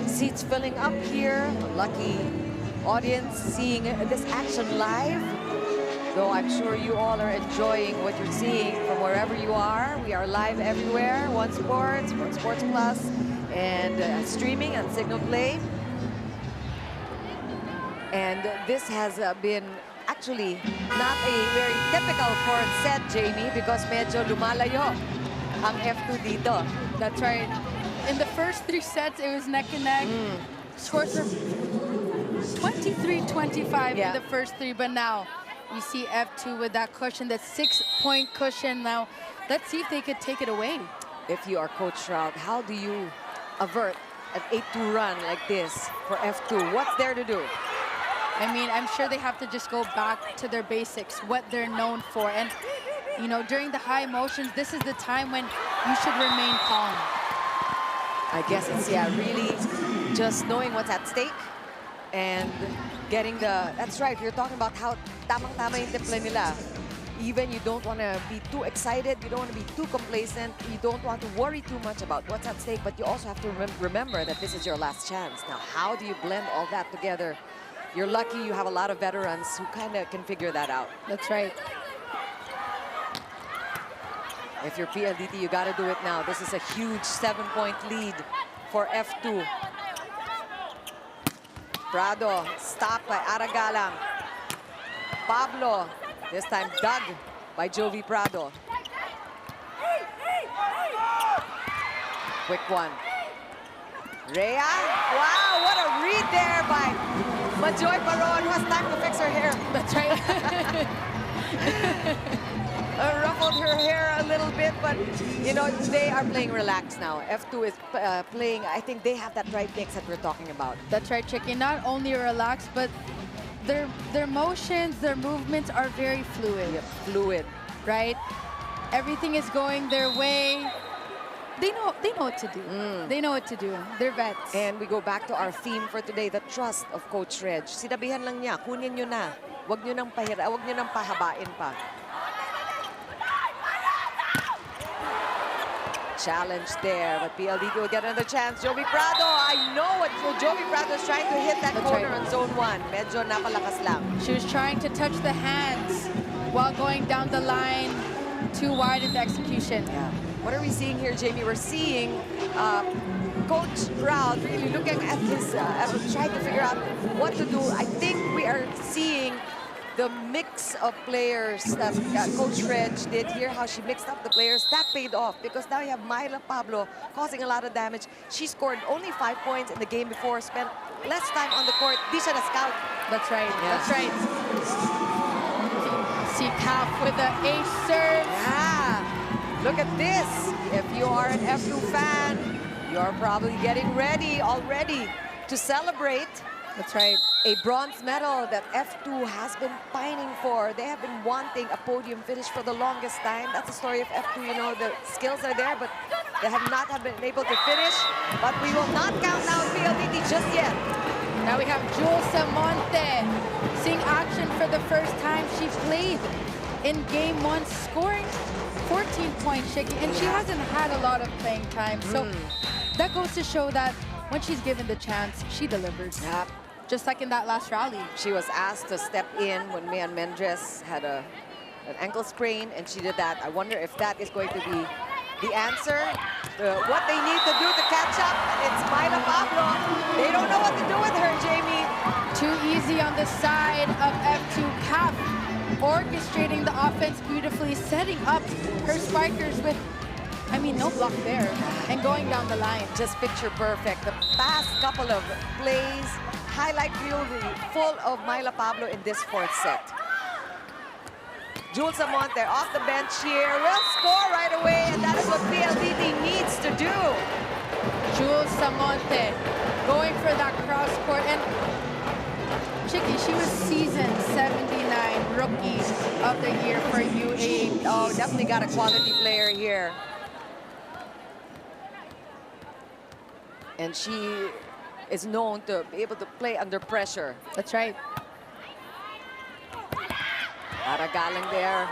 Speaker 2: The seats filling up here. Lucky audience seeing this action live. Though I'm sure you all are enjoying what you're seeing from wherever you are. We are live everywhere. One Sports, One Sports Plus, and streaming on Signal Play. And this has been actually not a very typical fourth set, Jamie, because medyo lumalayo ang F2 dito.
Speaker 3: That's right. In the first 3 sets, it was neck and neck. Scores were 23-25 in the first 3, but now you see F2 with that cushion, that 6-point cushion. Now, let's see if they could take it away.
Speaker 2: If you are Coach Shroud, how do you avert an 8-2 run like this for F2? What's there to do?
Speaker 3: I mean, I'm sure they have to just go back to their basics, what they're known for. And, you know, during the high emotions, this is the time when you should remain calm.
Speaker 2: I guess it's, really just knowing what's at stake and getting the... That's right, you're talking about how tamang-tama yung timpla nila. Even you don't want to be too excited, you don't want to be too complacent, you don't want to worry too much about what's at stake, but you also have to remember that this is your last chance. Now, how do you blend all that together? You're lucky you have a lot of veterans who kind of can figure that out.
Speaker 3: That's right.
Speaker 2: If you're PLDT, you got to do it now. This is a huge 7-point lead for F2. Prado, stopped by Aragalang. Pablo, this time dug by Jovi Prado. Quick one. Rhea, wow, what a read there by Majoy Baron, who has time to fix her hair.
Speaker 3: That's right.
Speaker 2: Ruffled her hair a little bit, but you know, they are playing relaxed now. F2 is playing, I think they have that right mix that we're talking about.
Speaker 3: That's right, Chicky. Not only relaxed, but their motions, their movements are very fluid.
Speaker 2: Yep, fluid.
Speaker 3: Right? Everything is going their way. They know what to do. They know what to do. They're vets.
Speaker 2: And we go back to our theme for today, the trust of Coach Reg. Sinabihan lang niya, kunin nyo na. Wag nyo nang pahabain pa. Challenge there, but PLDT will get another chance. Jovi Prado, I know what Jovi Prado is trying to hit that corner on zone 1. Medyo napalakas lang.
Speaker 3: She was trying to touch the hands while going down the line, too wide in the execution.
Speaker 2: Yeah. What are we seeing here, Jamie? We're seeing Coach Shroud really looking at his, trying to figure out what to do. I think we are seeing the mix of players that Coach Reg did here, how she mixed up the players, that paid off because now you have Myla Pablo causing a lot of damage. She scored only 5 points in the game before, spent less time on the court. Di siya na-scout.
Speaker 3: That's right,
Speaker 2: Yeah.
Speaker 3: that's right. See Cap with the ace serve.
Speaker 2: Yeah, look at this. If you are an F2 fan, you're probably getting ready already to celebrate.
Speaker 3: That's right.
Speaker 2: A bronze medal that F2 has been pining for. They have been wanting a podium finish for the longest time. That's the story of F2, you know, the skills are there, but they have not been able to finish. But we will not count down PLDT just yet.
Speaker 3: Now we have Jules Samonte seeing action for the first time. She played in game 1, scoring 14 points, Shiki, and she hasn't had a lot of playing time. So that goes to show that when she's given the chance, she delivers.
Speaker 2: Yep.
Speaker 3: Just like in that last rally.
Speaker 2: She was asked to step in when Mian Mendres had an ankle sprain, and she did that. I wonder if that is going to be the answer. What they need to do to catch up, it's Myla Pablo. They don't know what to do with her, Jamie.
Speaker 3: Too easy on the side of F2. Cap orchestrating the offense beautifully, setting up her spikers with, I mean, no block there, and going down the line.
Speaker 2: Just picture perfect. The past couple of plays, highlight reel full of Myla Pablo in this fourth set. Jules Amonte off the bench here, will score right away, and that is what PLDT needs to do.
Speaker 3: Jules Samonte going for that cross court, and Chicky, she was season 79 Rookie of the Year for UAAP.
Speaker 2: Oh, definitely got a quality player here. And she is known to be able to play under pressure.
Speaker 3: That's right.
Speaker 2: Aragalang there.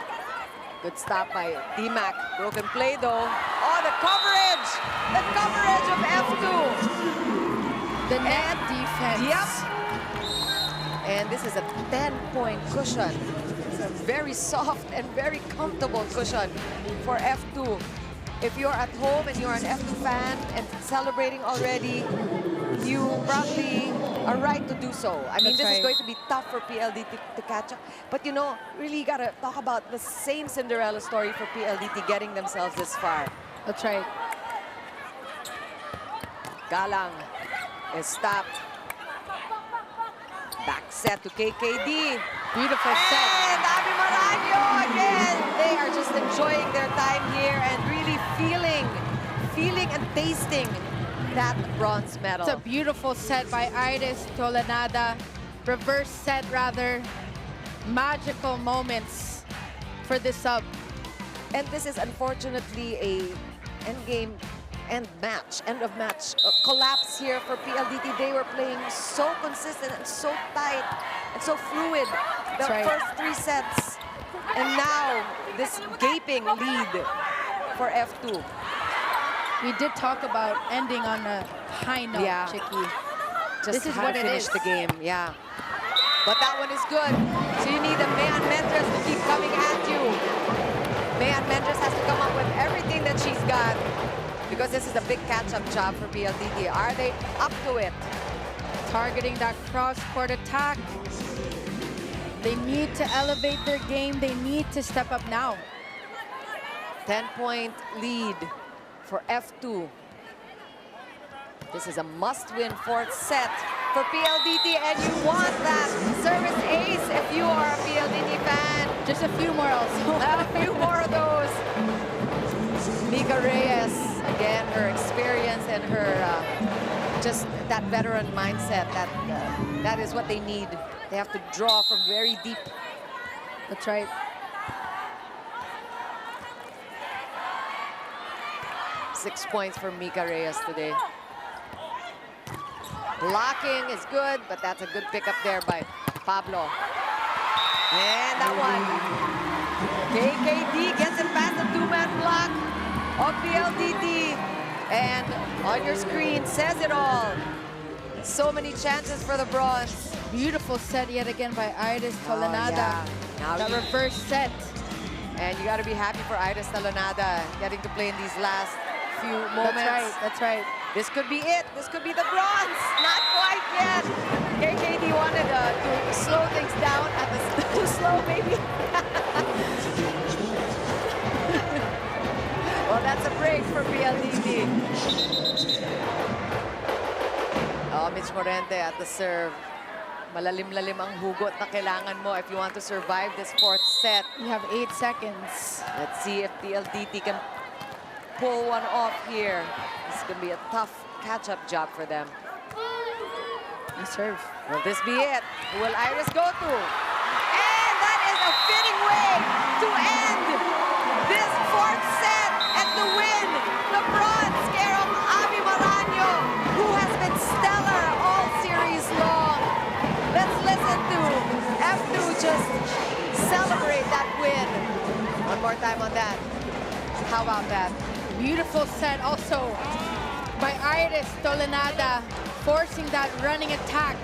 Speaker 2: Good stop by D-Mac. Broken play though. Oh, the coverage! The coverage of F2.
Speaker 3: The net defense.
Speaker 2: Yep. And this is a 10-point cushion. It's a very soft and very comfortable cushion for F2. If you're at home and you're an F2 fan and celebrating already, you probably are right to do so. I mean,
Speaker 3: That's
Speaker 2: this is
Speaker 3: right.
Speaker 2: going to be tough for PLDT to catch up. But, you know, really got to talk about the same Cinderella story for PLDT getting themselves this far.
Speaker 3: That's right.
Speaker 2: Galang is stopped. Back set to KKD.
Speaker 3: Beautiful set.
Speaker 2: And Abby Maranyo again. They are just enjoying their time here and really feeling and tasting that bronze medal.
Speaker 3: It's a beautiful set by Iris Tolanada. Reverse set, rather. Magical moments for this sub.
Speaker 2: And this is unfortunately a end of match collapse here for PLDT. They were playing so consistent and so tight and so fluid the
Speaker 3: right.
Speaker 2: first 3 sets. And now this gaping lead for F2.
Speaker 3: We did talk about ending on a high note,
Speaker 2: Yeah.
Speaker 3: Chicky.
Speaker 2: Just
Speaker 3: This is
Speaker 2: how
Speaker 3: what
Speaker 2: to
Speaker 3: it
Speaker 2: finish
Speaker 3: is.
Speaker 2: the game, yeah. But that one is good. So you need a Mian Mendres to keep coming at you. Mian Mendres has to come up with everything that she's got, because this is a big catch-up job for PLDT. Are they up to it?
Speaker 3: Targeting that cross-court attack. They need to elevate their game. They need to step up now.
Speaker 2: 10-point lead for F2. This is a must-win fourth set for PLDT, and you want that service ace if you are a PLDT fan.
Speaker 3: Just a few more also.
Speaker 2: A few more of those. Mika Reyes, again, her experience and her just that veteran mindset, that is what they need. They have to draw from very deep.
Speaker 3: That's right.
Speaker 2: Six points for Mika Reyes today. Blocking is good, but that's a good pickup there by Pablo. And that one. KKD gets it past the 2-man block of PLDT. And on your screen says it all. So many chances for the bronze.
Speaker 3: Beautiful set yet again by Iris Tolanada.
Speaker 2: yeah. Now
Speaker 3: That
Speaker 2: you-
Speaker 3: reverse set.
Speaker 2: And you got to be happy for Iris Talonada getting to play in these last few moments.
Speaker 3: That's right. That's right.
Speaker 2: This could be it. This could be the bronze. Not quite yet. KKD wanted to slow things down at the too slow, maybe. Well, that's a break for PLDT. Oh, Mitch Morente at the serve. Malalim-lalim ang hugot na kailangan mo if you want to survive this fourth set.
Speaker 3: You have 8 seconds.
Speaker 2: Let's see if PLDT can pull one off here. This is going to be a tough catch-up job for them.
Speaker 3: You serve.
Speaker 2: Will this be it? Who will Iris go to? And that is a fitting way to end this fourth set and to win the bronze care of Abby Maranyo, who has been stellar all series long. Let's listen to F2 just celebrate that win. One more time on that. How about that?
Speaker 3: Beautiful set also by Iris Tolenada, forcing that running attack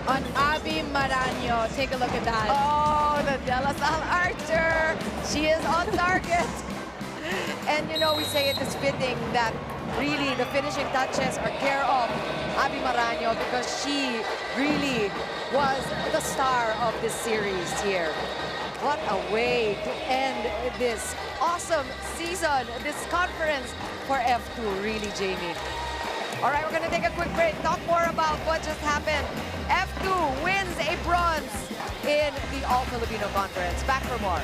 Speaker 3: on Abby Maranyo. Take a look at that.
Speaker 2: Oh, the De La Salle Archer. She is on target. And you know, we say it is fitting that really the finishing touches are care of Abby Maranyo because she really was the star of this series here. What a way to end this awesome season, this conference for F2, really, Jamie. All right, we're going to take a quick break, talk more about what just happened. F2 wins a bronze in the All-Filipino Conference. Back for more.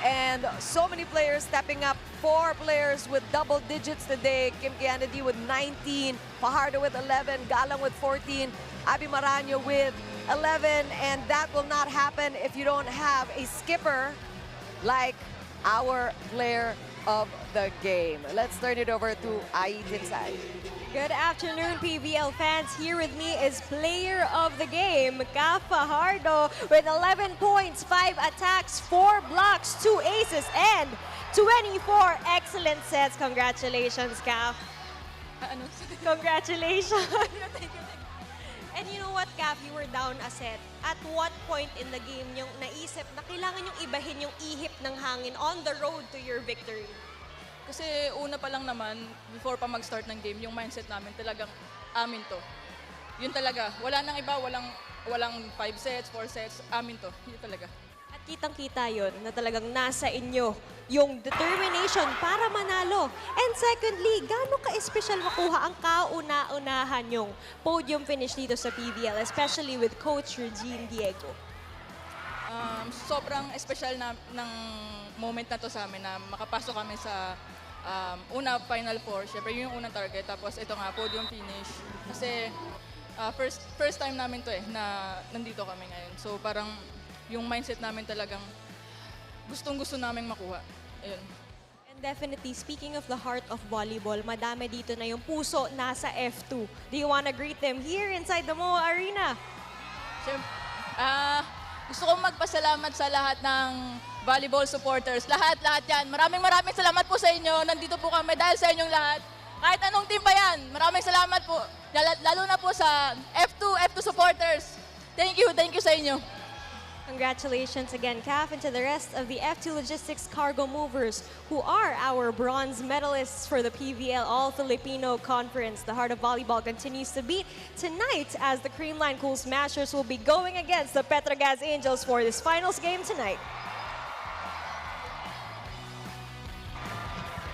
Speaker 2: And so many players stepping up. 4 players with double digits today. Kim Kennedy with 19, Fajardo with 11, Galang with 14, Abby Maranyo with 11. And that will not happen if you don't have a skipper like our player of the game. Let's turn it over to Ait inside.
Speaker 4: Good afternoon, PVL fans. Here with me is player of the game, Ka Fajardo, with 11 points, 5 attacks, 4 blocks, 2 aces, and 24 excellent sets. Congratulations, Ka. Congratulations. And you know what, Kaf, you were down a set. At what point in the game yung naisip na kailangan yung ibahin yung ihip ng hangin on the road to your victory?
Speaker 7: Kasi una pa lang naman, before pa mag-start ng game, yung mindset namin talagang amin to. Yun talaga. Wala nang iba, walang 5 sets, 4 sets, amin to. Yun talaga.
Speaker 4: At kitang-kita yun na talagang nasa inyo yung determination para manalo. And secondly, gaano ka-espesyal makuha ang kauna-unahan yung podium finish dito sa PVL, especially with Coach Regine Diego?
Speaker 7: Sobrang espesyal na ng moment na to sa amin na makapasok kami sa una, Final Four. Siyempre, yun yung unang target. Tapos ito nga, podium finish. Kasi first time namin to na nandito kami ngayon. So parang yung mindset namin talagang gustong-gusto naming makuha. Ayun.
Speaker 4: And definitely, speaking of the heart of volleyball, madami dito na yung puso nasa F2. Do you wanna greet them here inside the MOA Arena?
Speaker 7: Siyempre, gusto kong magpasalamat sa lahat ng volleyball supporters. Lahat yan. Maraming salamat po sa inyo. Nandito po kami dahil sa inyong lahat. Kahit anong team pa yan, maraming salamat po. Lalo na po sa F2 supporters. Thank you sa inyo.
Speaker 4: Congratulations again, Kaf, and to the rest of the F2 Logistics Cargo Movers, who are our bronze medalists for the PVL All-Filipino Conference. The heart of volleyball continues to beat tonight as the Creamline Cool Smashers will be going against the Petrogas Angels for this finals game tonight.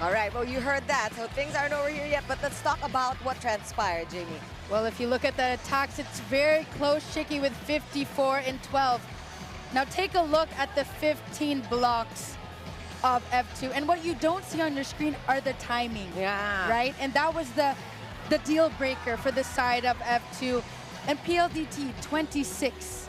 Speaker 2: All right, well, you heard that. So things aren't over here yet, but let's talk about what transpired, Jamie.
Speaker 3: Well, if you look at the attacks, it's very close, Shiki, with 54 and 12. Now take a look at the 15 blocks of F2. And what you don't see on your screen are the timing.
Speaker 2: Yeah.
Speaker 3: Right? And that was the deal breaker for the side of F2. And PLDT, 26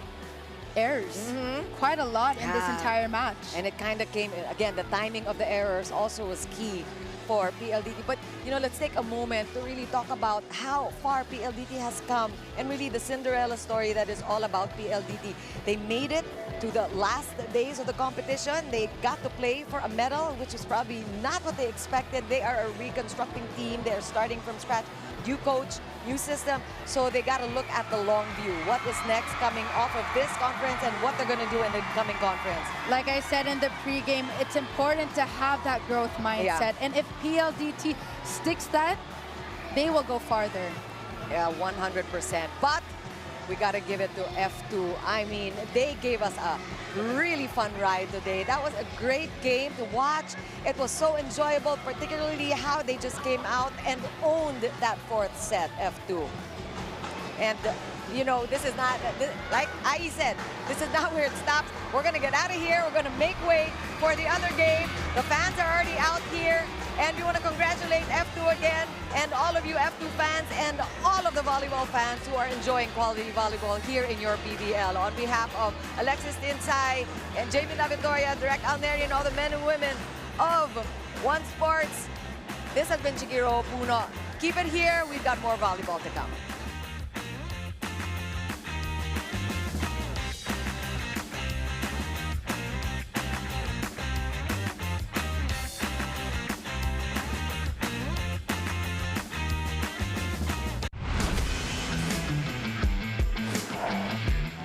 Speaker 3: errors. Quite a lot in this entire match.
Speaker 2: And it kind of came, again, the timing of the errors also was key for PLDT. But, you know, let's take a moment to really talk about how far PLDT has come and really the Cinderella story that is all about PLDT. They made it to the last days of the competition. They got to play for a medal, which is probably not what they expected. They are a reconstructing team. They're starting from scratch. new coach, new system, so they got to look at the long view. What is next coming off of this conference and what they're going to do in the coming conference.
Speaker 3: Like I said in the pregame, it's important to have that growth mindset. And if PLDT sticks that, they will go farther.
Speaker 2: Yeah, 100%. But we got to give it to F2. I mean, they gave us a really fun ride today. That was a great game to watch. It was so enjoyable, particularly how they just came out and owned that fourth set, F2. And, you know, this is not, like I said, this is not where it stops. We're going to get out of here. We're going to make way for the other game. The fans are already out here. And we want to congratulate F2 again, and all of you F2 fans, and all of the volleyball fans who are enjoying quality volleyball here in your PBL. On behalf of Alexis Tinsay and Jamie Lavitoria, Direct Alneri, and all the men and women of One Sports, this has been Chikiro Puno. Keep it here. We've got more volleyball to come.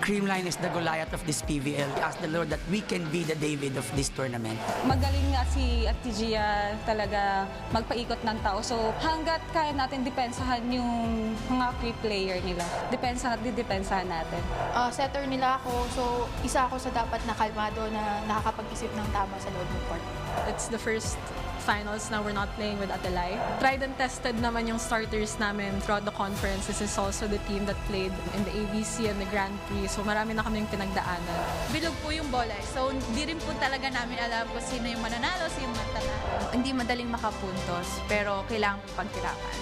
Speaker 8: Creamline is the Goliath of this PVL. Ask the Lord that we can be the David of this tournament.
Speaker 9: Magaling nga si Ate Gia talaga magpaikot ng tao. So hanggat kaya natin depensahan yung mga key player nila, didepensahan natin.
Speaker 3: Setter nila ako, so isa ako sa dapat na kalmado na nakakapag-isip ng tama sa loob ng court.
Speaker 10: It's the first finals na we're not playing with Atelay. Tried and tested naman yung starters namin throughout the conference. This is also the team that played in the ABC and the Grand Prix. So marami na kaming pinagdaanan.
Speaker 6: Bilog po yung bola. So hindi rin po talaga namin alam kung sino yung mananalo, sino yung matatalo.
Speaker 3: Hindi madaling makapuntos, pero kailangan pagkirapan.